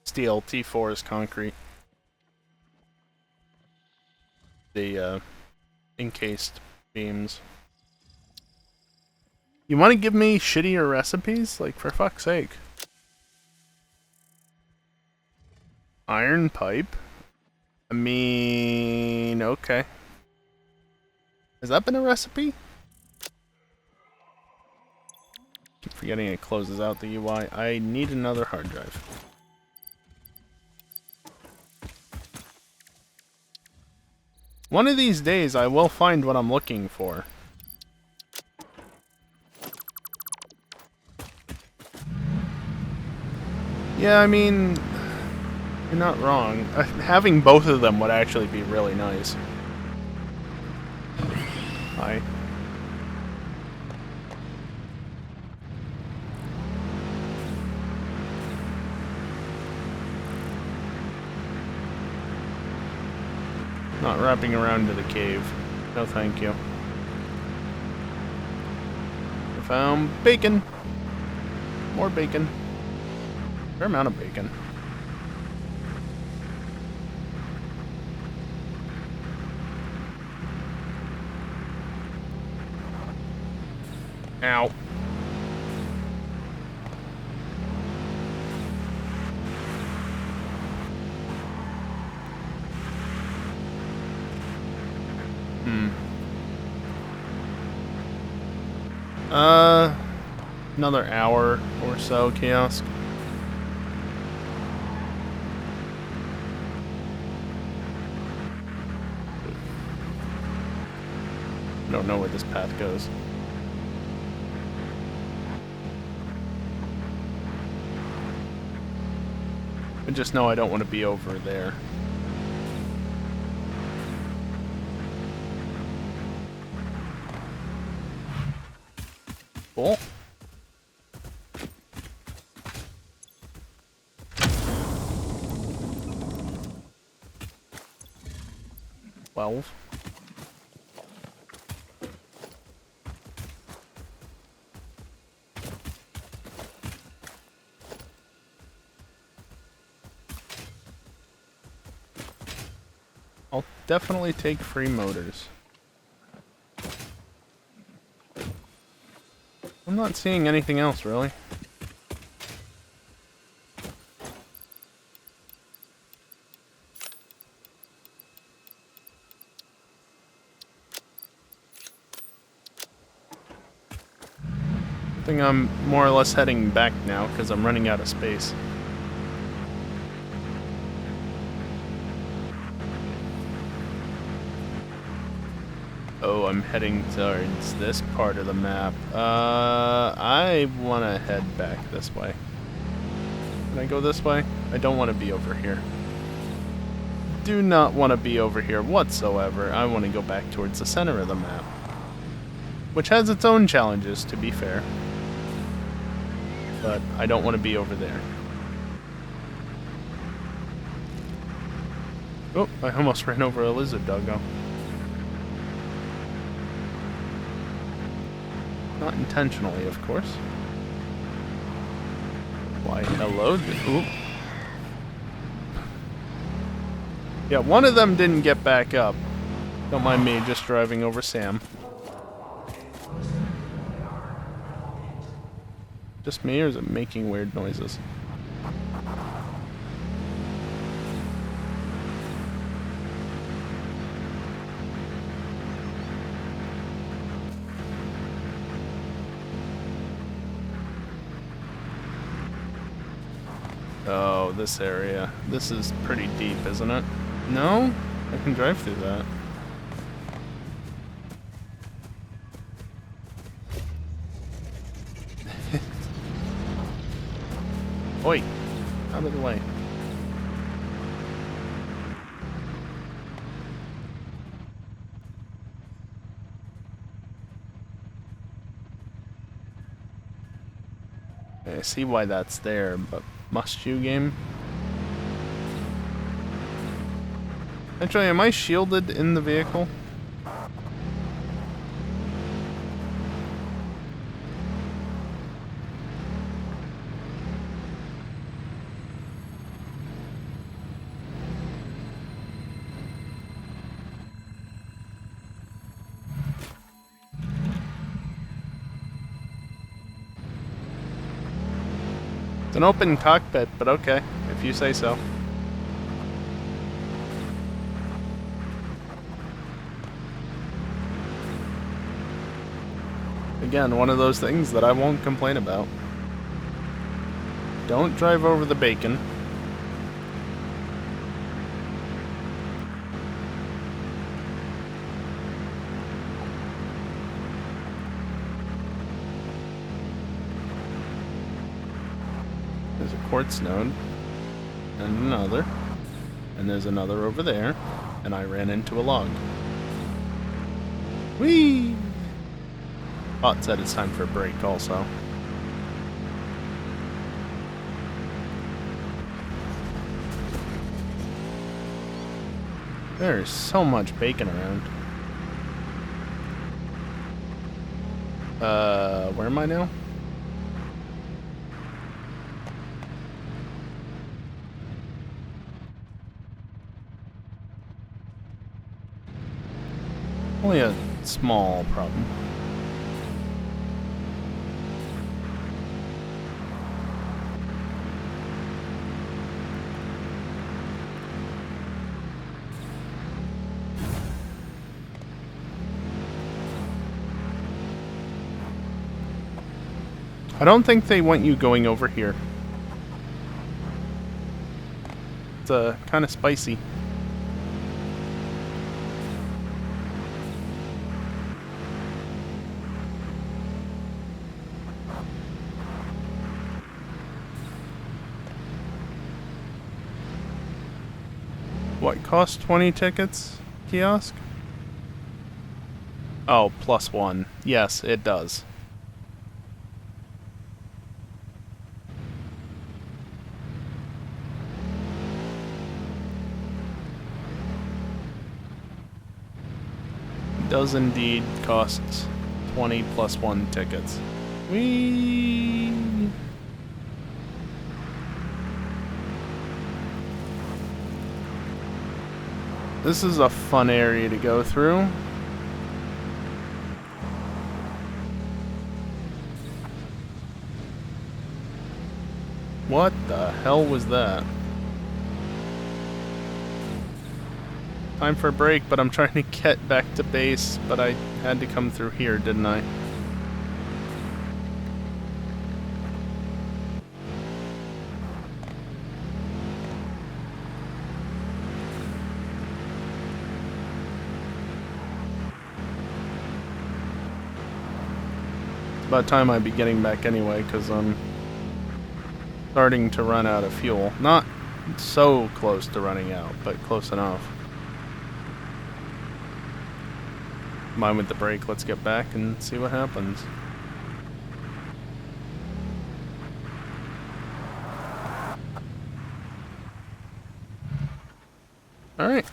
Steel, T4 is concrete. The encased beams. You want to give me shittier recipes? Like, for fuck's sake. Iron pipe? I mean, okay. Has that been a recipe? Keep forgetting it closes out the UI. I need another hard drive. One of these days, I will find what I'm looking for. Yeah, I mean, You're not wrong. Having both of them would actually be really nice. Hi. Not wrapping around to the cave. No thank you. I found bacon. More bacon. Fair amount of bacon. Ow. Another hour or so, kiosk. I don't know where this path goes. I just know I don't want to be over there. Cool. 12. I'll definitely take free motors. I'm not seeing anything else, really. I think I'm more or less heading back now because I'm running out of space. Oh, I'm heading towards this part of the map. I want to head back this way. Can I go this way? I don't want to be over here. Do not want to be over here whatsoever. I want to go back towards the center of the map. Which has its own challenges, to be fair. But I don't want to be over there. Oh, I almost ran over a lizard doggo. Not intentionally, of course. Why, hello? Oop. Yeah, one of them didn't get back up. Don't mind me just driving over Sam. Just me, or is it making weird noises? Oh, this area. This is pretty deep, isn't it? No? I can drive through that. Oi! Out of the way. I see why that's there, but must you, game? Actually, am I shielded in the vehicle? It's an open cockpit, but okay, if you say so. Again, one of those things that I won't complain about. Don't drive over the bacon. There's a quartz node. And another. And there's another over there. And I ran into a log. Whee! Bot said it's time for a break also. There's so much bacon around. Where am I now? Only a small problem. I don't think they want you going over here. It's kind of spicy. What cost 20 tickets? Kiosk? Oh, +1. Yes, it does. It does indeed cost 20 +1 tickets. Whee! This is a fun area to go through. What the hell was that? Time for a break, but I'm trying to get back to base, but I had to come through here, didn't I? It's about time I'd be getting back anyway, because I'm starting to run out of fuel. Not so close to running out, but close enough. Mind with the break, let's get back and see what happens. Alright.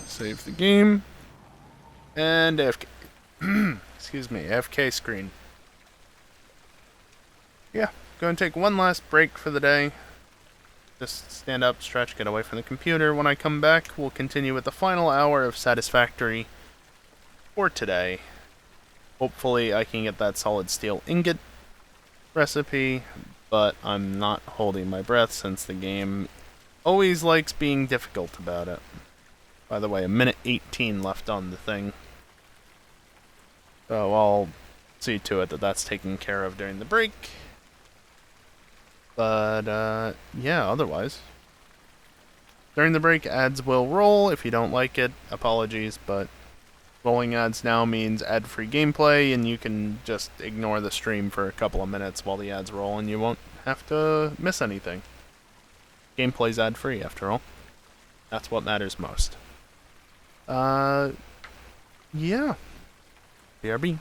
Save the game. And AFK. Excuse me, AFK screen. Yeah, going to take one last break for the day. Just stand up, stretch, get away from the computer. When I come back, we'll continue with the final hour of Satisfactory for today. Hopefully I can get that solid steel ingot recipe, but I'm not holding my breath since the game always likes being difficult about it. By the way, 1:18 left on the thing. So I'll see to it that that's taken care of during the break. But, yeah, otherwise. During the break, ads will roll. If you don't like it, apologies, but rolling ads now means ad-free gameplay, and you can just ignore the stream for a couple of minutes while the ads roll, and you won't have to miss anything. Gameplay's ad-free, after all. That's what matters most. Yeah. BRB.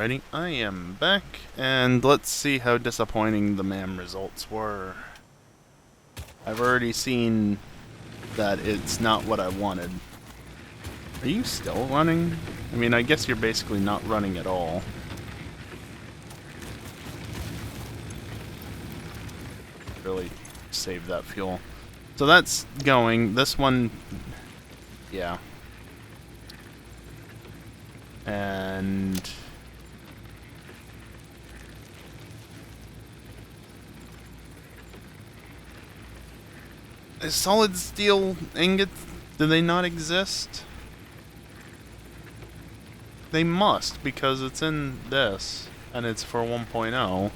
Alrighty, I am back, and let's see how disappointing the MAM results were. I've already seen that it's not what I wanted. Are you still running? I mean, I guess you're basically not running at all. Really save that fuel. So that's going. This one, yeah. And solid steel ingots, do they not exist? They must, because it's in this, and it's for 1.0.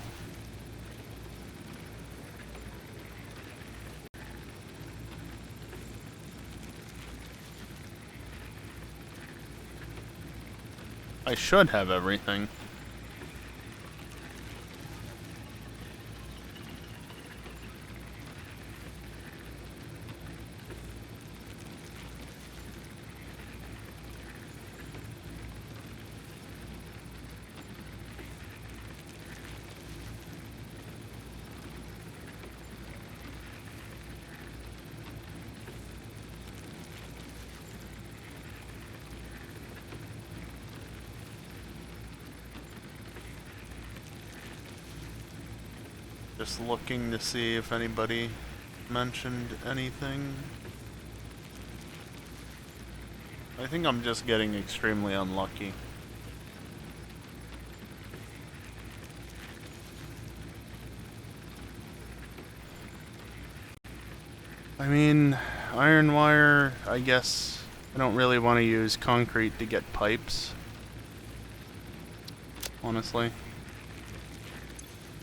I should have everything. Just looking to see if anybody mentioned anything. I think I'm just getting extremely unlucky. I mean, iron wire, I guess I don't really want to use concrete to get pipes. Honestly.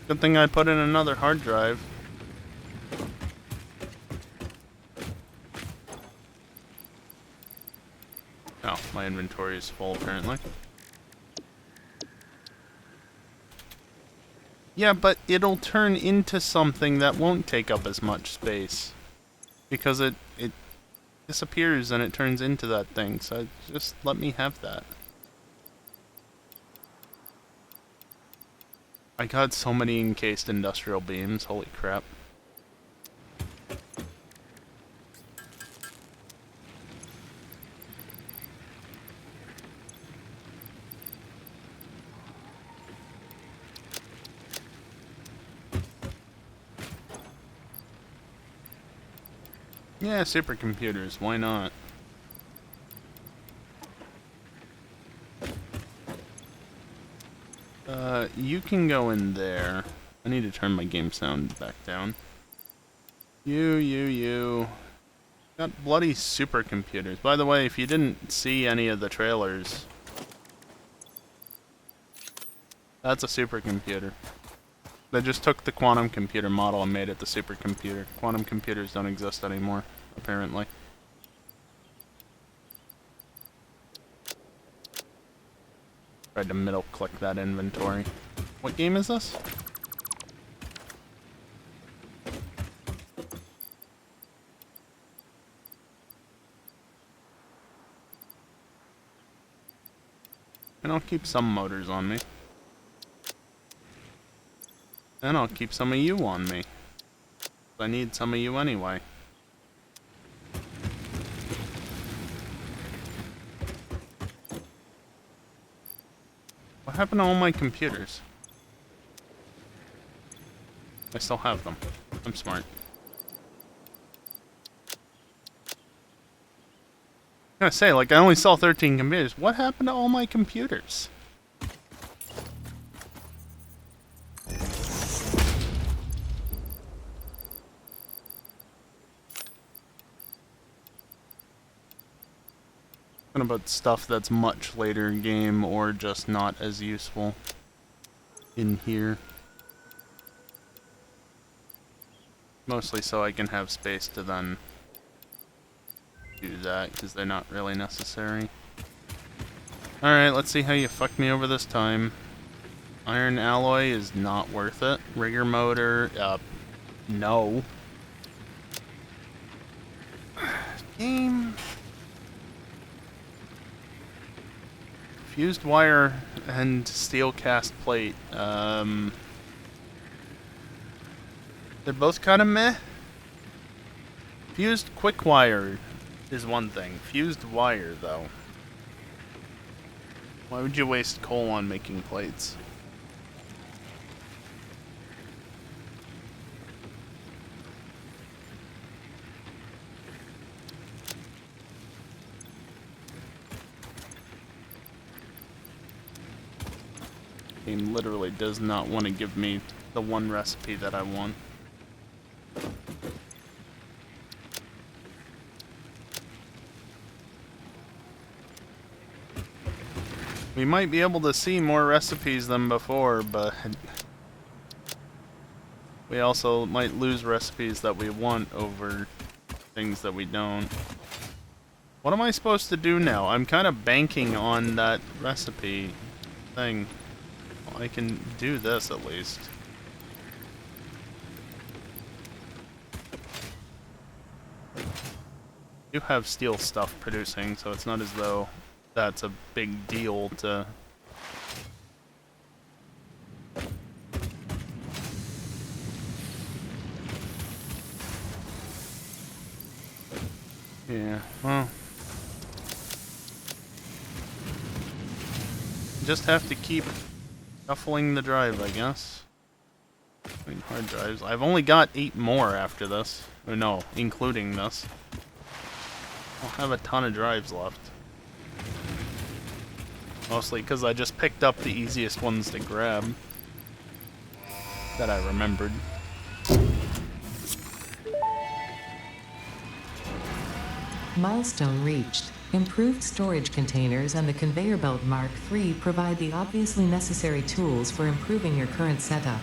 Good thing I put in another hard drive. Oh, my inventory is full apparently. Yeah, but it'll turn into something that won't take up as much space. Because it disappears and it turns into that thing, so just let me have that. I got so many encased industrial beams, holy crap. Yeah, supercomputers, why not? You can go in there. I need to turn my game sound back down. You. Got bloody supercomputers. By the way, if you didn't see any of the trailers, that's a supercomputer. They just took the quantum computer model and made it the supercomputer. Quantum computers don't exist anymore, apparently. Tried to middle click that inventory. What game is this? And I'll keep some motors on me. And I'll keep some of you on me. I need some of you anyway. What happened to all my computers? I still have them. I'm smart. I gotta say, like, I only saw 13 computers. What happened to all my computers? What about stuff that's much later in game or just not as useful in here? Mostly so I can have space to then do that, because they're not really necessary. Alright, let's see how you fucked me over this time. Iron alloy is not worth it. Rigger motor, no. Game. Fused wire and steel cast plate. They're both kind of meh. Fused quick wire is one thing. Fused wire, though. Why would you waste coal on making plates? Game literally does not want to give me the one recipe that I want. We might be able to see more recipes than before, but we also might lose recipes that we want over things that we don't. What am I supposed to do now? I'm kind of banking on that recipe thing. Well, I can do this at least. You have steel stuff producing, so it's not as though that's a big deal to... Yeah, well... just have to keep shuffling the drive, I guess. I mean, hard drives. I've only got 8 more after this. Or no, including this. I'll have a ton of drives left. Mostly because I just picked up the easiest ones to grab. That I remembered. Milestone reached. Improved storage containers and the conveyor belt Mark III provide the obviously necessary tools for improving your current setup.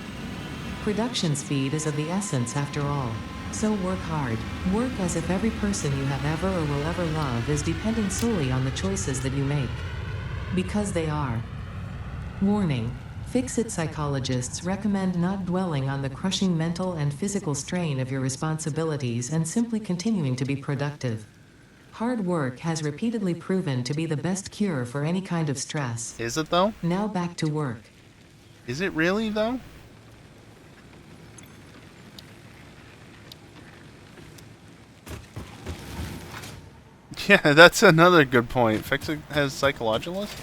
Production speed is of the essence after all. So work hard. Work as if every person you have ever or will ever love is depending solely on the choices that you make. Because they are. Warning. Fix-it psychologists recommend not dwelling on the crushing mental and physical strain of your responsibilities and simply continuing to be productive. Hard work has repeatedly proven to be the best cure for any kind of stress. Is it though? Now back to work. Is it really though? Yeah, that's another good point. Fix-it has psychologist?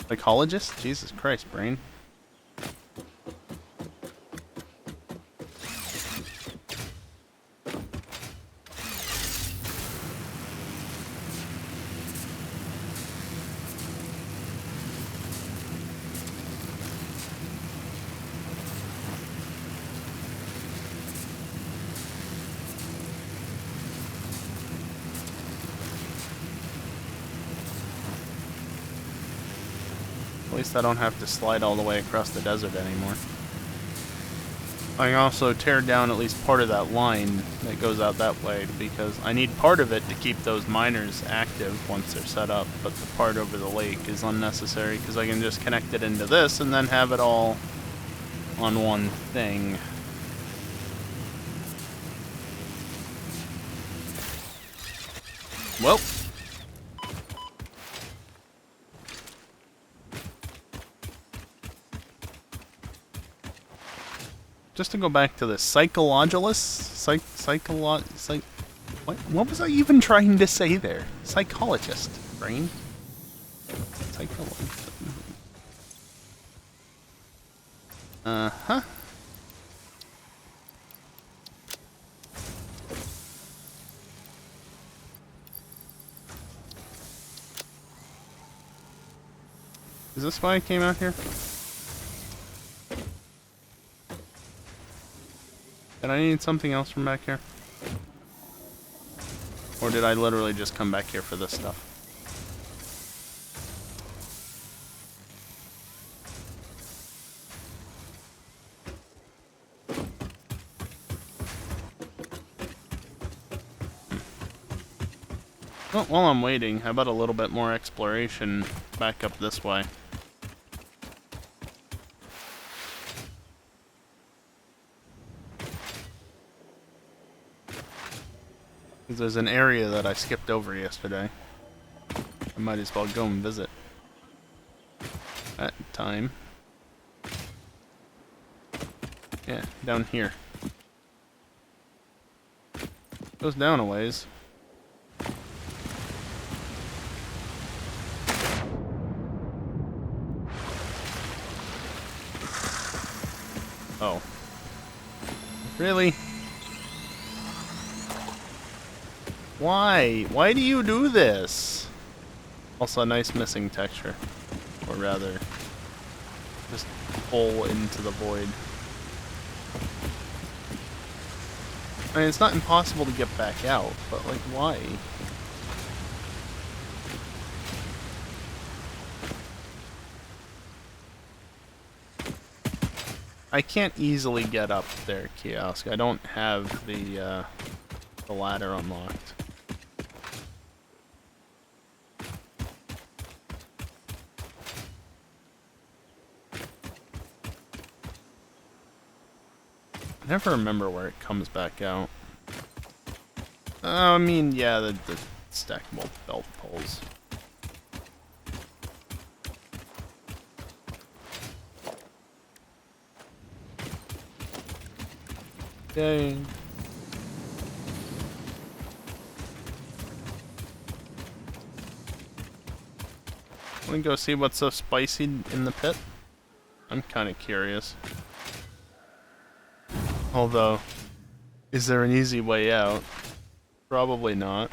Psychologist? Jesus Christ, brain. At least I don't have to slide all the way across the desert anymore. I can also tear down at least part of that line that goes out that way, because I need part of it to keep those miners active once they're set up, but the part over the lake is unnecessary because I can just connect it into this and then have it all on one thing. Well. Just to go back to the psychologist, what was I even trying to say there? Psychologist, brain. Psychologist. Uh-huh. Is this why I came out here? Did I need something else from back here? Or did I literally just come back here for this stuff? Well, while I'm waiting, how about a little bit more exploration back up this way? Because there's an area that I skipped over yesterday. I might as well go and visit. That time. Yeah, down here. Goes down a ways. Oh. Really? Why? Why do you do this? Also, a nice missing texture. Or rather, just pull into the void. I mean, it's not impossible to get back out, but like, why? I can't easily get up there, Kiosk. I don't have the ladder unlocked. I never remember where it comes back out. I mean, yeah, the stackable belt pulls. Yay. Wanna go see what's so spicy in the pit? I'm kinda curious. Although, is there an easy way out? Probably not.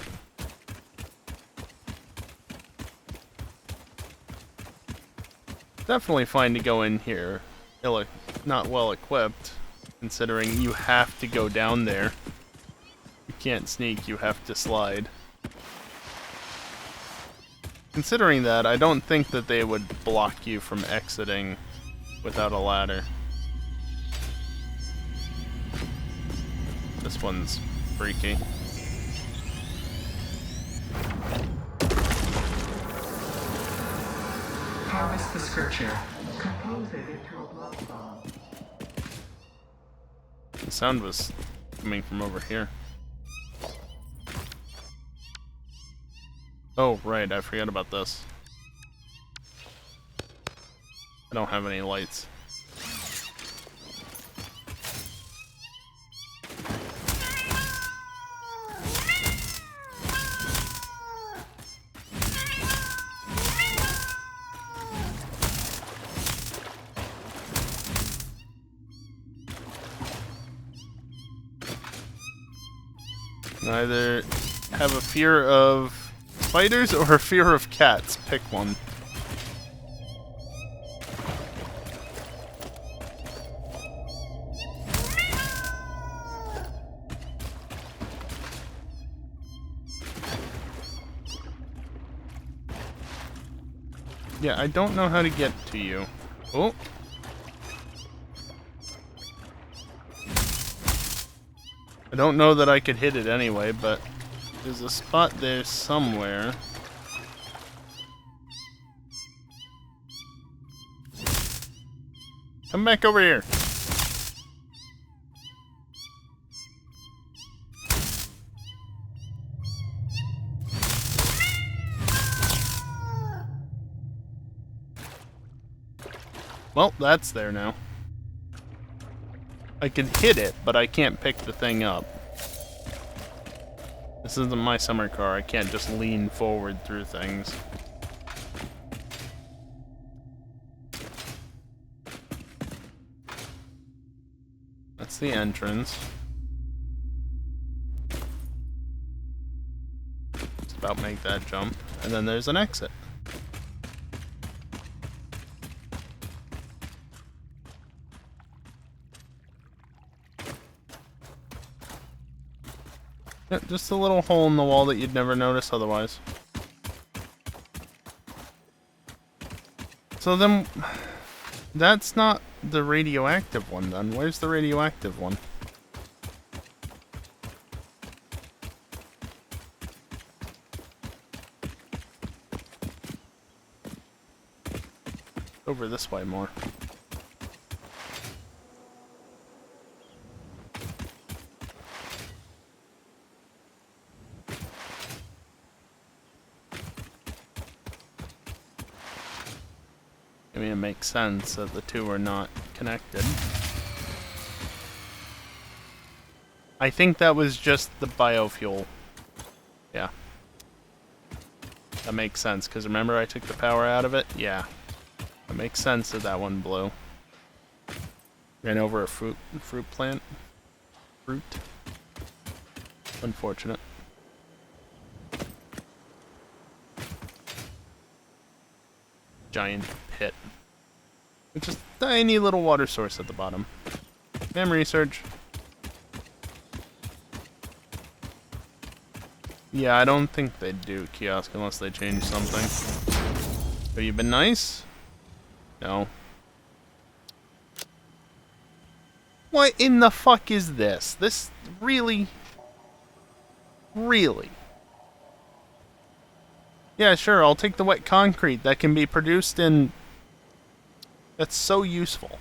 Definitely fine to go in here, not well equipped, considering you have to go down there. You can't sneak, you have to slide. Considering that, I don't think that they would block you from exiting without a ladder. This one's freaky. Harvest the scripture. Compose it into a blood song. The sound was coming from over here. Oh, right, I forgot about this. I don't have any lights. Either have a fear of spiders or a fear of cats. Pick one. Yeah, I don't know how to get to you. Oh. I don't know that I could hit it anyway, but there's a spot there somewhere. Come back over here. Well, that's there now. I can hit it, but I can't pick the thing up. This isn't my summer car. I can't just lean forward through things. That's the entrance. Just about make that jump. And then there's an exit. Yeah, just a little hole in the wall that you'd never notice otherwise. So then, that's not the radioactive one then. Where's the radioactive one? Over this way more. makes sense that the two are not connected. I think that was just the biofuel. Yeah. That makes sense, because remember I took the power out of it? Yeah. That makes sense that that one blew. Ran over a fruit plant. Fruit. Unfortunate. Giant pit. It's just a tiny little water source at the bottom. Memory surge. Yeah, I don't think they do kiosk unless they change something. Have you been nice? No. What in the fuck is this? This really? Really? Yeah, sure, I'll take the wet concrete that can be produced in... That's so useful.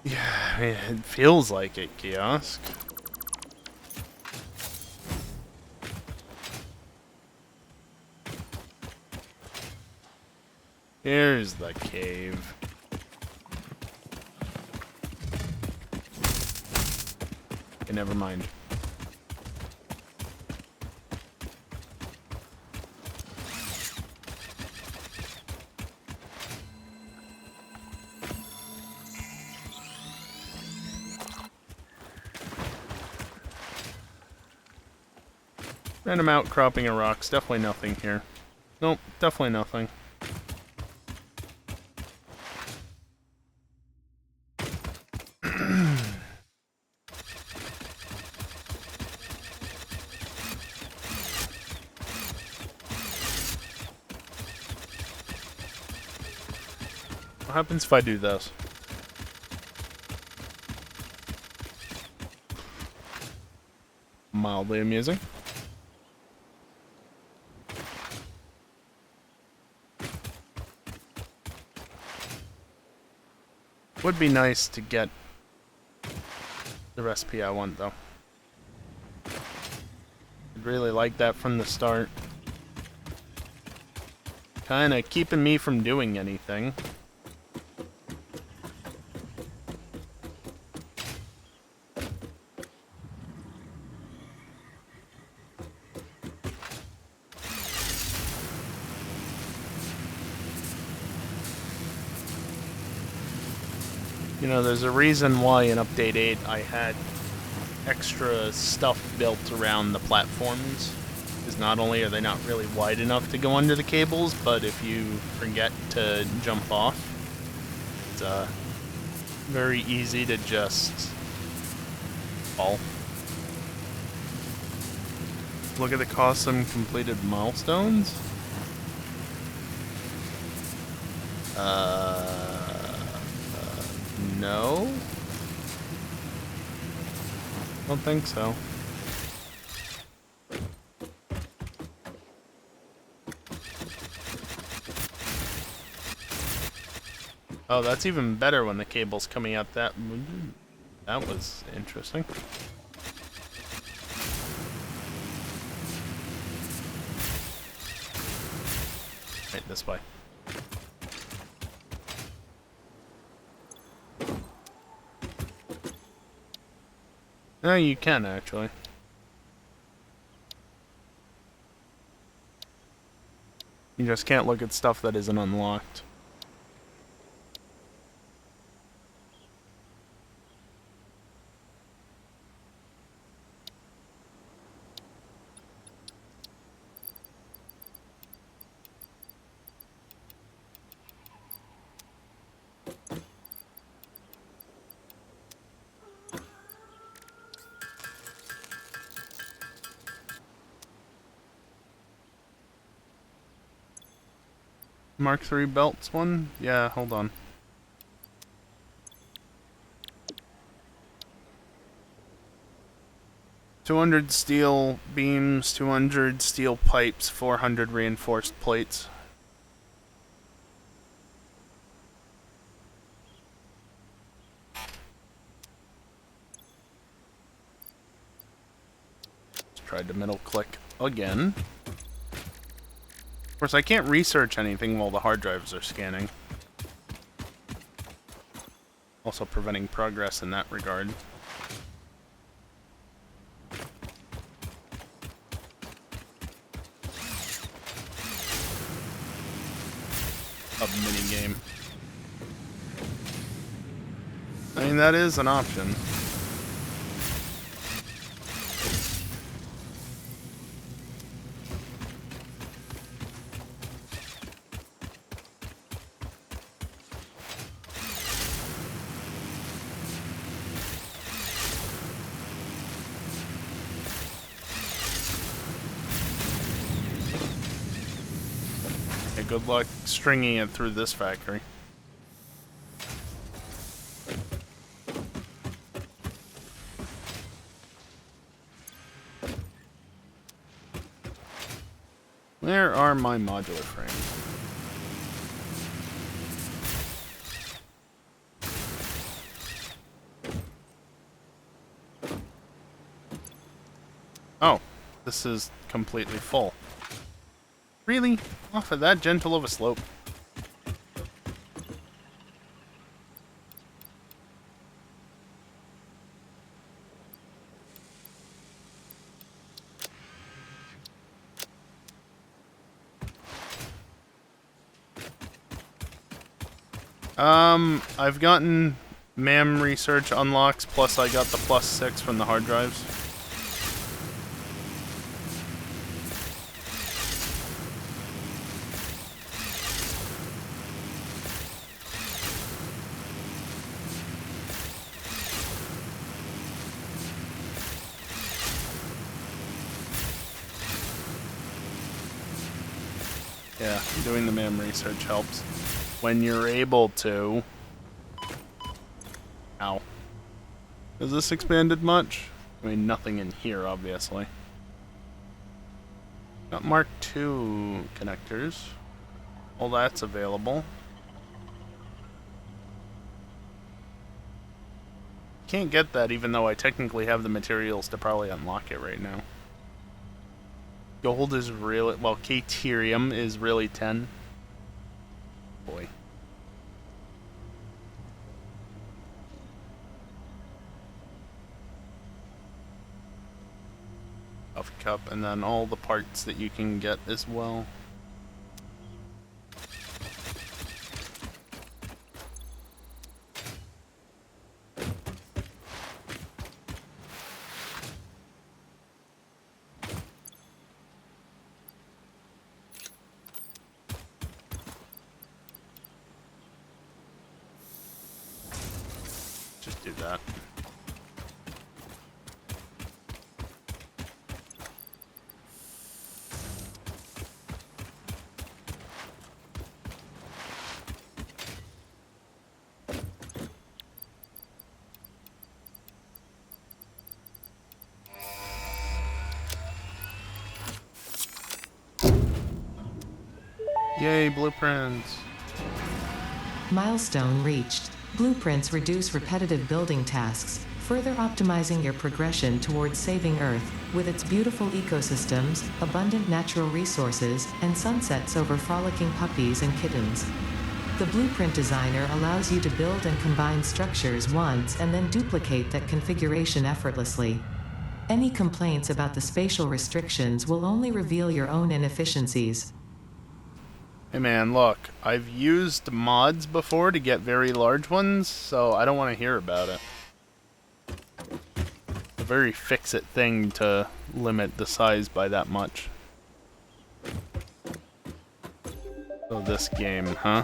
Yeah, I mean, it feels like it, kiosk. Here's the cave. Okay, never mind. Random outcropping of rocks. Definitely nothing here. Nope, definitely nothing. What happens if I do this? Mildly amusing. Would be nice to get the recipe I want, though. I'd really like that from the start. Kinda keeping me from doing anything. You know, there's a reason why in Update 8 I had extra stuff built around the platforms. Because not only are they not really wide enough to go under the cables, but if you forget to jump off, it's very easy to just fall. Look at the custom completed milestones. No? Don't think so. Oh, that's even better when the cable's coming out that... That was interesting. Right, this way. No, you can, actually. You just can't look at stuff that isn't unlocked. Mark III belts one? Yeah, hold on. $200 steel beams, 200 steel pipes, 400 reinforced plates. tried to middle click again. Of course, I can't research anything while the hard drives are scanning. Also preventing progress in that regard. A mini game. I mean, that is an option. Okay, good luck stringing it through this factory. Where are my modular frames? Oh, this is completely full. Really? Off of that gentle of a slope? I've gotten MAM research unlocks, plus I got the +6 from the hard drives. Yeah, doing the MAM research helps. When you're able to. Ow. Is this expanded much? I mean, nothing in here, obviously. Got Mark II connectors. All that's available. Can't get that even though I technically have the materials to probably unlock it right now. Gold is really... well, Caterium is really 10. Boy. Off cup, and then all the parts that you can get as well. Just do that. Yay, blueprints. Milestone reached. Blueprints reduce repetitive building tasks, further optimizing your progression towards saving Earth, with its beautiful ecosystems, abundant natural resources, and sunsets over frolicking puppies and kittens. The blueprint designer allows you to build and combine structures once and then duplicate that configuration effortlessly. Any complaints about the spatial restrictions will only reveal your own inefficiencies. Hey man, look, I've used mods before to get very large ones, so I don't want to hear about it. A very fix-it thing to limit the size by that much. So this game, huh?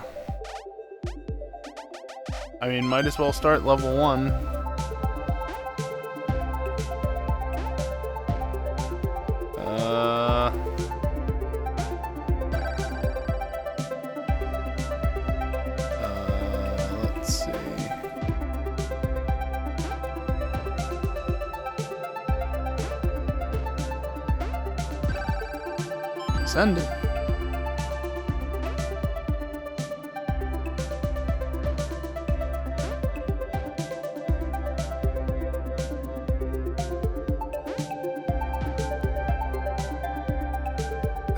I mean, might as well start level 1. Let's see. Send it.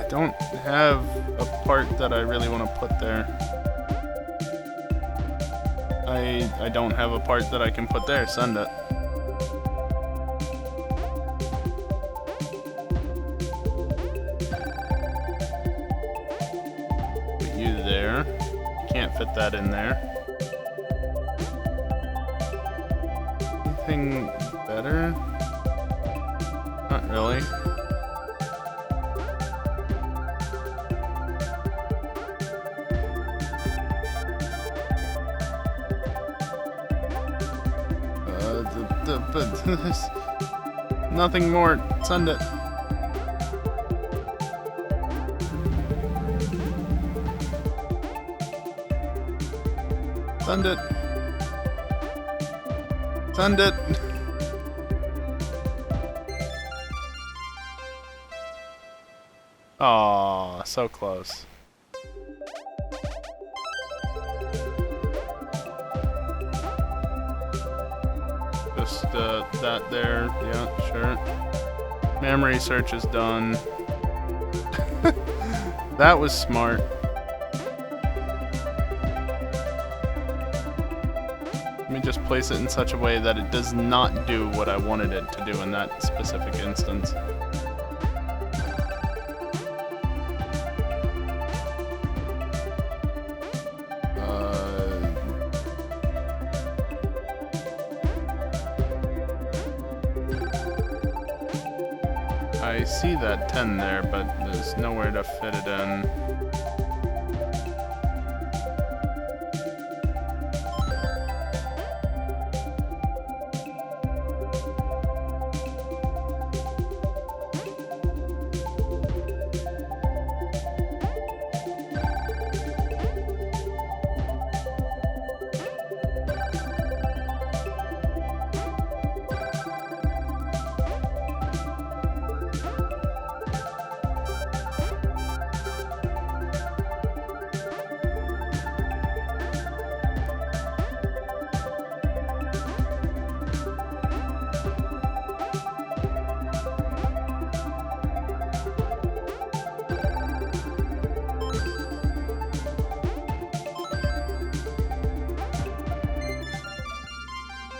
don't have a part that I really want to put there. I don't have a part that I can put there. Send it. Put you there. Can't fit that in there. Anything better? Not really. But there's nothing more. Send it. Send it. Send it. Aw, so close. Just that there, yeah, sure. Memory search is done. That was smart. Let me just place it in such a way that it does not do what I wanted it to do in that specific instance. I see that 10 there, but there's nowhere to fit it in.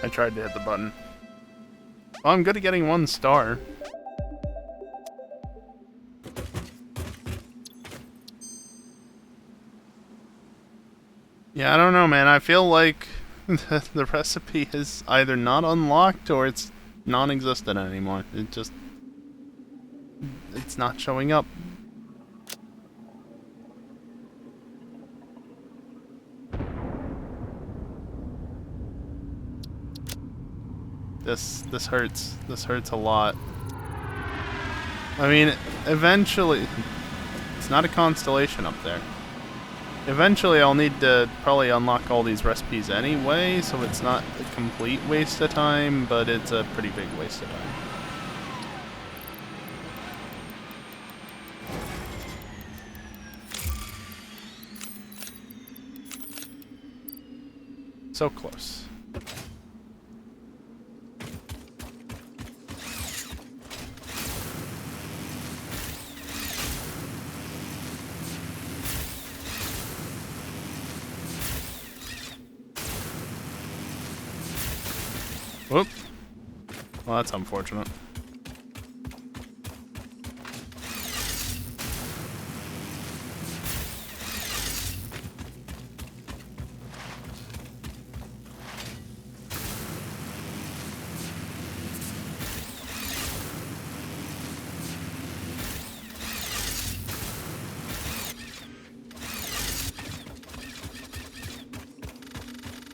I tried to hit the button. Well, I'm good at getting 1 star. Yeah, I don't know, man. I feel like the recipe is either not unlocked or it's non-existent anymore. It's not showing up. This hurts. This hurts a lot. I mean, eventually... It's not a constellation up there. Eventually I'll need to probably unlock all these recipes anyway, so it's not a complete waste of time, but it's a pretty big waste of time. So close. Whoop. Well, that's unfortunate.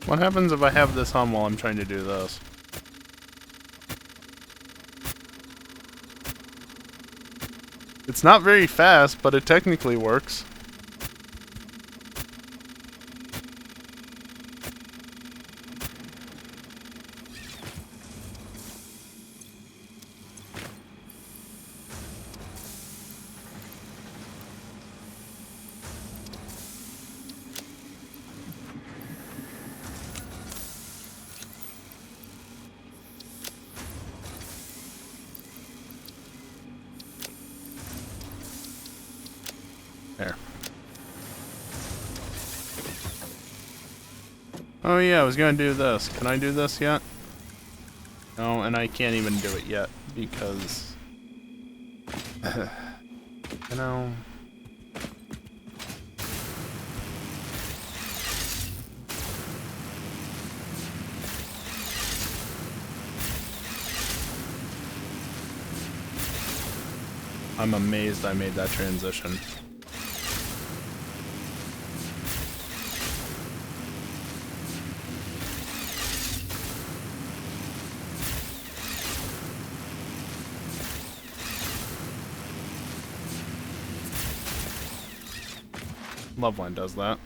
What happens if I have this on while I'm trying to do this? It's not very fast, but it technically works. Oh yeah, I was gonna do this. Can I do this yet? No, and I can't even do it yet because... you know... I'm amazed I made that transition. Love when it does that.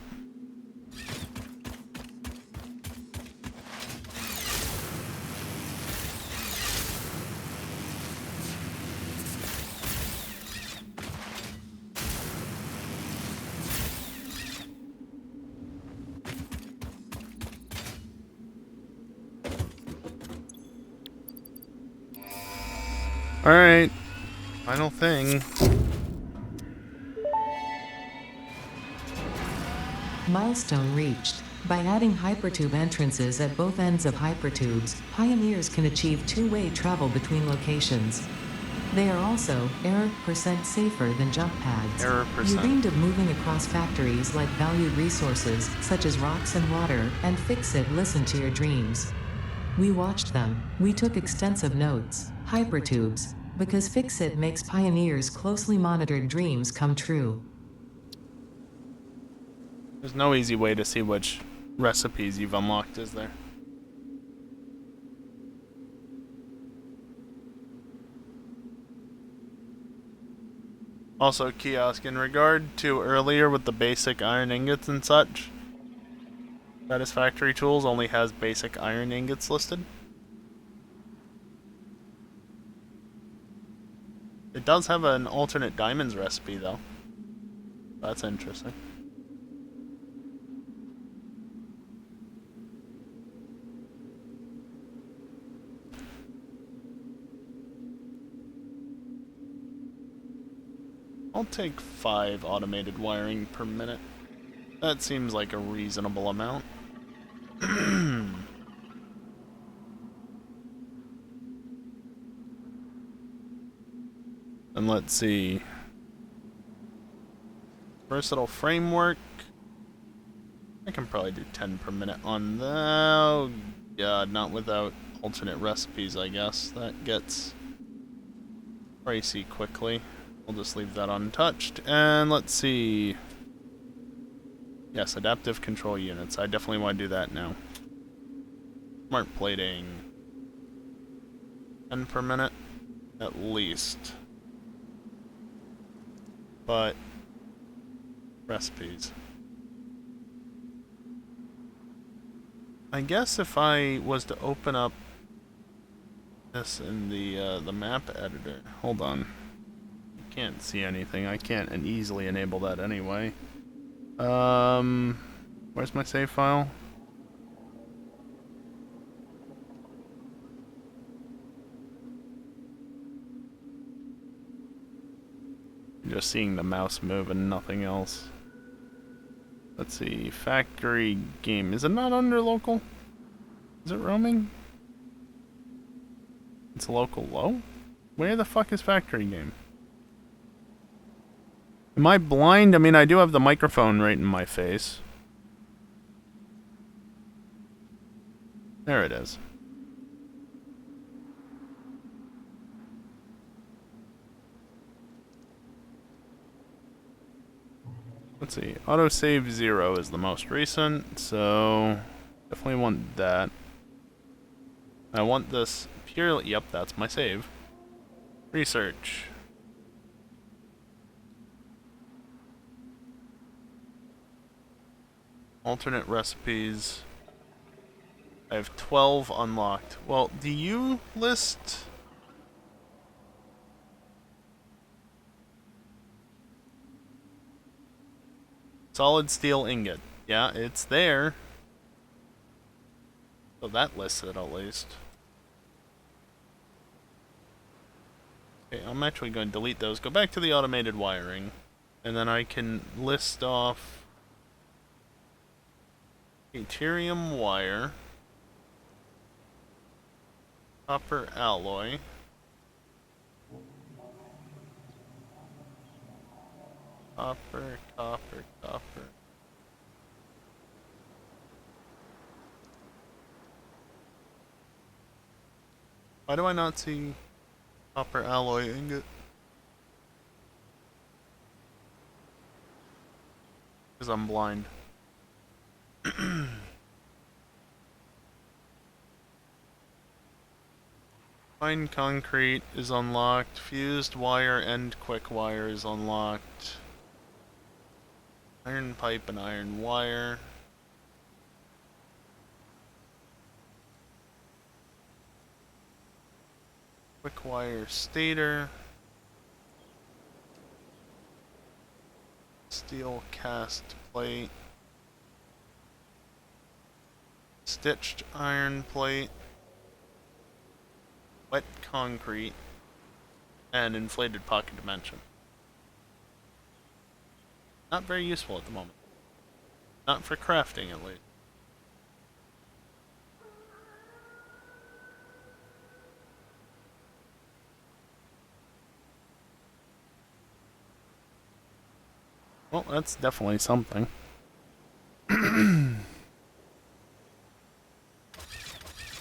Alright. Final thing. Milestone reached. By adding hypertube entrances at both ends of hypertubes, pioneers can achieve two-way travel between locations. They are also error% safer than jump pads. Error%. You dreamed of moving across factories like valued resources, such as rocks and water, and Fix-It listened to your dreams. We watched them. We took extensive notes. Hypertubes. Because Fix-It makes pioneers' closely monitored dreams come true. There's no easy way to see which recipes you've unlocked, is there? Also, Kiosk, in regard to earlier with the basic iron ingots and such, Satisfactory Tools only has basic iron ingots listed. It does have an alternate diamonds recipe, though. That's interesting. I'll take 5 automated wiring per minute. That seems like a reasonable amount. And let's see. Versatile framework. I can probably do 10 per minute on that. Oh, yeah, not without alternate recipes, I guess. That gets pricey quickly. We'll just leave that untouched. And let's see. Yes, adaptive control units. I definitely want to do that now. Smart plating. 10 per minute, at least. But recipes. I guess if I was to open up this in the map editor. Hold on. I can't see anything. I can't easily enable that anyway. Where's my save file? Just seeing the mouse move and nothing else. Let's see, factory game. Is it not under local? Is it roaming? It's local low? Where the fuck is factory game? Am I blind? I mean, I do have the microphone right in my face. There it is. Let's see. Autosave 0 is the most recent, so definitely want that. I want this purely. Yep, that's my save. Research. Alternate recipes. I have 12 unlocked. Well, do you list... Solid steel ingot. Yeah, it's there. So that lists it at least. Okay, I'm actually going to delete those. Go back to the automated wiring. And then I can list off... Yttrium wire. Copper alloy. Copper, copper, copper. Why do I not see copper alloy ingot? Because I'm blind. Fine concrete is unlocked. Fused wire and quick wire is unlocked. Iron pipe and iron wire. Quick wire stator. Steel cast plate. Stitched iron plate. Wet concrete. And inflated pocket dimension. Not very useful at the moment. Not for crafting, at least. Well, that's definitely something.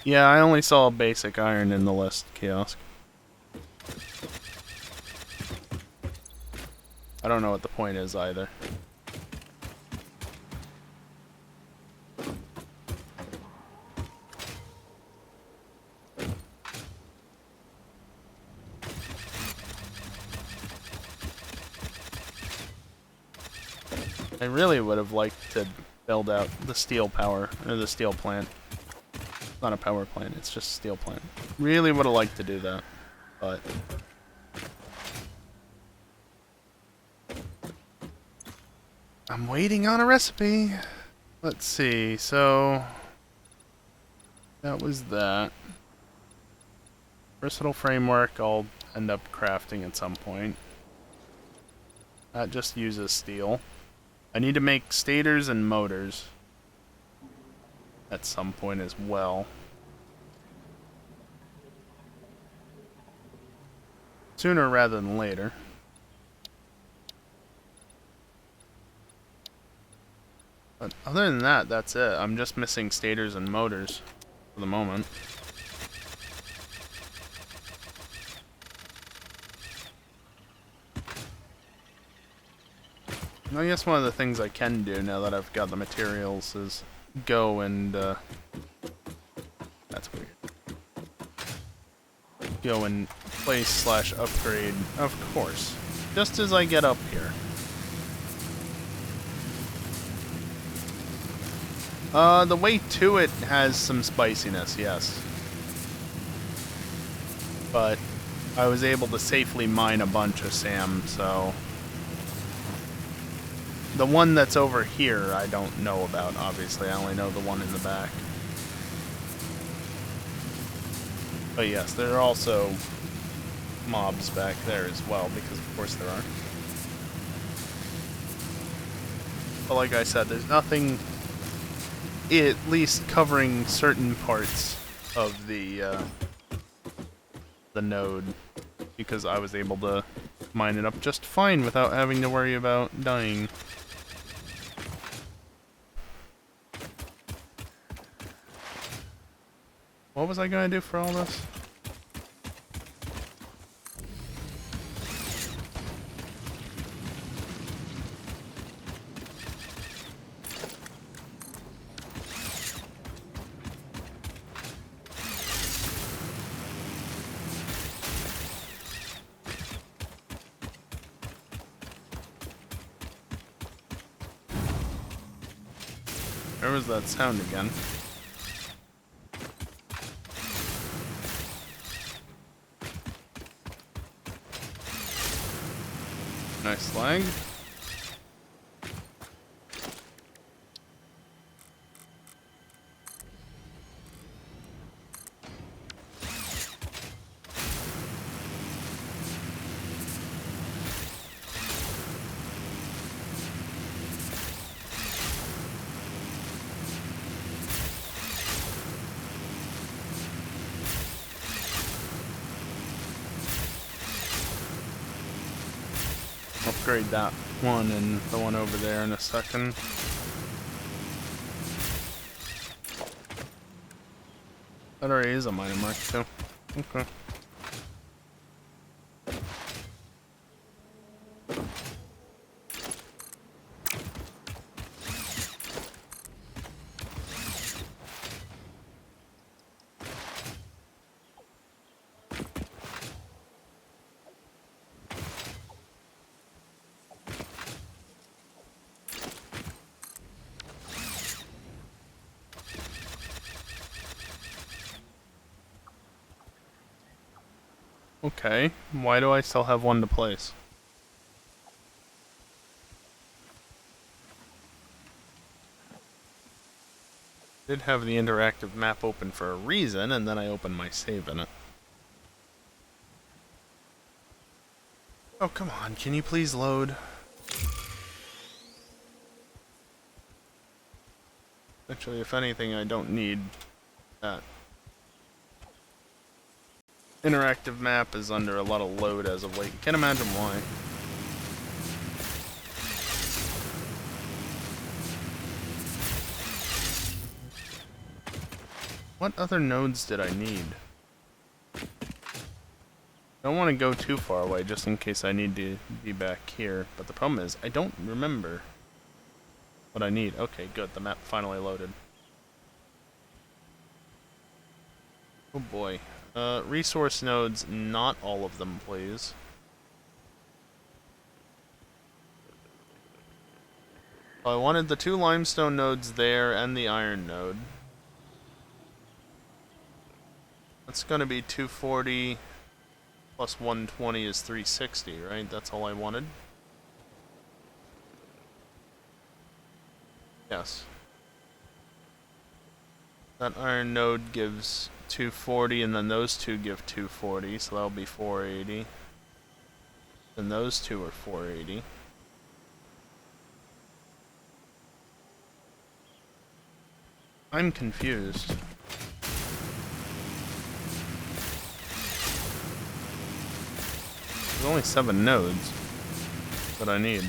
Yeah, I only saw basic iron in the list, Kiosk. I don't know what the point is either. I really would have liked to build out the steel power, or the steel plant. It's not a power plant, it's just a steel plant. Really would have liked to do that, but... I'm waiting on a recipe. Let's see, so... that was that. Versatile framework I'll end up crafting at some point. That just uses steel. I need to make stators and motors at some point as well. Sooner rather than later. But other than that, that's it. I'm just missing stators and motors for the moment. I guess one of the things I can do now that I've got the materials is go and, that's weird. Go and place/upgrade, of course. Just as I get up here. The way to it has some spiciness, yes. But I was able to safely mine a bunch of SAM, so... The one that's over here, I don't know about, obviously. I only know the one in the back. But yes, there are also mobs back there as well, because of course there are. But like I said, there's nothing, at least covering certain parts of the node, because I was able to mine it up just fine without having to worry about dying. What was I gonna do for all this? Where was that sound again? Nice lag. upgrade that one and the one over there in a second. That already is a minor mark too. Okay. Okay, why do I still have one to place? Did have the interactive map open for a reason, and then I opened my save in it. Oh, come on, can you please load? Actually, if anything, I don't need that. Interactive map is under a lot of load as of late. Can't imagine why. What other nodes did I need? I don't want to go too far away just in case I need to be back here. But the problem is, I don't remember what I need. Okay, good. The map finally loaded. Oh boy. Resource nodes, not all of them, please. I wanted the 2 limestone nodes there and the iron node. That's gonna be 240 plus 120 is 360, right? That's all I wanted. Yes. That iron node gives 240, and then those two give 240, so that'll be 480. And those two are 480. I'm confused. There's only 7 nodes that I need.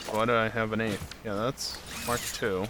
Why do I have an 8th? Yeah, that's Mark II.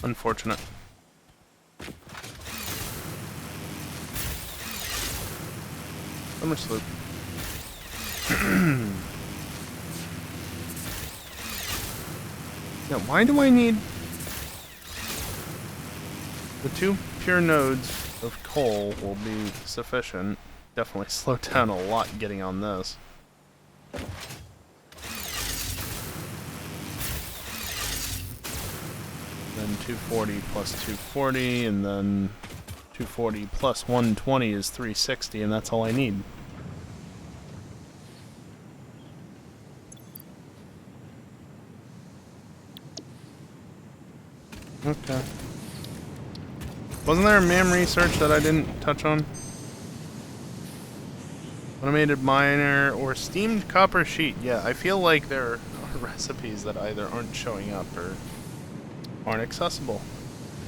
Unfortunate. Summer sloop. Yeah, why do I need the 2 pure nodes of coal will be sufficient. Definitely slow down a lot getting on this. Then 240 plus 240, and then 240 plus 120 is 360, and that's all I need. Okay. Wasn't there a MAM research that I didn't touch on? Automated miner or steamed copper sheet. Yeah, I feel like there are recipes that either aren't showing up or aren't accessible.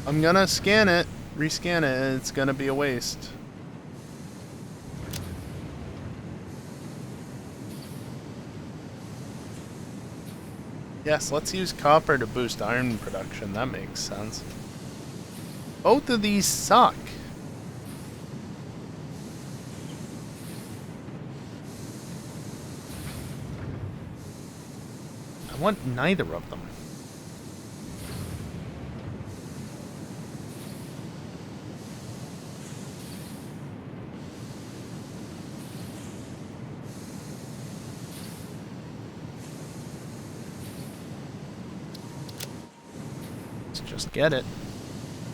I'm gonna scan it, rescan it, and it's gonna be a waste. Yes, let's use copper to boost iron production. That makes sense. Both of these suck. I want neither of them. Just get it.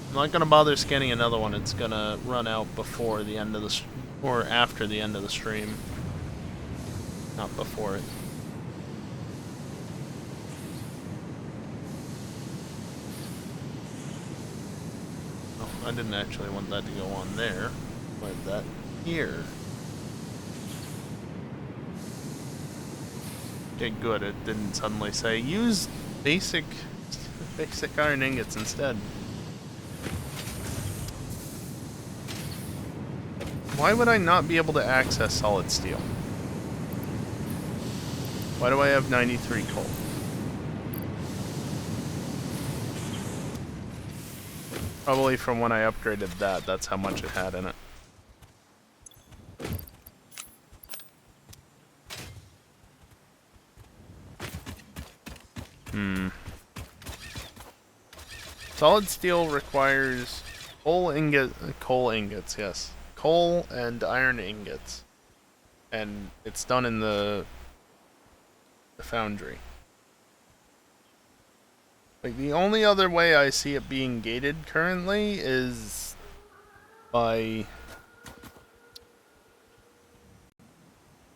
I'm not gonna bother scanning another one. It's gonna run out before the end of the Or after the end of the stream. Not before it. Oh, I didn't actually want that to go on there. I wanted that here. Okay, good. It didn't suddenly say, use basic iron ingots instead. Why would I not be able to access solid steel? Why do I have 93 coal? Probably from when I upgraded that, that's how much it had in it. Solid steel requires coal ingots, yes. Coal and iron ingots. And it's done in the foundry. Like, the only other way I see it being gated currently is by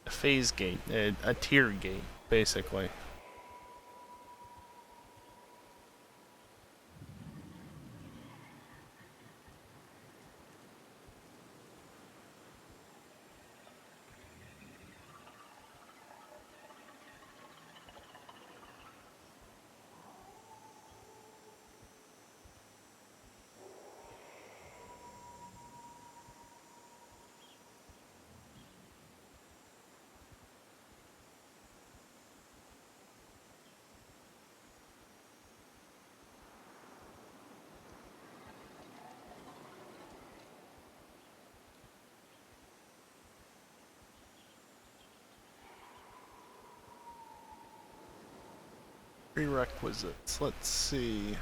a phase gate, a tier gate, basically. Prerequisites. Let's see.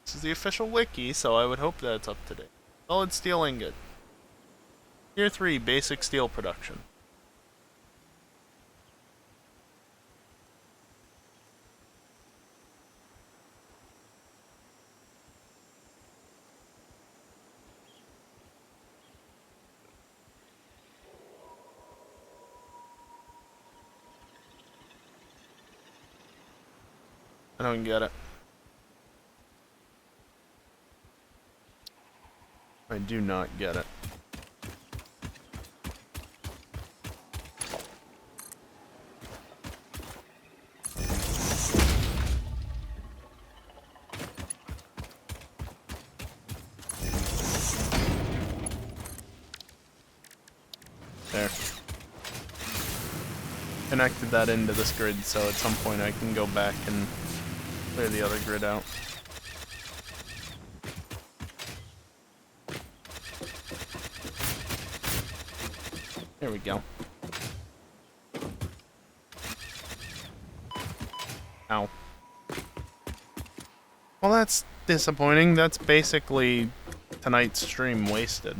This is the official wiki, so I would hope that it's up to date. Solid steel ingot. Tier 3 basic steel production. I don't get it. I do not get it. There. Connected that into this grid, so at some point I can go back and clear the other grid out. There we go. Ow. Well, that's disappointing. That's basically tonight's stream wasted.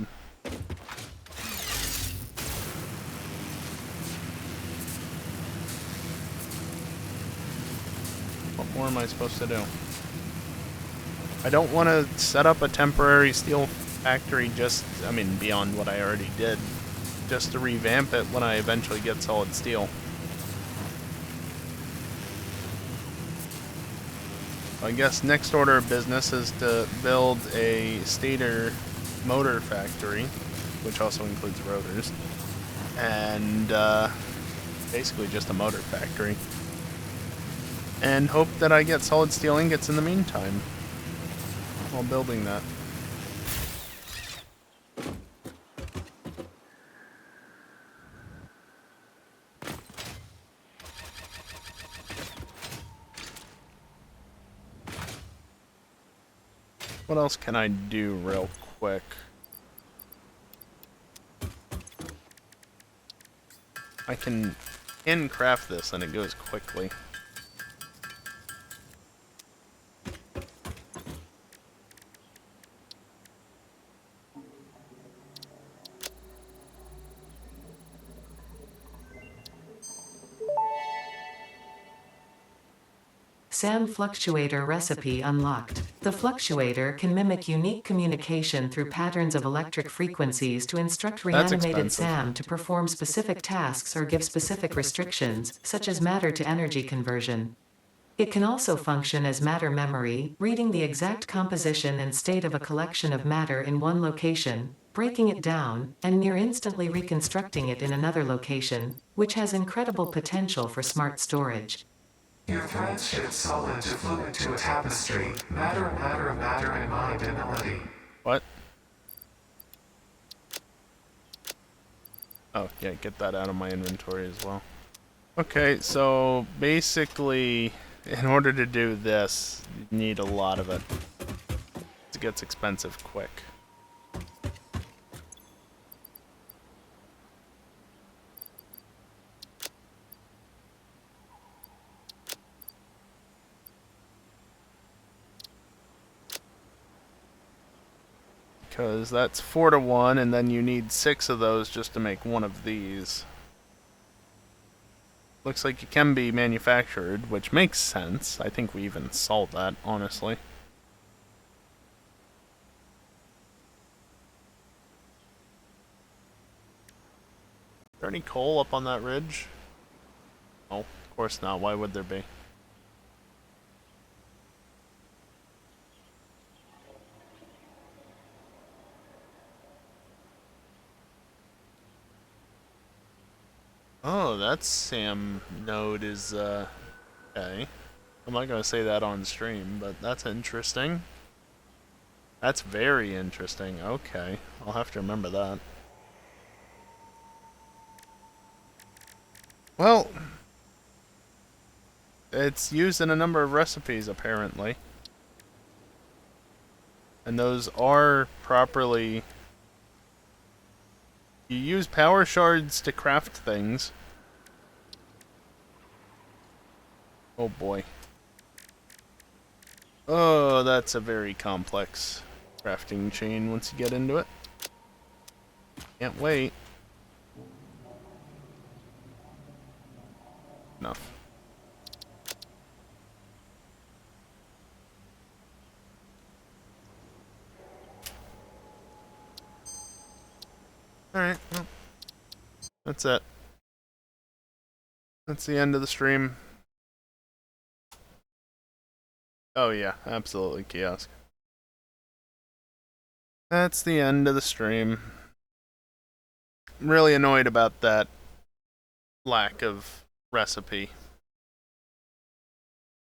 What more am I supposed to do? I don't want to set up a temporary steel factory beyond what I already did, just to revamp it when I eventually get solid steel. I guess next order of business is to build a stator motor factory, which also includes rotors, and basically just a motor factory. And hope that I get solid steel ingots in the meantime while building that. What else can I do real quick? I can craft this and it goes quickly. SAM fluctuator recipe unlocked. The fluctuator can mimic unique communication through patterns of electric frequencies to instruct That's reanimated expensive. SAM to perform specific tasks or give specific restrictions, such as matter to energy conversion. It can also function as matter memory, reading the exact composition and state of a collection of matter in one location, breaking it down, and near instantly reconstructing it in another location, which has incredible potential for smart storage. Your threads shift solid to fluid to a tapestry, matter, matter, matter, and mind and melody. What? Oh, yeah, get that out of my inventory as well. Okay, so basically, in order to do this, you need a lot of it. It gets expensive quick. Because that's 4 to 1, and then you need 6 of those just to make one of these. Looks like it can be manufactured, which makes sense. I think we even solved that, honestly. Is there any coal up on that ridge? Oh, of course not. Why would there be? Oh, that SAM node is, okay. I'm not gonna say that on stream, but that's interesting. That's very interesting. Okay, I'll have to remember that. Well, it's used in a number of recipes, apparently. And those are properly... You use power shards to craft things. Oh boy. Oh, that's a very complex crafting chain once you get into it. Can't wait. Enough. Alright, well, that's it. That's the end of the stream. Oh yeah, absolutely, kiosk. That's the end of the stream. I'm really annoyed about that lack of recipe.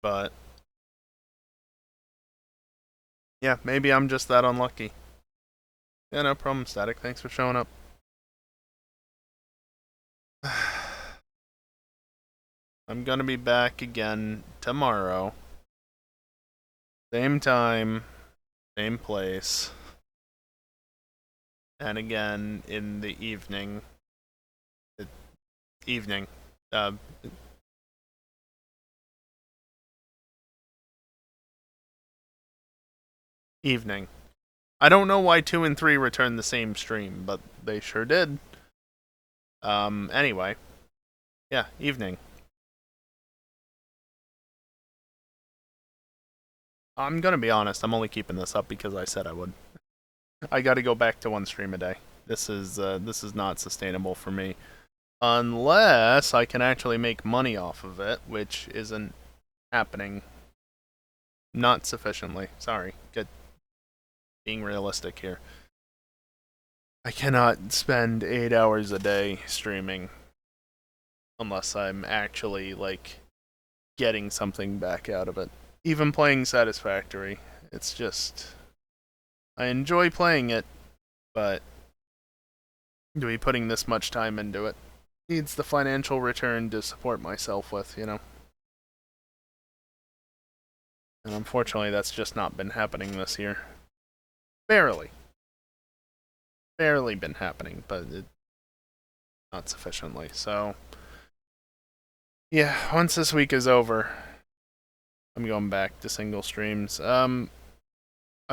But yeah, maybe I'm just that unlucky. Yeah, no problem, Static. Thanks for showing up. I'm gonna be back again tomorrow. Same time, same place. And again in the evening. Evening. Evening. I don't know why 2 and 3 returned the same stream, but they sure did. Anyway. Yeah, evening. I'm gonna be honest, I'm only keeping this up because I said I would. I gotta go back to 1 stream a day. This is not sustainable for me. Unless I can actually make money off of it, which isn't happening. Not sufficiently. Sorry. Good. Being realistic here. I cannot spend 8 hours a day streaming unless I'm actually, like, getting something back out of it. Even playing Satisfactory, it's just... I enjoy playing it, but to be putting this much time into it needs the financial return to support myself with, you know? And unfortunately, that's just not been happening this year. Barely. Barely been happening, but not sufficiently. So, yeah, once this week is over, I'm going back to single streams. I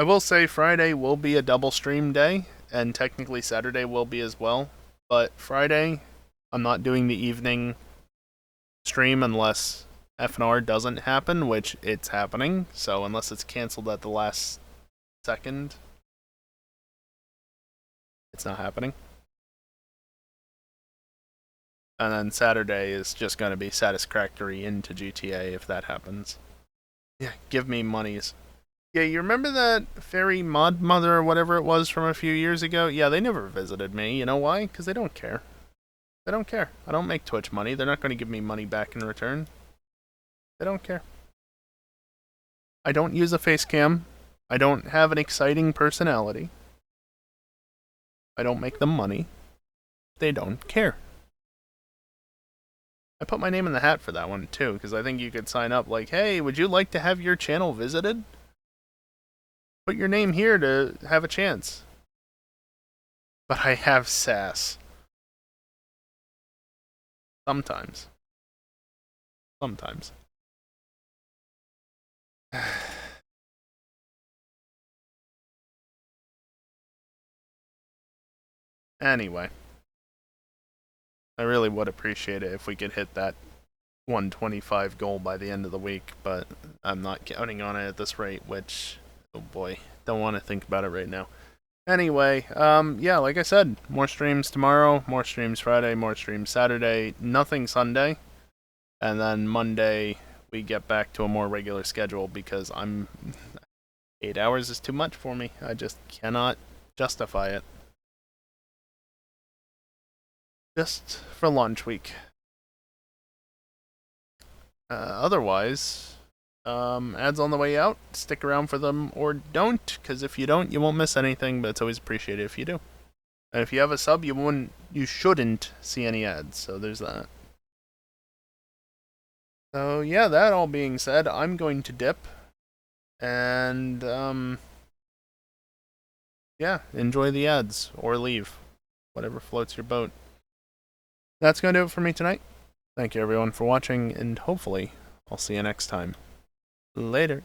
will say Friday will be a double stream day, and technically Saturday will be as well. But Friday, I'm not doing the evening stream unless F&R doesn't happen, which it's happening, so unless it's canceled at the last second, it's not happening. And then Saturday is just going to be Satisfactory into GTA if that happens. Yeah, give me monies. Yeah, you remember that fairy mod mother or whatever it was from a few years ago? Yeah, they never visited me. You know why? Because they don't care. They don't care. I don't make Twitch money. They're not going to give me money back in return. They don't care. I don't use a face cam. I don't have an exciting personality. I don't make them money. They don't care. I put my name in the hat for that one too, because I think you could sign up like, hey, would you like to have your channel visited? Put your name here to have a chance. But I have sass. Sometimes. Sometimes. Anyway. I really would appreciate it if we could hit that 125 goal by the end of the week, but I'm not counting on it at this rate, which, oh boy, don't want to think about it right now. Anyway, yeah, like I said, more streams tomorrow, more streams Friday, more streams Saturday, nothing Sunday, and then Monday we get back to a more regular schedule because 8 hours is too much for me. I just cannot justify it. Just for launch week. Otherwise, ads on the way out. Stick around for them or don't, because if you don't, you won't miss anything. But it's always appreciated if you do. And if you have a sub, you shouldn't see any ads. So there's that. So yeah, that all being said, I'm going to dip, and yeah, enjoy the ads or leave, whatever floats your boat. That's going to do it for me tonight. Thank you everyone for watching, and hopefully I'll see you next time. Later.